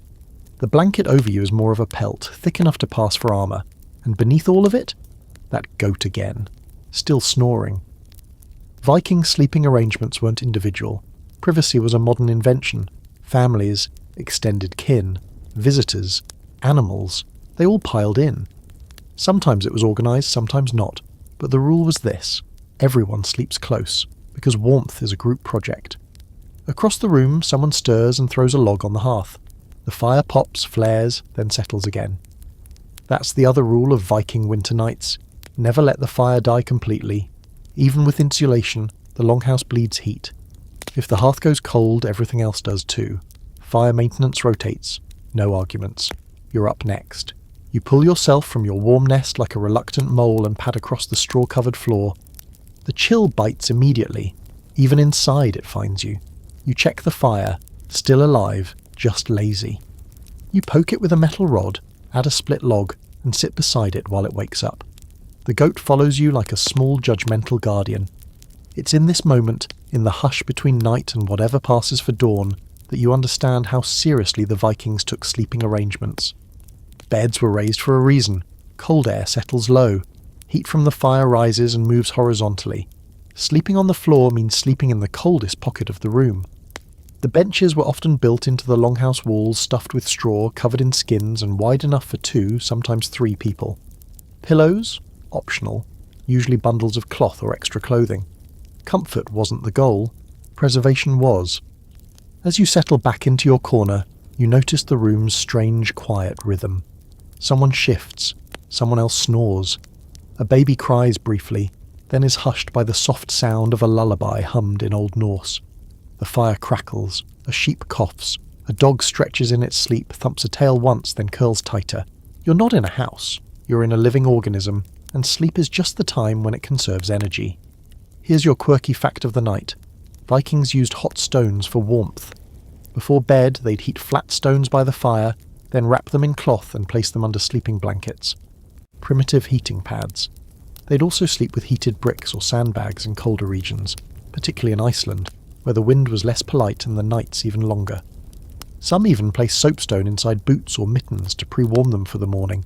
The blanket over you is more of a pelt, thick enough to pass for armour. And beneath all of it, that goat again, still snoring. Viking sleeping arrangements weren't individual. Privacy was a modern invention. Families, extended kin, visitors, animals, they all piled in. Sometimes it was organised, sometimes not. But the rule was this: everyone sleeps close, because warmth is a group project. Across the room, someone stirs and throws a log on the hearth. The fire pops, flares, then settles again. That's the other rule of Viking winter nights. Never let the fire die completely. Even with insulation, the longhouse bleeds heat. If the hearth goes cold, everything else does too. Fire maintenance rotates. No arguments. You're up next. You pull yourself from your warm nest like a reluctant mole and pad across the straw-covered floor. The chill bites immediately. Even inside it finds you. You check the fire, still alive, just lazy. You poke it with a metal rod, add a split log, and sit beside it while it wakes up. The goat follows you like a small judgmental guardian. It's in this moment, in the hush between night and whatever passes for dawn, that you understand how seriously the Vikings took sleeping arrangements. Beds were raised for a reason. Cold air settles low. Heat from the fire rises and moves horizontally. Sleeping on the floor means sleeping in the coldest pocket of the room. The benches were often built into the longhouse walls, stuffed with straw, covered in skins, and wide enough for 2, sometimes 3 people. Pillows? Optional, usually bundles of cloth or extra clothing. Comfort wasn't the goal. Preservation was. As you settle back into your corner, you notice the room's strange, quiet rhythm. Someone shifts. Someone else snores. A baby cries briefly, then is hushed by the soft sound of a lullaby hummed in Old Norse. The fire crackles. A sheep coughs. A dog stretches in its sleep, thumps a tail once, then curls tighter. You're not in a house. You're in a living organism, and sleep is just the time when it conserves energy. Here's your quirky fact of the night. Vikings used hot stones for warmth. Before bed, they'd heat flat stones by the fire, then wrap them in cloth and place them under sleeping blankets. Primitive heating pads. They'd also sleep with heated bricks or sandbags in colder regions, particularly in Iceland, where the wind was less polite and the nights even longer. Some even placed soapstone inside boots or mittens to pre-warm them for the morning.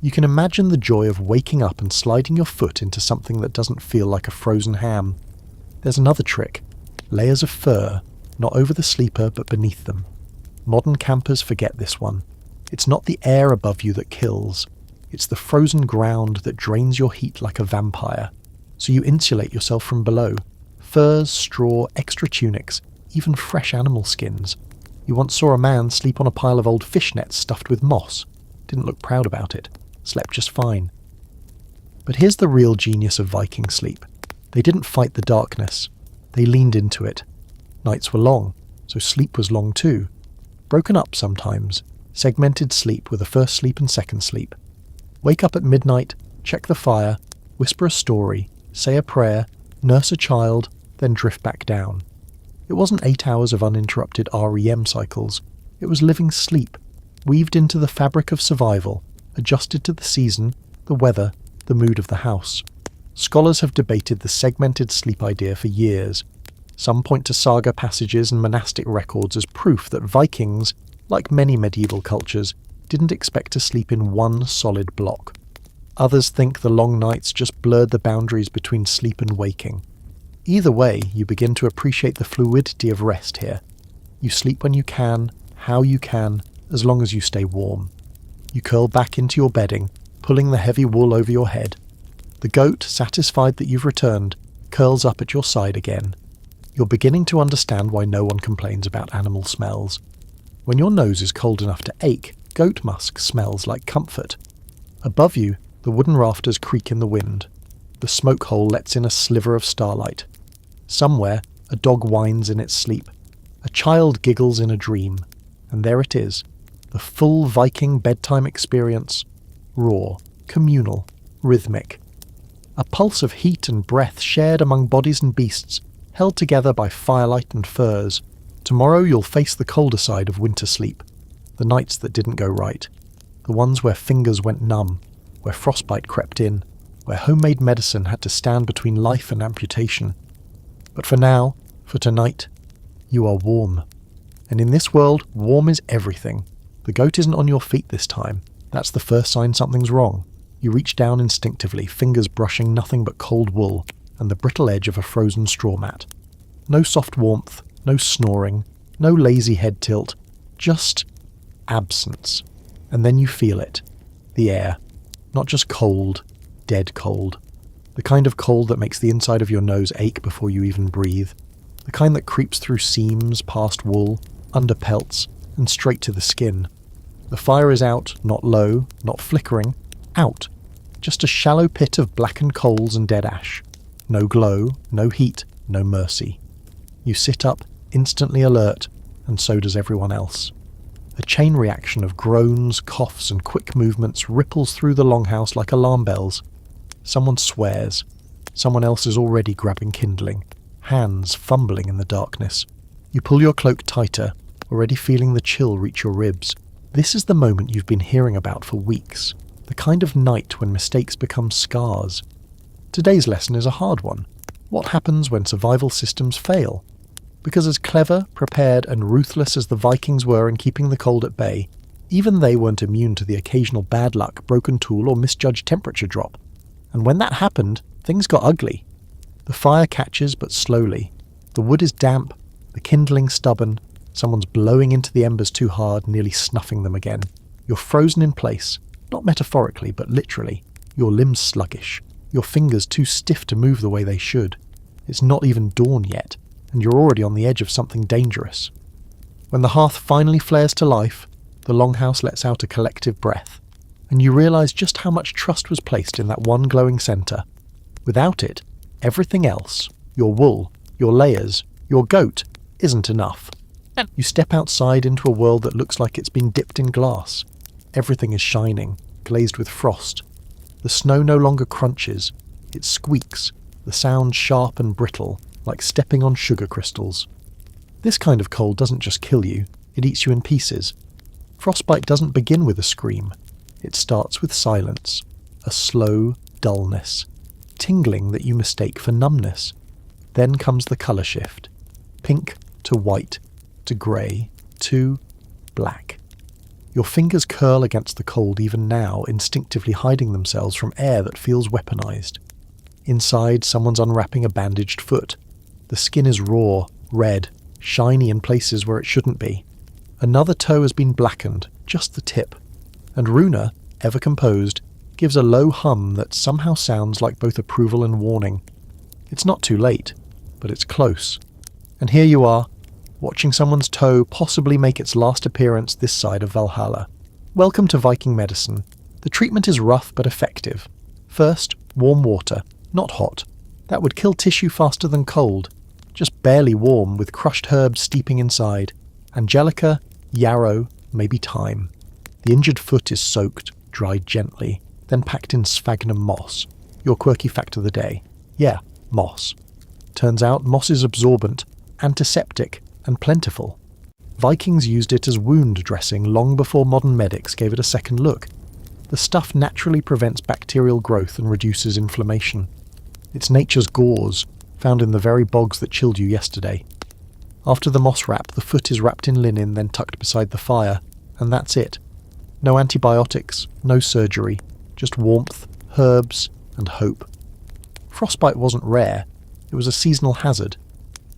You can imagine the joy of waking up and sliding your foot into something that doesn't feel like a frozen ham. There's another trick. Layers of fur, not over the sleeper but beneath them. Modern campers forget this one. It's not the air above you that kills. It's the frozen ground that drains your heat like a vampire. So you insulate yourself from below. Furs, straw, extra tunics, even fresh animal skins. You once saw a man sleep on a pile of old fish nets stuffed with moss. Didn't look proud about it. Slept just fine. But here's the real genius of Viking sleep. They didn't fight the darkness. They leaned into it. Nights were long, so sleep was long too. Broken up sometimes. Segmented sleep with a first sleep and second sleep. Wake up at midnight, check the fire, whisper a story, say a prayer, nurse a child, then drift back down. It wasn't 8 hours of uninterrupted REM cycles. It was living sleep, weaved into the fabric of survival, adjusted to the season, the weather, the mood of the house. Scholars have debated the segmented sleep idea for years. Some point to saga passages and monastic records as proof that Vikings, like many medieval cultures, didn't expect to sleep in one solid block. Others think the long nights just blurred the boundaries between sleep and waking. Either way, you begin to appreciate the fluidity of rest here. You sleep when you can, how you can, as long as you stay warm. You curl back into your bedding, pulling the heavy wool over your head. The goat, satisfied that you've returned, curls up at your side again. You're beginning to understand why no one complains about animal smells. When your nose is cold enough to ache, goat musk smells like comfort. Above you, the wooden rafters creak in the wind. The smoke hole lets in a sliver of starlight. Somewhere, a dog whines in its sleep. A child giggles in a dream. And there it is. The full Viking bedtime experience. Raw, communal, rhythmic. A pulse of heat and breath shared among bodies and beasts, held together by firelight and furs. Tomorrow you'll face the colder side of winter sleep. The nights that didn't go right. The ones where fingers went numb, where frostbite crept in, where homemade medicine had to stand between life and amputation. But for now, for tonight, you are warm. And in this world, warm is everything. The goat isn't on your feet this time. That's the first sign something's wrong. You reach down instinctively, fingers brushing nothing but cold wool and the brittle edge of a frozen straw mat. No soft warmth, no snoring, no lazy head tilt, just absence. And then you feel it. The air. Not just cold, dead cold. The kind of cold that makes the inside of your nose ache before you even breathe. The the kind that creeps through seams, past wool, under pelts, and straight to the skin. The fire is out, not low, not flickering, out. Just a shallow pit of blackened coals and dead ash. No glow, no heat, no mercy. You sit up, instantly alert, and so does everyone else. A chain reaction of groans, coughs, and quick movements ripples through the longhouse like alarm bells. Someone swears. Someone else is already grabbing kindling, hands fumbling in the darkness. You pull your cloak tighter, already feeling the chill reach your ribs. This is the moment you've been hearing about for weeks, the kind of night when mistakes become scars. Today's lesson is a hard one. What happens when survival systems fail? Because as clever, prepared, and ruthless as the Vikings were in keeping the cold at bay, even they weren't immune to the occasional bad luck, broken tool, or misjudged temperature drop. And when that happened, things got ugly. The fire catches, but slowly. The wood is damp, the kindling stubborn. Someone's blowing into the embers too hard, nearly snuffing them again. You're frozen in place, not metaphorically, but literally. Your limbs sluggish, your fingers too stiff to move the way they should. It's not even dawn yet, and you're already on the edge of something dangerous. When the hearth finally flares to life, the longhouse lets out a collective breath, and you realise just how much trust was placed in that one glowing centre. Without it, everything else, your wool, your layers, your goat, isn't enough. You step outside into a world that looks like it's been dipped in glass. Everything is shining, glazed with frost. The snow no longer crunches, it squeaks, the sound sharp and brittle, like stepping on sugar crystals. This kind of cold doesn't just kill you, it eats you in pieces. Frostbite doesn't begin with a scream. It starts with silence, a slow dullness, tingling that you mistake for numbness. Then comes the colour shift. Pink to white, to grey, to black. Your fingers curl against the cold even now, instinctively hiding themselves from air that feels weaponized. Inside, someone's unwrapping a bandaged foot. The skin is raw, red, shiny in places where it shouldn't be. Another toe has been blackened, just the tip. And Runa, ever composed, gives a low hum that somehow sounds like both approval and warning. It's not too late, but it's close. And here you are, watching someone's toe possibly make its last appearance this side of Valhalla. Welcome to Viking medicine. The treatment is rough but effective. First, warm water, not hot. That would kill tissue faster than cold. Just barely warm with crushed herbs steeping inside. Angelica, yarrow, maybe thyme. The injured foot is soaked, dried gently, then packed in sphagnum moss. Your quirky fact of the day. Yeah, moss. Turns out moss is absorbent, antiseptic, and plentiful. Vikings used it as wound dressing long before modern medics gave it a second look. The stuff naturally prevents bacterial growth and reduces inflammation. It's nature's gauze, found in the very bogs that chilled you yesterday. After the moss wrap, the foot is wrapped in linen, then tucked beside the fire, and that's it. No antibiotics, no surgery, just warmth, herbs, and hope. Frostbite wasn't rare, it was a seasonal hazard.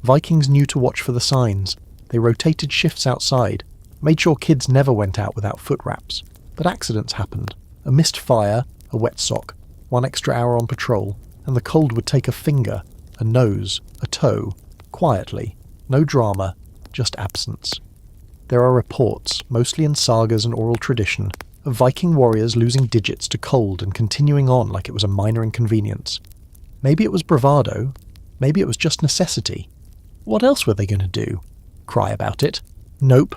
Vikings knew to watch for the signs. They rotated shifts outside, made sure kids never went out without foot wraps. But accidents happened. A missed fire, a wet sock, one extra hour on patrol, and the cold would take a finger, a nose, a toe, quietly. No drama, just absence. There are reports, mostly in sagas and oral tradition, of Viking warriors losing digits to cold and continuing on like it was a minor inconvenience. Maybe it was bravado, maybe it was just necessity. What else were they going to do? Cry about it? Nope.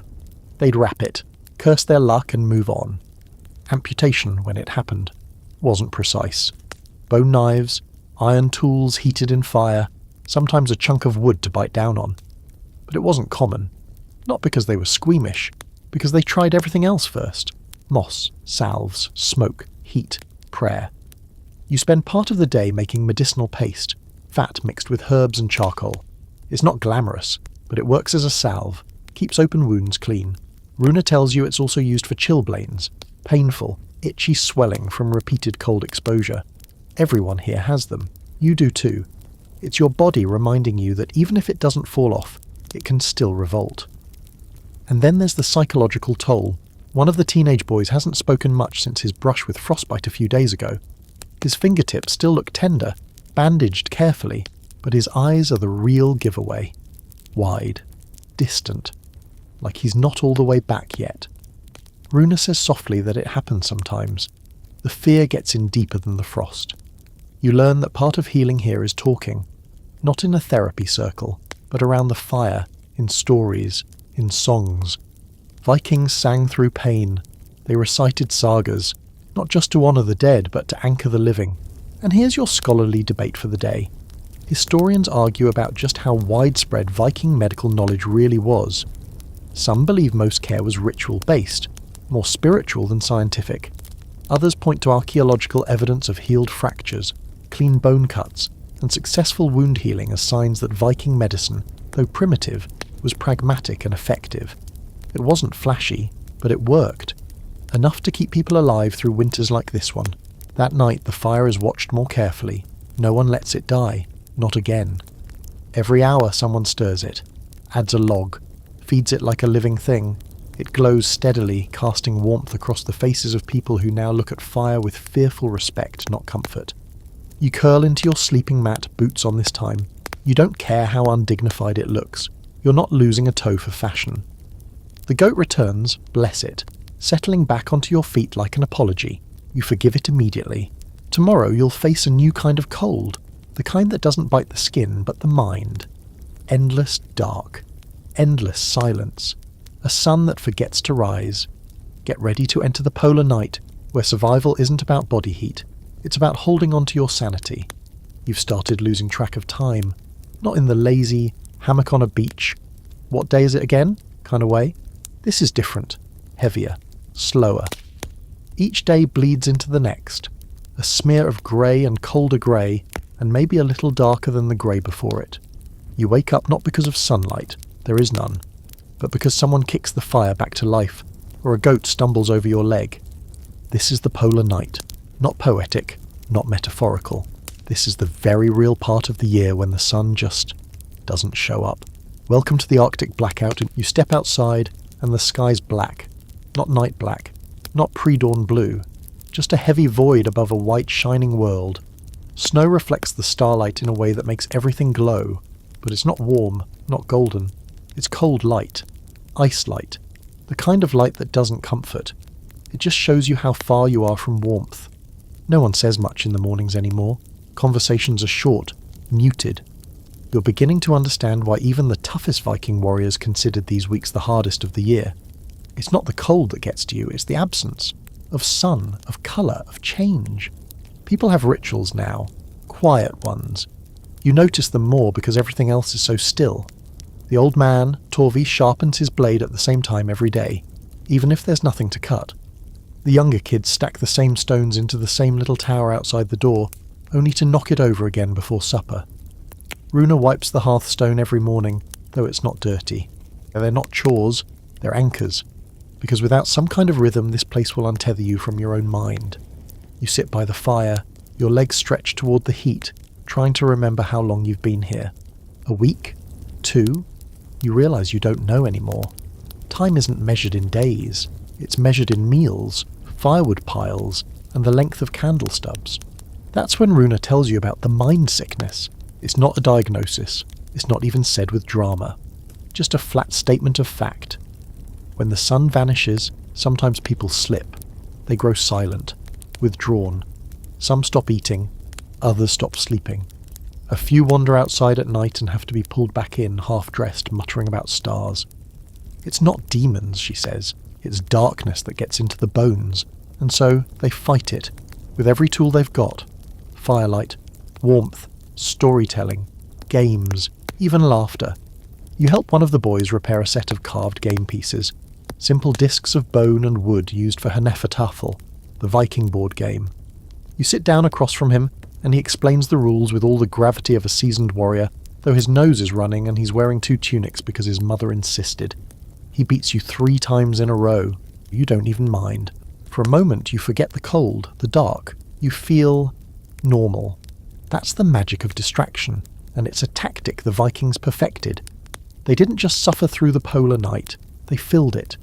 They'd wrap it, curse their luck and move on. Amputation, when it happened, wasn't precise. Bone knives, iron tools heated in fire, sometimes a chunk of wood to bite down on. But it wasn't common. Not because they were squeamish, because they tried everything else first. Moss, salves, smoke, heat, prayer. You spend part of the day making medicinal paste, fat mixed with herbs and charcoal. It's not glamorous, but it works as a salve, keeps open wounds clean. Runa tells you it's also used for chilblains, painful, itchy swelling from repeated cold exposure. Everyone here has them. You do too. It's your body reminding you that even if it doesn't fall off, it can still revolt. And then there's the psychological toll. One of the teenage boys hasn't spoken much since his brush with frostbite a few days ago. His fingertips still look tender, bandaged carefully, but his eyes are the real giveaway. wide, distant, like he's not all the way back yet. Runa says softly that it happens sometimes. The fear gets in deeper than the frost. You learn that part of healing here is talking, not in a therapy circle, but around the fire, in stories, in songs. Vikings sang through pain. They recited sagas, not just to honour the dead, but to anchor the living. And here's your scholarly debate for the day. Historians argue about just how widespread Viking medical knowledge really was. Some believe most care was ritual-based, more spiritual than scientific. Others point to archaeological evidence of healed fractures, clean bone cuts, and successful wound healing as signs that Viking medicine, though primitive, was pragmatic and effective. It wasn't flashy, but it worked. Enough to keep people alive through winters like this one. That night the fire is watched more carefully. No one lets it die. Not again. Every hour someone stirs it, adds a log, feeds it like a living thing. It glows steadily, casting warmth across the faces of people who now look at fire with fearful respect, not comfort. You curl into your sleeping mat, boots on this time. You don't care how undignified it looks. You're not losing a toe for fashion. The goat returns, bless it, settling back onto your feet like an apology. You forgive it immediately. Tomorrow you'll face a new kind of cold, the kind that doesn't bite the skin but the mind. Endless dark, endless silence, a sun that forgets to rise. Get ready to enter the polar night, where survival isn't about body heat, it's about holding on to your sanity. You've started losing track of time, not in the lazy, hammock on a beach, what day is it again kind of way. This is different, heavier, slower. Each day bleeds into the next, a smear of grey and colder grey, and maybe a little darker than the grey before it. You wake up not because of sunlight, there is none, but because someone kicks the fire back to life, or a goat stumbles over your leg. This is the polar night, not poetic, not metaphorical. This is the very real part of the year when the sun just doesn't show up. Welcome to the Arctic blackout. You step outside and the sky's black, not night black, not pre-dawn blue, just a heavy void above a white shining world. Snow reflects the starlight in a way that makes everything glow, but it's not warm, not golden. It's cold light, ice light, the kind of light that doesn't comfort. It just shows you how far you are from warmth. No one says much in the mornings anymore. Conversations are short, muted. You're beginning to understand why even the toughest Viking warriors considered these weeks the hardest of the year. It's not the cold that gets to you, it's the absence of sun, of colour, of change. People have rituals now, quiet ones. You notice them more because everything else is so still. The old man, Torvi, sharpens his blade at the same time every day, even if there's nothing to cut. The younger kids stack the same stones into the same little tower outside the door, only to knock it over again before supper. Runa wipes the hearthstone every morning, though it's not dirty. They're not chores, they're anchors, because without some kind of rhythm this place will untether you from your own mind. You sit by the fire, your legs stretched toward the heat, trying to remember how long you've been here. A week? 2? You realise you don't know anymore. Time isn't measured in days, it's measured in meals, firewood piles, and the length of candle stubs. That's when Runa tells you about the mind sickness. It's not a diagnosis, it's not even said with drama, just a flat statement of fact. When the sun vanishes, sometimes people slip. They grow silent, withdrawn. Some stop eating, others stop sleeping. A few wander outside at night and have to be pulled back in, half-dressed, muttering about stars. It's not demons, she says, it's darkness that gets into the bones, and so they fight it, with every tool they've got. Firelight, warmth, storytelling, games, even laughter. You help one of the boys repair a set of carved game pieces, simple discs of bone and wood used for Hnefatafl, the Viking board game. You sit down across from him, and he explains the rules with all the gravity of a seasoned warrior, though his nose is running and he's wearing 2 tunics because his mother insisted. He beats you 3 times in a row. You don't even mind. For a moment you forget the cold, the dark. You feel normal. That's the magic of distraction, and it's a tactic the Vikings perfected. They didn't just suffer through the polar night, they filled it.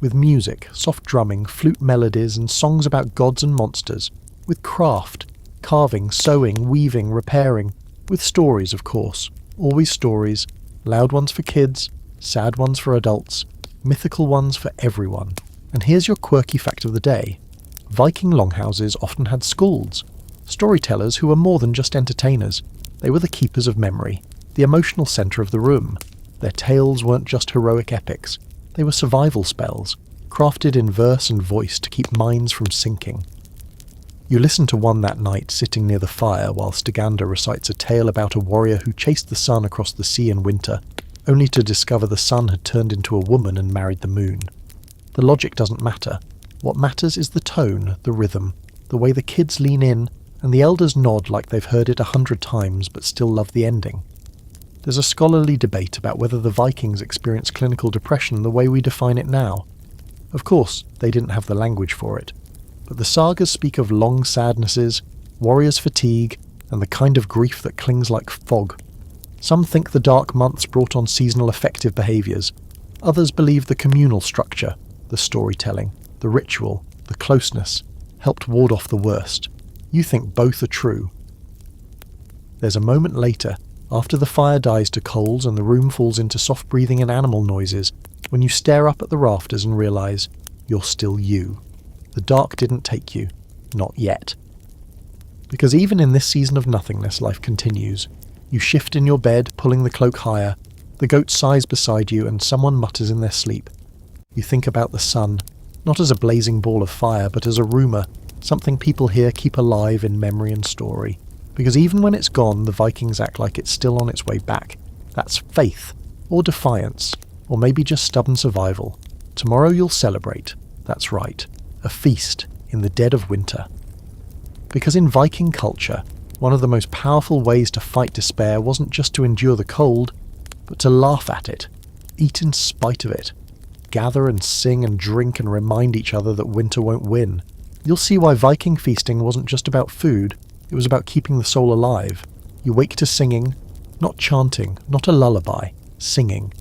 With music, soft drumming, flute melodies, and songs about gods and monsters. With craft, carving, sewing, weaving, repairing. With stories, of course. Always stories. Loud ones for kids, sad ones for adults, mythical ones for everyone. And here's your quirky fact of the day. Viking longhouses often had skalds, storytellers who were more than just entertainers. They were the keepers of memory, the emotional centre of the room. Their tales weren't just heroic epics, they were survival spells, crafted in verse and voice to keep minds from sinking. You listen to one that night sitting near the fire while Stiganda recites a tale about a warrior who chased the sun across the sea in winter, only to discover the sun had turned into a woman and married the moon. The logic doesn't matter. What matters is the tone, the rhythm, the way the kids lean in, and the elders nod like they've heard it 100 times but still love the ending. There's a scholarly debate about whether the Vikings experienced clinical depression the way we define it now. Of course, they didn't have the language for it, but the sagas speak of long sadnesses, warriors' fatigue, and the kind of grief that clings like fog. Some think the dark months brought on seasonal affective behaviours. Others believe the communal structure, the storytelling, the ritual, the closeness, helped ward off the worst. You think both are true. There's a moment later, after the fire dies to coals and the room falls into soft breathing and animal noises, when you stare up at the rafters and realise you're still you. The dark didn't take you. Not yet. Because even in this season of nothingness, life continues. You shift in your bed, pulling the cloak higher. The goat sighs beside you and someone mutters in their sleep. You think about the sun, not as a blazing ball of fire, but as a rumour, something people here keep alive in memory and story. Because even when it's gone, the Vikings act like it's still on its way back. That's faith, or defiance, or maybe just stubborn survival. Tomorrow you'll celebrate. That's right. A feast in the dead of winter. Because in Viking culture, one of the most powerful ways to fight despair wasn't just to endure the cold, but to laugh at it, eat in spite of it, gather and sing and drink and remind each other that winter won't win. You'll see why Viking feasting wasn't just about food, it was about keeping the soul alive. You wake to singing, not chanting, not a lullaby, singing.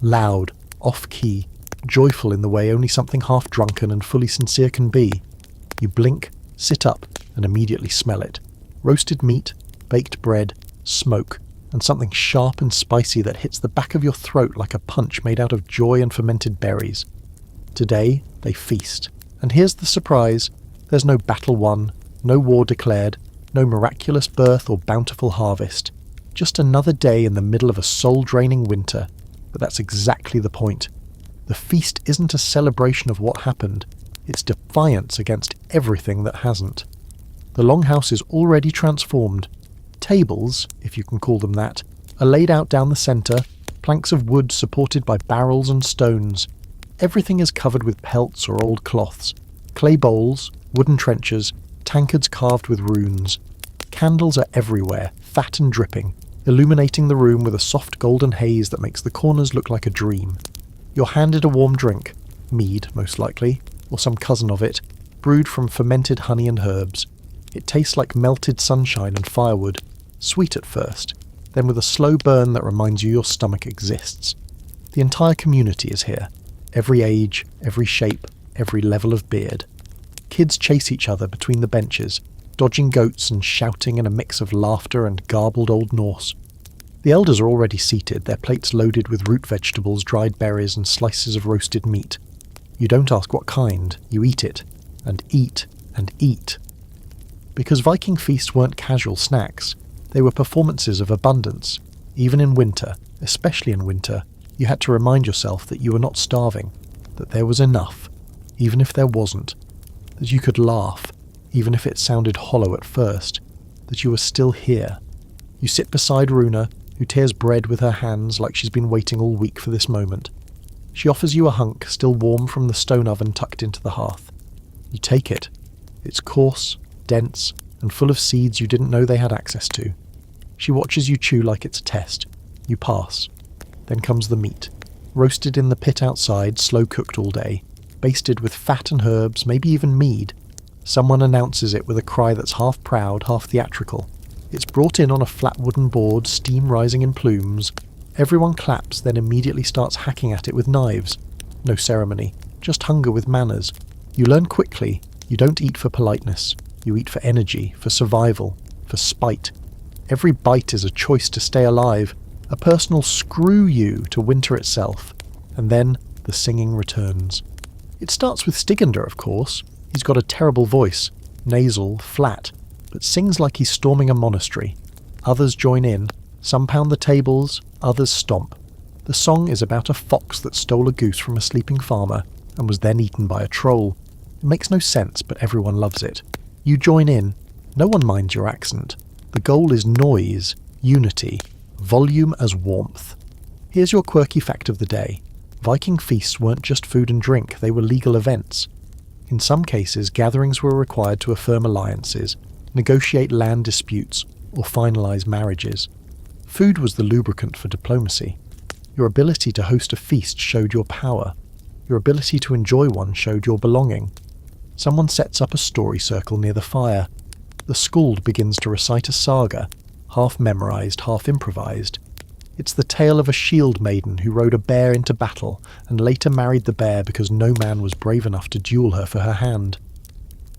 Loud, off-key, joyful in the way only something half-drunken and fully sincere can be. You blink, sit up, and immediately smell it. Roasted meat, baked bread, smoke, and something sharp and spicy that hits the back of your throat like a punch made out of joy and fermented berries. Today, they feast. And here's the surprise. There's no battle won, no war declared, no miraculous birth or bountiful harvest. Just another day in the middle of a soul-draining winter. But that's exactly the point. The feast isn't a celebration of what happened. It's defiance against everything that hasn't. The longhouse is already transformed. Tables, if you can call them that, are laid out down the centre, planks of wood supported by barrels and stones. Everything is covered with pelts or old cloths, clay bowls, wooden trenchers, tankards carved with runes. Candles are everywhere, fat and dripping, illuminating the room with a soft golden haze that makes the corners look like a dream. You're handed a warm drink, mead most likely, or some cousin of it, brewed from fermented honey and herbs. It tastes like melted sunshine and firewood, sweet at first, then with a slow burn that reminds you your stomach exists. The entire community is here, every age, every shape, every level of beard. Kids chase each other between the benches, dodging goats and shouting in a mix of laughter and garbled Old Norse. The elders are already seated, their plates loaded with root vegetables, dried berries and slices of roasted meat. You don't ask what kind, you eat it, and eat, and eat. Because Viking feasts weren't casual snacks, they were performances of abundance. Even in winter, especially in winter, you had to remind yourself that you were not starving, that there was enough, even if there wasn't, that you could laugh, even if it sounded hollow at first, that you were still here. You sit beside Runa, who tears bread with her hands like she's been waiting all week for this moment. She offers you a hunk still warm from the stone oven tucked into the hearth. You take it. It's coarse, dense, and full of seeds you didn't know they had access to. She watches you chew like it's a test. You pass. Then comes the meat. Roasted in the pit outside, slow cooked all day. Basted with fat and herbs, maybe even mead. Someone announces it with a cry that's half proud, half theatrical. It's brought in on a flat wooden board, steam rising in plumes. Everyone claps, then immediately starts hacking at it with knives. No ceremony, just hunger with manners. You learn quickly, you don't eat for politeness. You eat for energy, for survival, for spite. Every bite is a choice to stay alive, a personal screw you to winter itself, and then the singing returns. It starts with Stigender, of course. He's got a terrible voice, nasal, flat, but sings like he's storming a monastery. Others join in, some pound the tables, others stomp. The song is about a fox that stole a goose from a sleeping farmer and was then eaten by a troll. It makes no sense, but everyone loves it. You join in. No one minds your accent. The goal is noise, unity, volume as warmth. Here's your quirky fact of the day. Viking feasts weren't just food and drink, they were legal events. In some cases, gatherings were required to affirm alliances, negotiate land disputes, or finalise marriages. Food was the lubricant for diplomacy. Your ability to host a feast showed your power. Your ability to enjoy one showed your belonging. Someone sets up a story circle near the fire. The skald begins to recite a saga, half memorised, half improvised. It's the tale of a shield maiden who rode a bear into battle and later married the bear because no man was brave enough to duel her for her hand.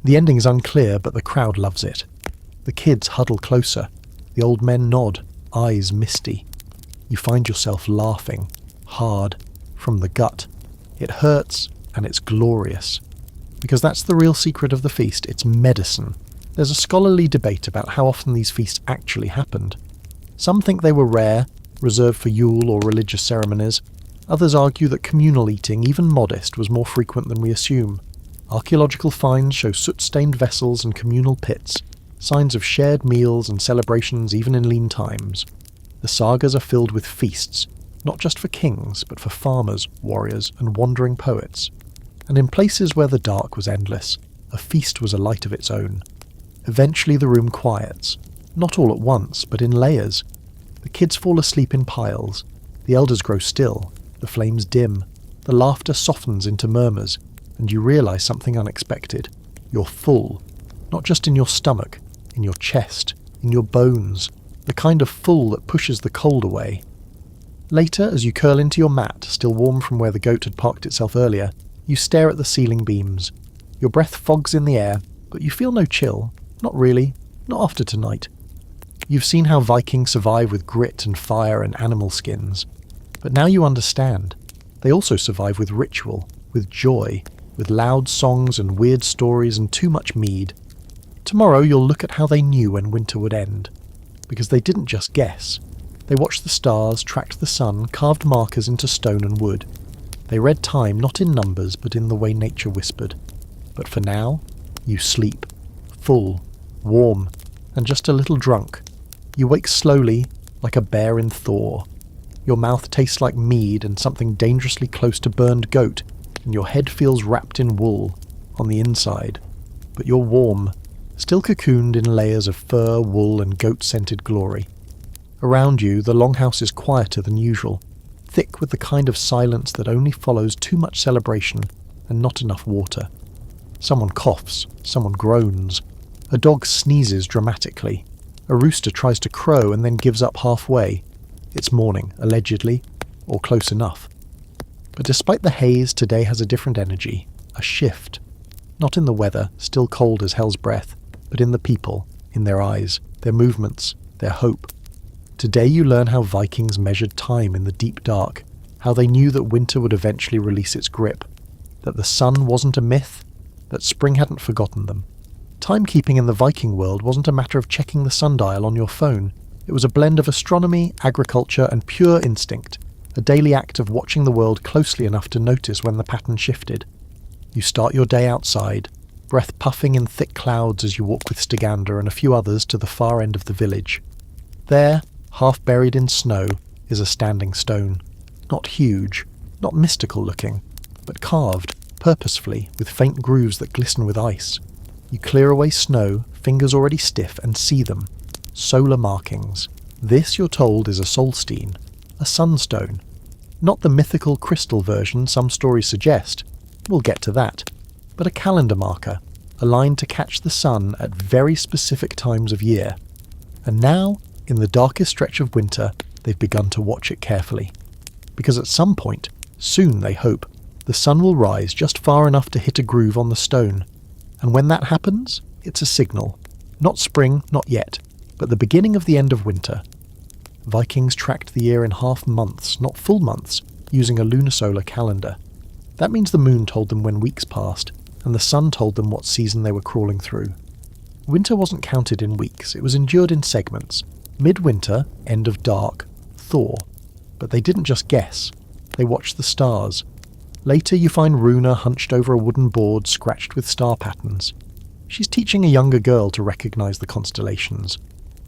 The ending's unclear, but the crowd loves it. The kids huddle closer. The old men nod, eyes misty. You find yourself laughing, hard, from the gut. It hurts, and it's glorious. Because that's the real secret of the feast, it's medicine. There's a scholarly debate about how often these feasts actually happened. Some think they were rare, reserved for Yule or religious ceremonies. Others argue that communal eating, even modest, was more frequent than we assume. Archaeological finds show soot-stained vessels and communal pits, signs of shared meals and celebrations even in lean times. The sagas are filled with feasts, not just for kings, but for farmers, warriors, and wandering poets. And in places where the dark was endless, a feast was a light of its own. Eventually the room quiets, not all at once, but in layers. The kids fall asleep in piles, the elders grow still, the flames dim, the laughter softens into murmurs, and you realise something unexpected. You're full, not just in your stomach, in your chest, in your bones, the kind of full that pushes the cold away. Later, as you curl into your mat, still warm from where the goat had parked itself earlier, you stare at the ceiling beams. Your breath fogs in the air, but you feel no chill. Not really, not after tonight. You've seen how Vikings survive with grit and fire and animal skins. But now you understand. They also survive with ritual, with joy, with loud songs and weird stories and too much mead. Tomorrow you'll look at how they knew when winter would end. Because they didn't just guess. They watched the stars, tracked the sun, carved markers into stone and wood. They read time not in numbers but in the way nature whispered. But for now, you sleep, full, warm, and just a little drunk. You wake slowly, like a bear in thaw. Your mouth tastes like mead and something dangerously close to burned goat, and your head feels wrapped in wool, on the inside. But you're warm, still cocooned in layers of fur, wool, and goat-scented glory. Around you, the longhouse is quieter than usual, thick with the kind of silence that only follows too much celebration and not enough water. Someone coughs, someone groans. A dog sneezes dramatically. A rooster tries to crow and then gives up halfway. It's morning, allegedly, or close enough. But despite the haze, today has a different energy, a shift. Not in the weather, still cold as hell's breath, but in the people, in their eyes, their movements, their hope. Today you learn how Vikings measured time in the deep dark, how they knew that winter would eventually release its grip, that the sun wasn't a myth, that spring hadn't forgotten them. Timekeeping in the Viking world wasn't a matter of checking the sundial on your phone. It was a blend of astronomy, agriculture, and pure instinct, a daily act of watching the world closely enough to notice when the pattern shifted. You start your day outside, breath puffing in thick clouds as you walk with Stigender and a few others to the far end of the village. There, half buried in snow, is a standing stone. Not huge, not mystical looking, but carved, purposefully, with faint grooves that glisten with ice. You clear away snow, fingers already stiff, and see them. Solar markings. This, you're told, is a solstein, a sunstone. Not the mythical crystal version some stories suggest. We'll get to that. But a calendar marker, aligned to catch the sun at very specific times of year. And now, in the darkest stretch of winter, they've begun to watch it carefully. Because at some point, soon they hope, the sun will rise just far enough to hit a groove on the stone. And when that happens, it's a signal. Not spring, not yet, but the beginning of the end of winter. Vikings tracked the year in half months, not full months, using a lunisolar calendar. That means the moon told them when weeks passed, and the sun told them what season they were crawling through. Winter wasn't counted in weeks, it was endured in segments. Midwinter, end of dark, thaw. But they didn't just guess, they watched the stars. Later you find Runa hunched over a wooden board scratched with star patterns. She's teaching a younger girl to recognise the constellations.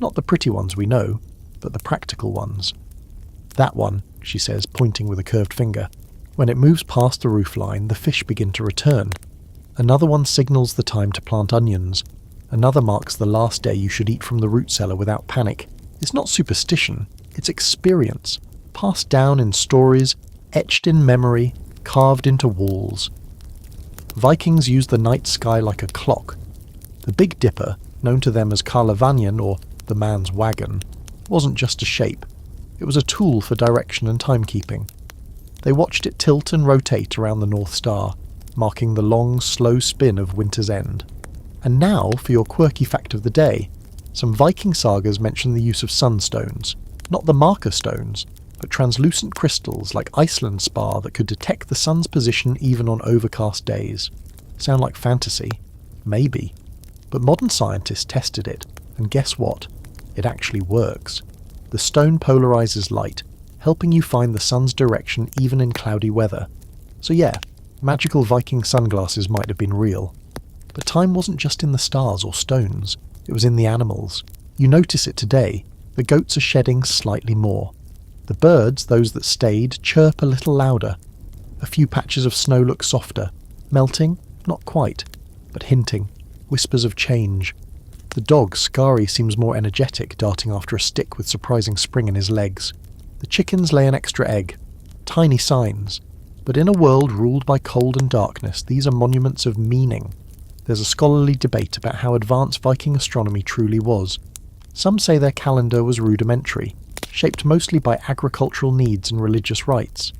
Not the pretty ones we know, but the practical ones. That one, she says, pointing with a curved finger. When it moves past the roofline, the fish begin to return. Another one signals the time to plant onions. Another marks the last day you should eat from the root cellar without panic. It's not superstition, it's experience, passed down in stories, etched in memory, carved into walls. Vikings used the night sky like a clock. The Big Dipper, known to them as Karlavanyan or the man's wagon, wasn't just a shape. It was a tool for direction and timekeeping. They watched it tilt and rotate around the North Star, marking the long, slow spin of winter's end. And now, for your quirky fact of the day, some Viking sagas mention the use of sunstones, not the marker stones, but translucent crystals like Iceland spar that could detect the sun's position even on overcast days. Sound like fantasy? Maybe. But modern scientists tested it, and guess what? It actually works. The stone polarizes light, helping you find the sun's direction even in cloudy weather. So yeah, magical Viking sunglasses might have been real. But time wasn't just in the stars or stones, it was in the animals. You notice it today, the goats are shedding slightly more. The birds, those that stayed, chirp a little louder. A few patches of snow look softer. Melting? Not quite, but hinting. Whispers of change. The dog, Skari, seems more energetic, darting after a stick with surprising spring in his legs. The chickens lay an extra egg. Tiny signs. But in a world ruled by cold and darkness, these are monuments of meaning. There's a scholarly debate about how advanced Viking astronomy truly was. Some say their calendar was rudimentary, shaped mostly by agricultural needs and religious rites.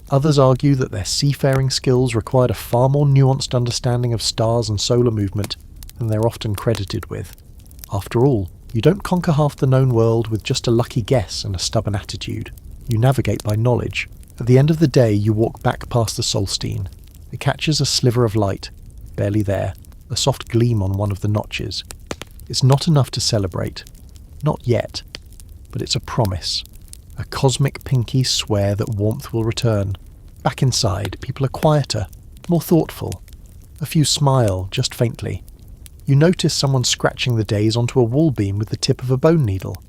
Others argue that their seafaring skills required a far more nuanced understanding of stars and solar movement than they're often credited with. After all, you don't conquer half the known world with just a lucky guess and a stubborn attitude. You navigate by knowledge. At the end of the day, you walk back past the Solstein. It catches a sliver of light, barely there, a soft gleam on one of the notches. It's not enough to celebrate. Not yet. But it's a promise. A cosmic pinky swear that warmth will return. Back inside, people are quieter, more thoughtful. A few smile, just faintly. You notice someone scratching the days onto a wall beam with the tip of a bone needle.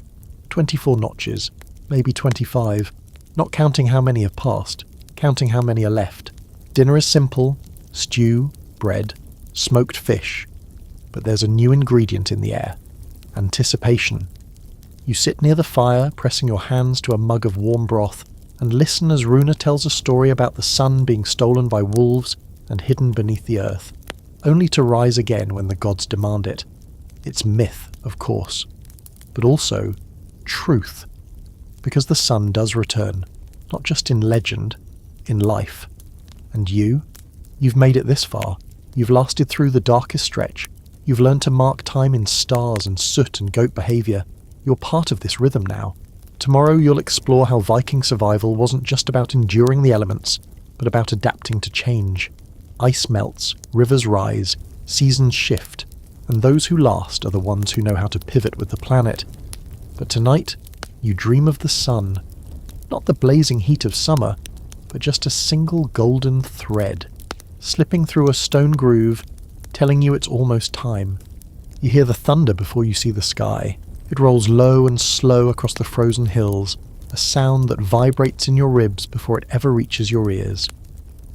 24 notches, maybe 25, not counting how many have passed, counting how many are left. Dinner is simple, stew, bread, smoked fish. But there's a new ingredient in the air. Anticipation. You sit near the fire, pressing your hands to a mug of warm broth, and listen as Runa tells a story about the sun being stolen by wolves and hidden beneath the earth, only to rise again when the gods demand it. It's myth, of course, but also truth, because the sun does return, not just in legend, in life. And you've made it this far. You've lasted through the darkest stretch. You've learned to mark time in stars and soot and goat behaviour. You're part of this rhythm now. Tomorrow you'll explore how Viking survival wasn't just about enduring the elements, but about adapting to change. Ice melts, rivers rise, seasons shift, and those who last are the ones who know how to pivot with the planet. But tonight, you dream of the sun. Not the blazing heat of summer, but just a single golden thread, slipping through a stone groove, telling you it's almost time. You hear the thunder before you see the sky. It rolls low and slow across the frozen hills, a sound that vibrates in your ribs before it ever reaches your ears.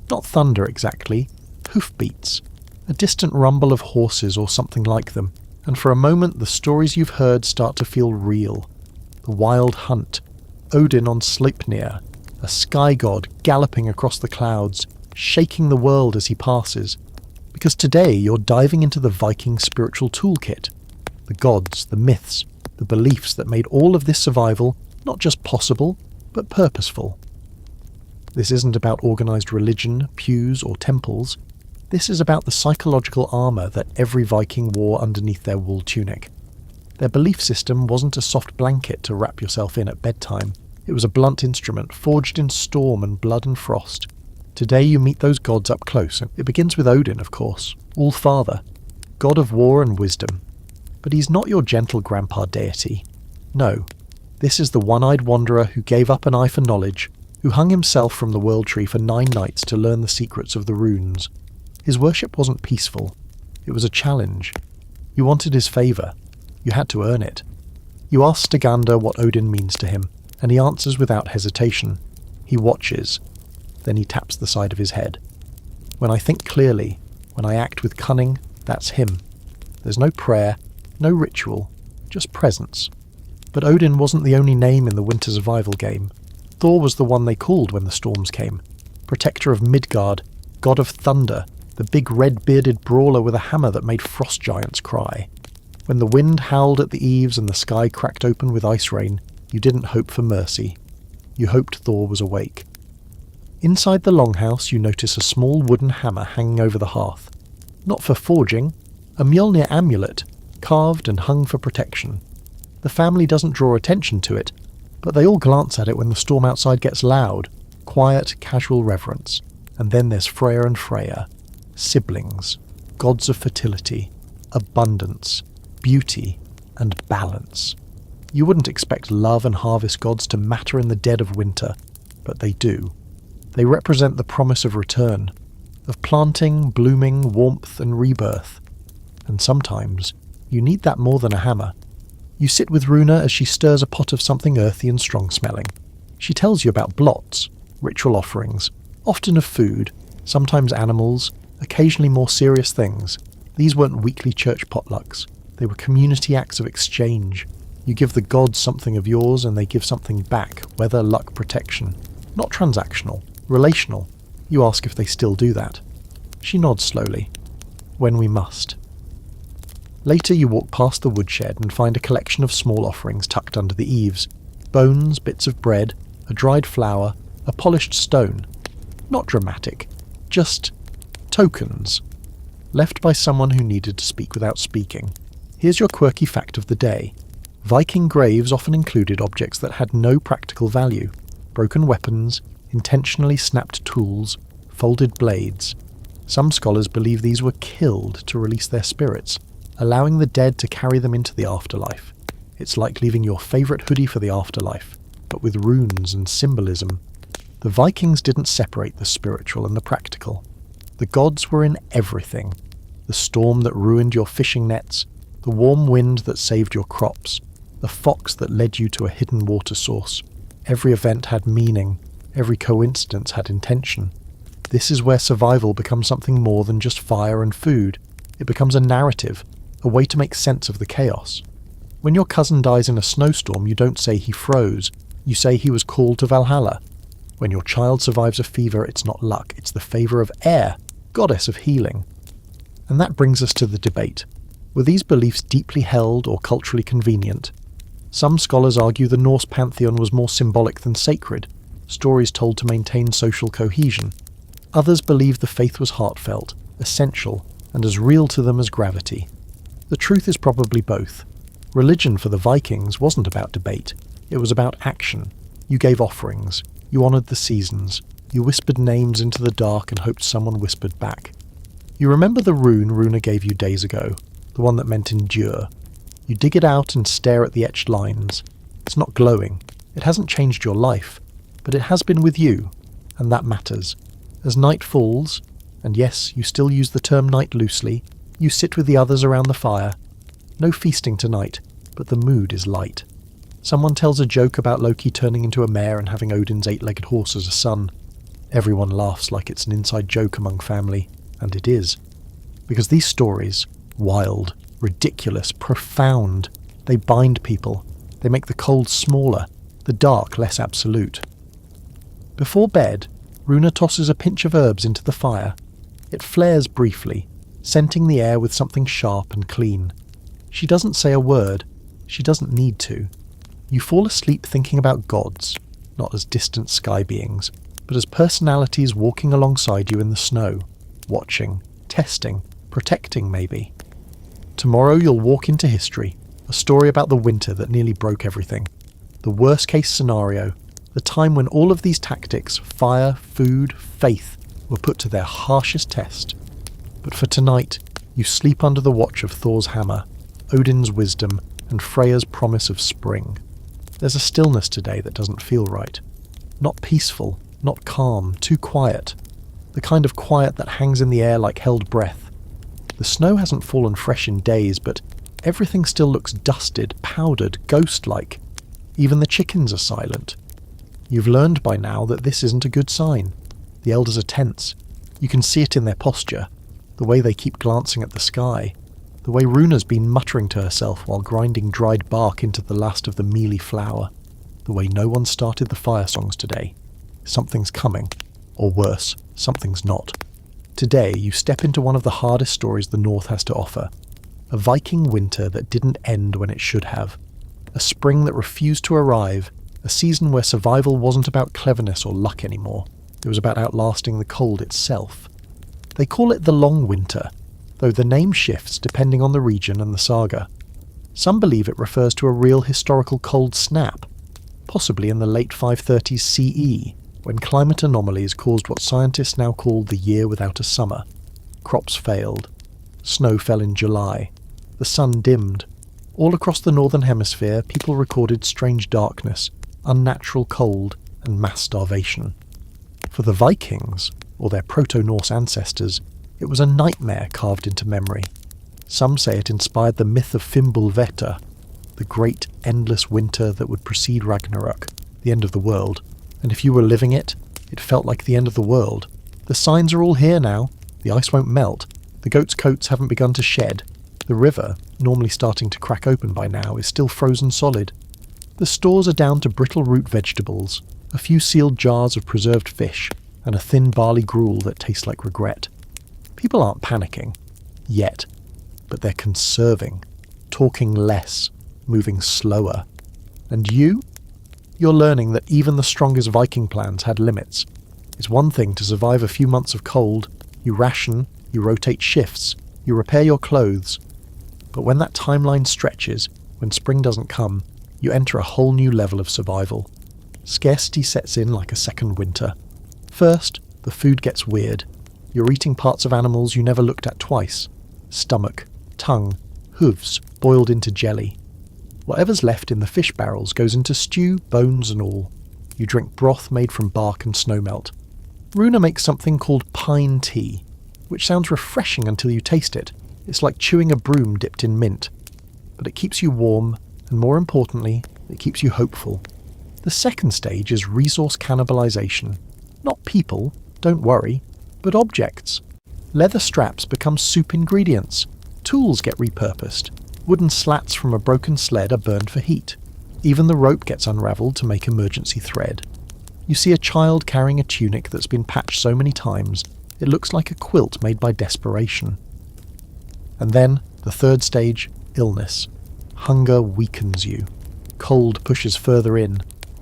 Not thunder exactly, hoofbeats, a distant rumble of horses or something like them, and for a moment the stories you've heard start to feel real. The wild hunt, Odin on Sleipnir, a sky god galloping across the clouds, shaking the world as he passes. Because today you're diving into the Viking spiritual toolkit, the gods, the myths, the beliefs that made all of this survival not just possible, but purposeful. This isn't about organised religion, pews or temples. This is about the psychological armour that every Viking wore underneath their wool tunic. Their belief system wasn't a soft blanket to wrap yourself in at bedtime. It was a blunt instrument, forged in storm and blood and frost. Today you meet those gods up close, and it begins with Odin, of course, All-Father, god of war and wisdom. But he's not your gentle grandpa deity. No, this is the one-eyed wanderer who gave up an eye for knowledge, who hung himself from the world tree for 9 nights to learn the secrets of the runes. His worship wasn't peaceful. It was a challenge. You wanted his favour. You had to earn it. You ask Stiganda what Odin means to him, and he answers without hesitation. He watches. Then he taps the side of his head. When I think clearly, when I act with cunning, that's him. There's no prayer, no ritual, just presence. But Odin wasn't the only name in the winter survival game. Thor was the one they called when the storms came. Protector of Midgard, god of thunder, the big red-bearded brawler with a hammer that made frost giants cry. When the wind howled at the eaves and the sky cracked open with ice rain, you didn't hope for mercy. You hoped Thor was awake. Inside the longhouse you notice a small wooden hammer hanging over the hearth. Not for forging, a Mjolnir amulet, carved and hung for protection. The family doesn't draw attention to it, but they all glance at it when the storm outside gets loud. Quiet, casual reverence. And then there's Freyr and Freya. Siblings. Gods of fertility. Abundance. Beauty. And balance. You wouldn't expect love and harvest gods to matter in the dead of winter, but they do. They represent the promise of return, of planting, blooming, warmth and rebirth. And sometimes, you need that more than a hammer. You sit with Runa as she stirs a pot of something earthy and strong-smelling. She tells you about blots, ritual offerings, often of food, sometimes animals, occasionally more serious things. These weren't weekly church potlucks. They were community acts of exchange. You give the gods something of yours and they give something back, weather, luck, protection. Not transactional, relational. You ask if they still do that. She nods slowly. When we must. Later you walk past the woodshed and find a collection of small offerings tucked under the eaves. Bones, bits of bread, a dried flower, a polished stone. Not dramatic, just tokens. Left by someone who needed to speak without speaking. Here's your quirky fact of the day. Viking graves often included objects that had no practical value. Broken weapons, intentionally snapped tools, folded blades. Some scholars believe these were killed to release their spirits, allowing the dead to carry them into the afterlife. It's like leaving your favourite hoodie for the afterlife, but with runes and symbolism. The Vikings didn't separate the spiritual and the practical. The gods were in everything. The storm that ruined your fishing nets, the warm wind that saved your crops, the fox that led you to a hidden water source. Every event had meaning. Every coincidence had intention. This is where survival becomes something more than just fire and food. It becomes a narrative, a way to make sense of the chaos. When your cousin dies in a snowstorm, you don't say he froze. You say he was called to Valhalla. When your child survives a fever, it's not luck, it's the favour of air, goddess of healing. And that brings us to the debate. Were these beliefs deeply held or culturally convenient? Some scholars argue the Norse pantheon was more symbolic than sacred, stories told to maintain social cohesion. Others believe the faith was heartfelt, essential, and as real to them as gravity. The truth is probably both. Religion for the Vikings wasn't about debate. It was about action. You gave offerings. You honoured the seasons. You whispered names into the dark and hoped someone whispered back. You remember the rune Runa gave you days ago, the one that meant endure. You dig it out and stare at the etched lines. It's not glowing. It hasn't changed your life, but it has been with you, and that matters. As night falls, and yes, you still use the term night loosely, you sit with the others around the fire. No feasting tonight, but the mood is light. Someone tells a joke about Loki turning into a mare and having Odin's 8-legged horse as a son. Everyone laughs like it's an inside joke among family, and it is. Because these stories, wild, ridiculous, profound, they bind people. They make the cold smaller, the dark less absolute. Before bed, Runa tosses a pinch of herbs into the fire. It flares briefly, scenting the air with something sharp and clean. She doesn't say a word. She doesn't need to. You fall asleep thinking about gods, not as distant sky beings, but as personalities walking alongside you in the snow, watching, testing, protecting maybe. Tomorrow you'll walk into history, a story about the winter that nearly broke everything. The worst case scenario, the time when all of these tactics, fire, food, faith, were put to their harshest test. But for tonight, you sleep under the watch of Thor's hammer, Odin's wisdom, and Freya's promise of spring. There's a stillness today that doesn't feel right. Not peaceful, not calm, too quiet. The kind of quiet that hangs in the air like held breath. The snow hasn't fallen fresh in days, but everything still looks dusted, powdered, ghost-like. Even the chickens are silent. You've learned by now that this isn't a good sign. The elders are tense. You can see it in their posture, the way they keep glancing at the sky, the way Runa's been muttering to herself while grinding dried bark into the last of the mealy flour, the way no one started the fire songs today. Something's coming, or worse, something's not. Today you step into one of the hardest stories the North has to offer. A Viking winter that didn't end when it should have. A spring that refused to arrive, a season where survival wasn't about cleverness or luck anymore. It was about outlasting the cold itself. They call it the Long Winter, though the name shifts depending on the region and the saga. Some believe it refers to a real historical cold snap, possibly in the late 530s CE, when climate anomalies caused what scientists now call the year without a summer. Crops failed. Snow fell in July. The sun dimmed. All across the northern hemisphere, people recorded strange darkness, unnatural cold, and mass starvation. For the Vikings, or their Proto-Norse ancestors, it was a nightmare carved into memory. Some say it inspired the myth of Fimbulvetr, the great, endless winter that would precede Ragnarok, the end of the world. And if you were living it, it felt like the end of the world. The signs are all here now. The ice won't melt. The goats' coats haven't begun to shed. The river, normally starting to crack open by now, is still frozen solid. The stores are down to brittle root vegetables, a few sealed jars of preserved fish, and a thin barley gruel that tastes like regret. People aren't panicking. Yet. But they're conserving. Talking less. Moving slower. And you? You're learning that even the strongest Viking plans had limits. It's one thing to survive a few months of cold. You ration, you rotate shifts, you repair your clothes. But when that timeline stretches, when spring doesn't come, you enter a whole new level of survival. Scarcity sets in like a second winter. First, the food gets weird. You're eating parts of animals you never looked at twice. Stomach, tongue, hooves, boiled into jelly. Whatever's left in the fish barrels goes into stew, bones and all. You drink broth made from bark and snowmelt. Runa makes something called pine tea, which sounds refreshing until you taste it. It's like chewing a broom dipped in mint. But it keeps you warm, and more importantly, it keeps you hopeful. The second stage is resource cannibalization. Not people, don't worry, but objects. Leather straps become soup ingredients. Tools get repurposed. Wooden slats from a broken sled are burned for heat. Even the rope gets unravelled to make emergency thread. You see a child carrying a tunic that's been patched so many times, it looks like a quilt made by desperation. And then, the third stage, illness. Hunger weakens you. Cold pushes further in.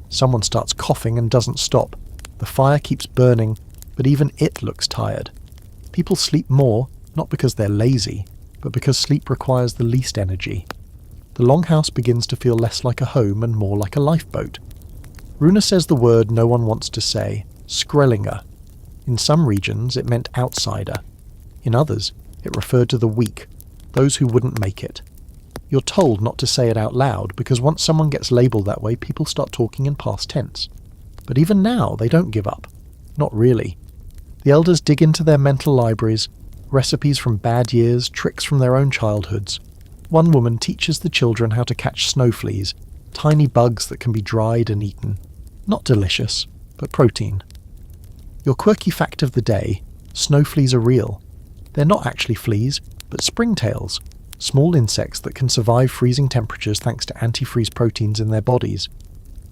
Someone starts coughing and doesn't stop. The fire keeps burning, but even it looks tired. People sleep more, not because they're lazy, but because sleep requires the least energy. The longhouse begins to feel less like a home and more like a lifeboat. Runa says the word no one wants to say, Skrellinger. In some regions it meant outsider. In others, it referred to the weak, those who wouldn't make it. You're told not to say it out loud because once someone gets labelled that way, people start talking in past tense. But even now, they don't give up. Not really. The elders dig into their mental libraries, recipes from bad years, tricks from their own childhoods. One woman teaches the children how to catch snow fleas, tiny bugs that can be dried and eaten. Not delicious, but protein. Your quirky fact of the day, snow fleas are real. They're not actually fleas, but springtails, small insects that can survive freezing temperatures thanks to antifreeze proteins in their bodies.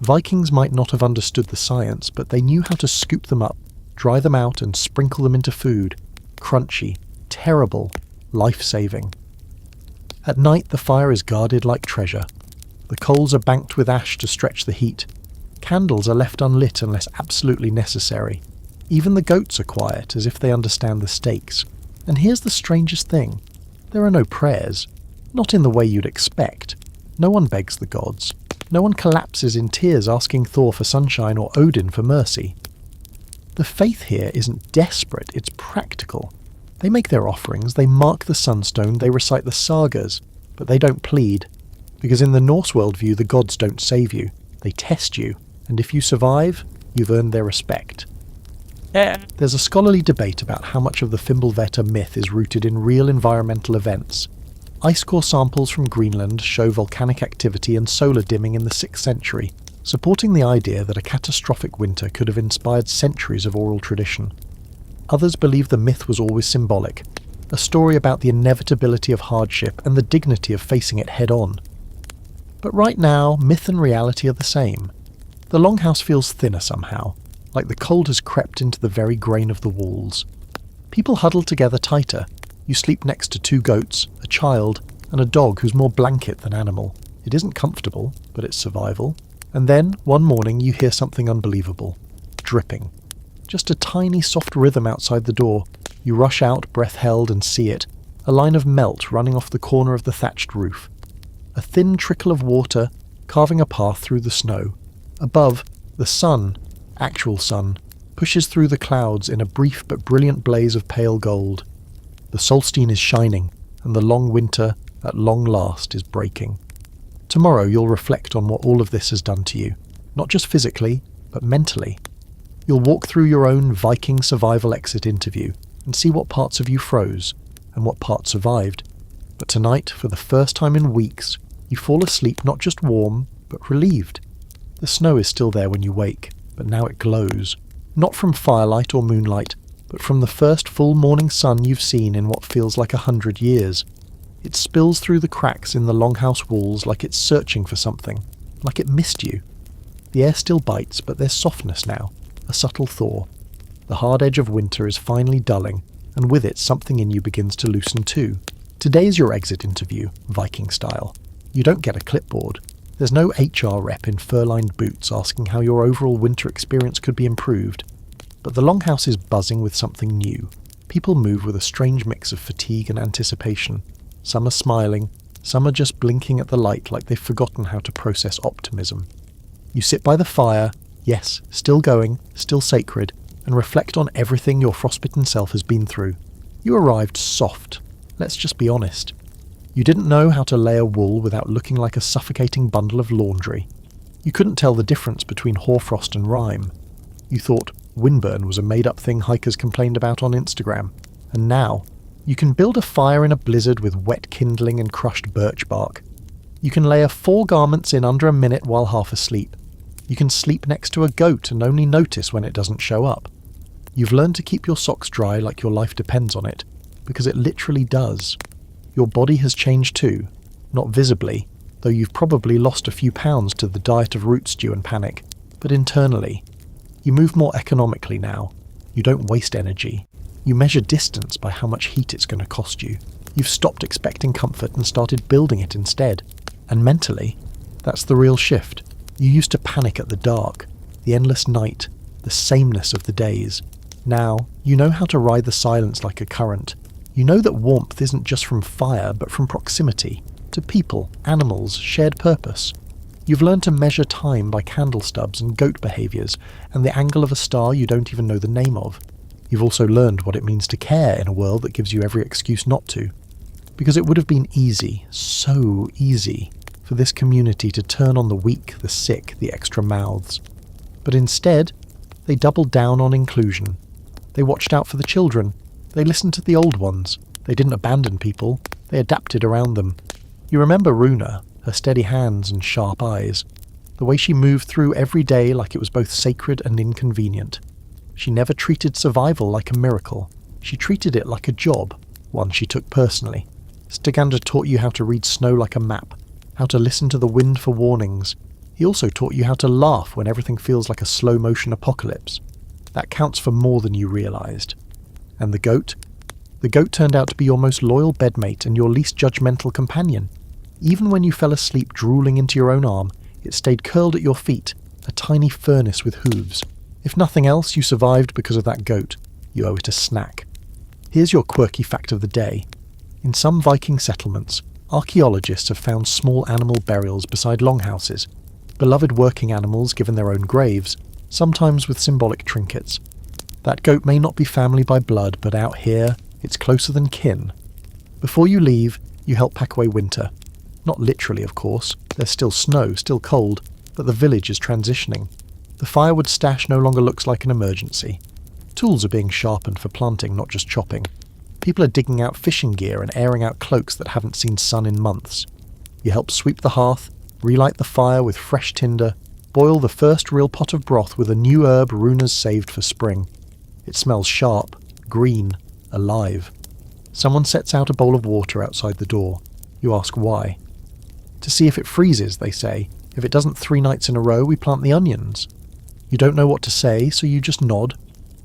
Vikings might not have understood the science, but they knew how to scoop them up, dry them out and sprinkle them into food. Crunchy, terrible, life-saving. At night the fire is guarded like treasure. The coals are banked with ash to stretch the heat. Candles are left unlit unless absolutely necessary. Even the goats are quiet, as if they understand the stakes. And here's the strangest thing. There are no prayers. Not in the way you'd expect. No one begs the gods. No one collapses in tears asking Thor for sunshine or Odin for mercy. The faith here isn't desperate, it's practical. They make their offerings, they mark the sunstone, they recite the sagas, but they don't plead. Because in the Norse worldview, the gods don't save you. They test you, and if you survive, you've earned their respect. There's a scholarly debate about how much of the Fimbulvetr myth is rooted in real environmental events. Ice core samples from Greenland show volcanic activity and solar dimming in the 6th century, supporting the idea that a catastrophic winter could have inspired centuries of oral tradition. Others believe the myth was always symbolic, a story about the inevitability of hardship and the dignity of facing it head-on. But right now, myth and reality are the same. The longhouse feels thinner somehow, like the cold has crept into the very grain of the walls. People huddle together tighter. You sleep next to 2 goats, a child, and a dog who's more blanket than animal. It isn't comfortable, but it's survival. And then, one morning, you hear something unbelievable. Dripping. Just a tiny soft rhythm outside the door. You rush out, breath held, and see it. A line of melt running off the corner of the thatched roof. A thin trickle of water, carving a path through the snow. Above, the sun, actual sun, pushes through the clouds in a brief but brilliant blaze of pale gold. The Solstein is shining, and the long winter, at long last, is breaking. Tomorrow you'll reflect on what all of this has done to you, not just physically, but mentally. You'll walk through your own Viking survival exit interview and see what parts of you froze and what parts survived. But tonight, for the first time in weeks, you fall asleep not just warm, but relieved. The snow is still there when you wake, but now it glows. Not from firelight or moonlight, but from the first full morning sun you've seen in what feels like 100 years. It spills through the cracks in the longhouse walls like it's searching for something, like it missed you. The air still bites, but there's softness now, a subtle thaw. The hard edge of winter is finally dulling, and with it something in you begins to loosen too. Today's your exit interview, Viking style. You don't get a clipboard. There's no HR rep in fur-lined boots asking how your overall winter experience could be improved. But the longhouse is buzzing with something new. People move with a strange mix of fatigue and anticipation. Some are smiling, some are just blinking at the light like they've forgotten how to process optimism. You sit by the fire, yes, still going, still sacred, and reflect on everything your frostbitten self has been through. You arrived soft, let's just be honest. You didn't know how to layer wool without looking like a suffocating bundle of laundry. You couldn't tell the difference between hoarfrost and rime. You thought windburn was a made-up thing hikers complained about on Instagram. And now, you can build a fire in a blizzard with wet kindling and crushed birch bark. You can layer 4 garments in under a minute while half asleep. You can sleep next to a goat and only notice when it doesn't show up. You've learned to keep your socks dry like your life depends on it, because it literally does. Your body has changed too, not visibly, though you've probably lost a few pounds to the diet of root stew and panic, but internally. You move more economically now. You don't waste energy. You measure distance by how much heat it's going to cost you. You've stopped expecting comfort and started building it instead. And mentally, that's the real shift. You used to panic at the dark, the endless night, the sameness of the days. Now, you know how to ride the silence like a current. You know that warmth isn't just from fire, but from proximity, to people, animals, shared purpose. You've learned to measure time by candle stubs and goat behaviours, and the angle of a star you don't even know the name of. You've also learned what it means to care in a world that gives you every excuse not to. Because it would have been easy, so easy, for this community to turn on the weak, the sick, the extra mouths. But instead, they doubled down on inclusion. They watched out for the children. They listened to the old ones. They didn't abandon people. They adapted around them. You remember Runa, her steady hands and sharp eyes. The way she moved through every day like it was both sacred and inconvenient. She never treated survival like a miracle. She treated it like a job, one she took personally. Stigandr taught you how to read snow like a map, how to listen to the wind for warnings. He also taught you how to laugh when everything feels like a slow-motion apocalypse. That counts for more than you realised. And the goat? The goat turned out to be your most loyal bedmate and your least judgmental companion. Even when you fell asleep drooling into your own arm, it stayed curled at your feet, a tiny furnace with hooves. If nothing else, you survived because of that goat. You owe it a snack. Here's your quirky fact of the day. In some Viking settlements, Archaeologists have found small animal burials beside longhouses, beloved working animals given their own graves, sometimes with symbolic trinkets. That goat may not be family by blood, but out here, it's closer than kin. Before you leave, you help pack away winter. Not literally, of course. There's still snow, still cold, but the village is transitioning. The firewood stash no longer looks like an emergency. Tools are being sharpened for planting, not just chopping. People are digging out fishing gear and airing out cloaks that haven't seen sun in months. You help sweep the hearth, relight the fire with fresh tinder, boil the first real pot of broth with a new herb Runa's saved for spring. It smells sharp, green, alive. Someone sets out a bowl of water outside the door. You ask why. To see if it freezes, they say. If it doesn't 3 nights in a row, we plant the onions. You don't know what to say, so you just nod.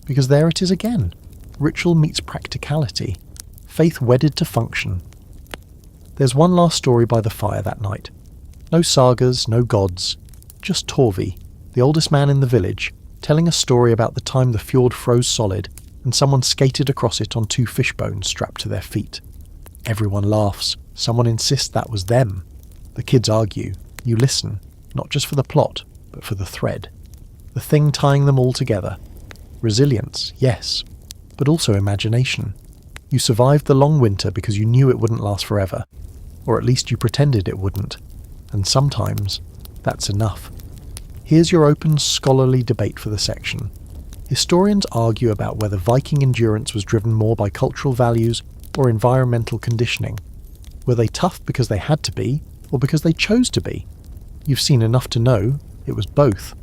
Because there it is again. Ritual meets practicality. Faith wedded to function. There's one last story by the fire that night. No sagas, no gods. Just Torvi, the oldest man in the village, telling a story about the time the fjord froze solid and someone skated across it on 2 fish bones strapped to their feet. Everyone laughs. Someone insists that was them. The kids argue. You listen, not just for the plot, but for the thread. The thing tying them all together. Resilience, yes, but also imagination. You survived the long winter because you knew it wouldn't last forever. Or at least you pretended it wouldn't. And sometimes, that's enough. Here's your open, scholarly debate for the section. Historians argue about whether Viking endurance was driven more by cultural values or environmental conditioning. Were they tough because they had to be, or because they chose to be? You've seen enough to know it was both.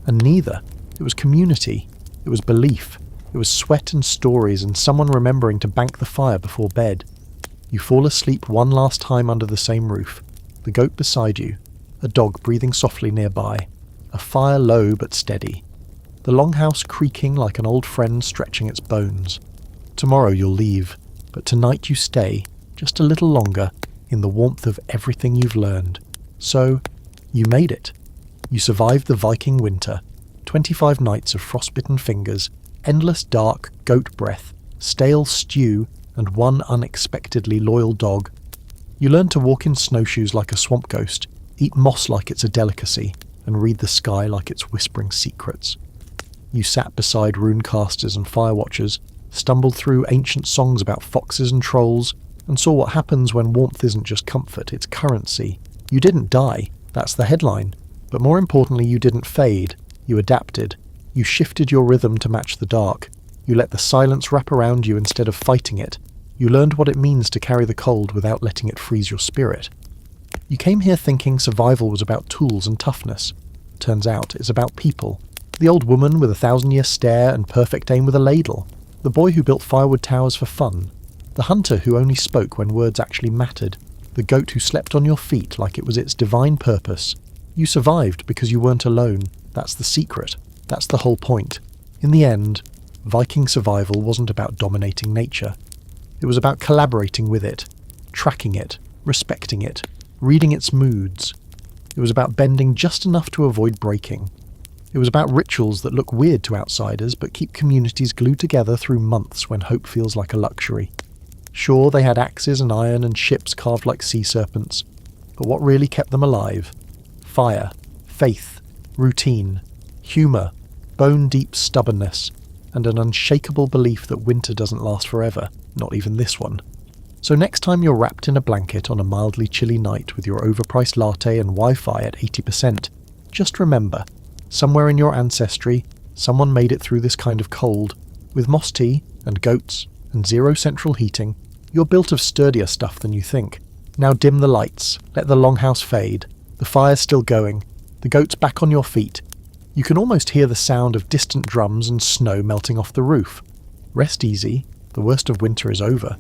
And neither. It was community. It was belief. It was sweat and stories and someone remembering to bank the fire before bed. You fall asleep one last time under the same roof. The goat beside you. A dog breathing softly nearby. A fire low but steady. The longhouse creaking like an old friend stretching its bones. Tomorrow you'll leave, but tonight you stay, just a little longer, in the warmth of everything you've learned. So, you made it. You survived the Viking winter. 25 nights of frostbitten fingers, endless dark goat breath, stale stew, and one unexpectedly loyal dog. You learned to walk in snowshoes like a swamp ghost, eat moss like it's a delicacy, and read the sky like it's whispering secrets. You sat beside runecasters and firewatchers, stumbled through ancient songs about foxes and trolls, and saw what happens when warmth isn't just comfort, it's currency. You didn't die, that's the headline. But more importantly, you didn't fade. You adapted. You shifted your rhythm to match the dark. You let the silence wrap around you instead of fighting it. You learned what it means to carry the cold without letting it freeze your spirit. You came here thinking survival was about tools and toughness. Turns out it's about people. The old woman with a 1,000-year stare and perfect aim with a ladle. The boy who built firewood towers for fun. The hunter who only spoke when words actually mattered. The goat who slept on your feet like it was its divine purpose. You survived because you weren't alone. That's the secret. That's the whole point. In the end, Viking survival wasn't about dominating nature. It was about collaborating with it, tracking it, respecting it, reading its moods. It was about bending just enough to avoid breaking. It was about rituals that look weird to outsiders but keep communities glued together through months when hope feels like a luxury. Sure, they had axes and iron and ships carved like sea serpents, but what really kept them alive? Fire, faith, routine, humour, bone-deep stubbornness, and an unshakable belief that winter doesn't last forever, not even this one. So next time you're wrapped in a blanket on a mildly chilly night with your overpriced latte and Wi-Fi at 80%, just remember, somewhere in your ancestry, someone made it through this kind of cold. With moss tea, and goats, and zero central heating, you're built of sturdier stuff than you think. Now dim the lights, let the longhouse fade. The fire's still going, the goat's back on your feet. You can almost hear the sound of distant drums and snow melting off the roof. Rest easy, the worst of winter is over.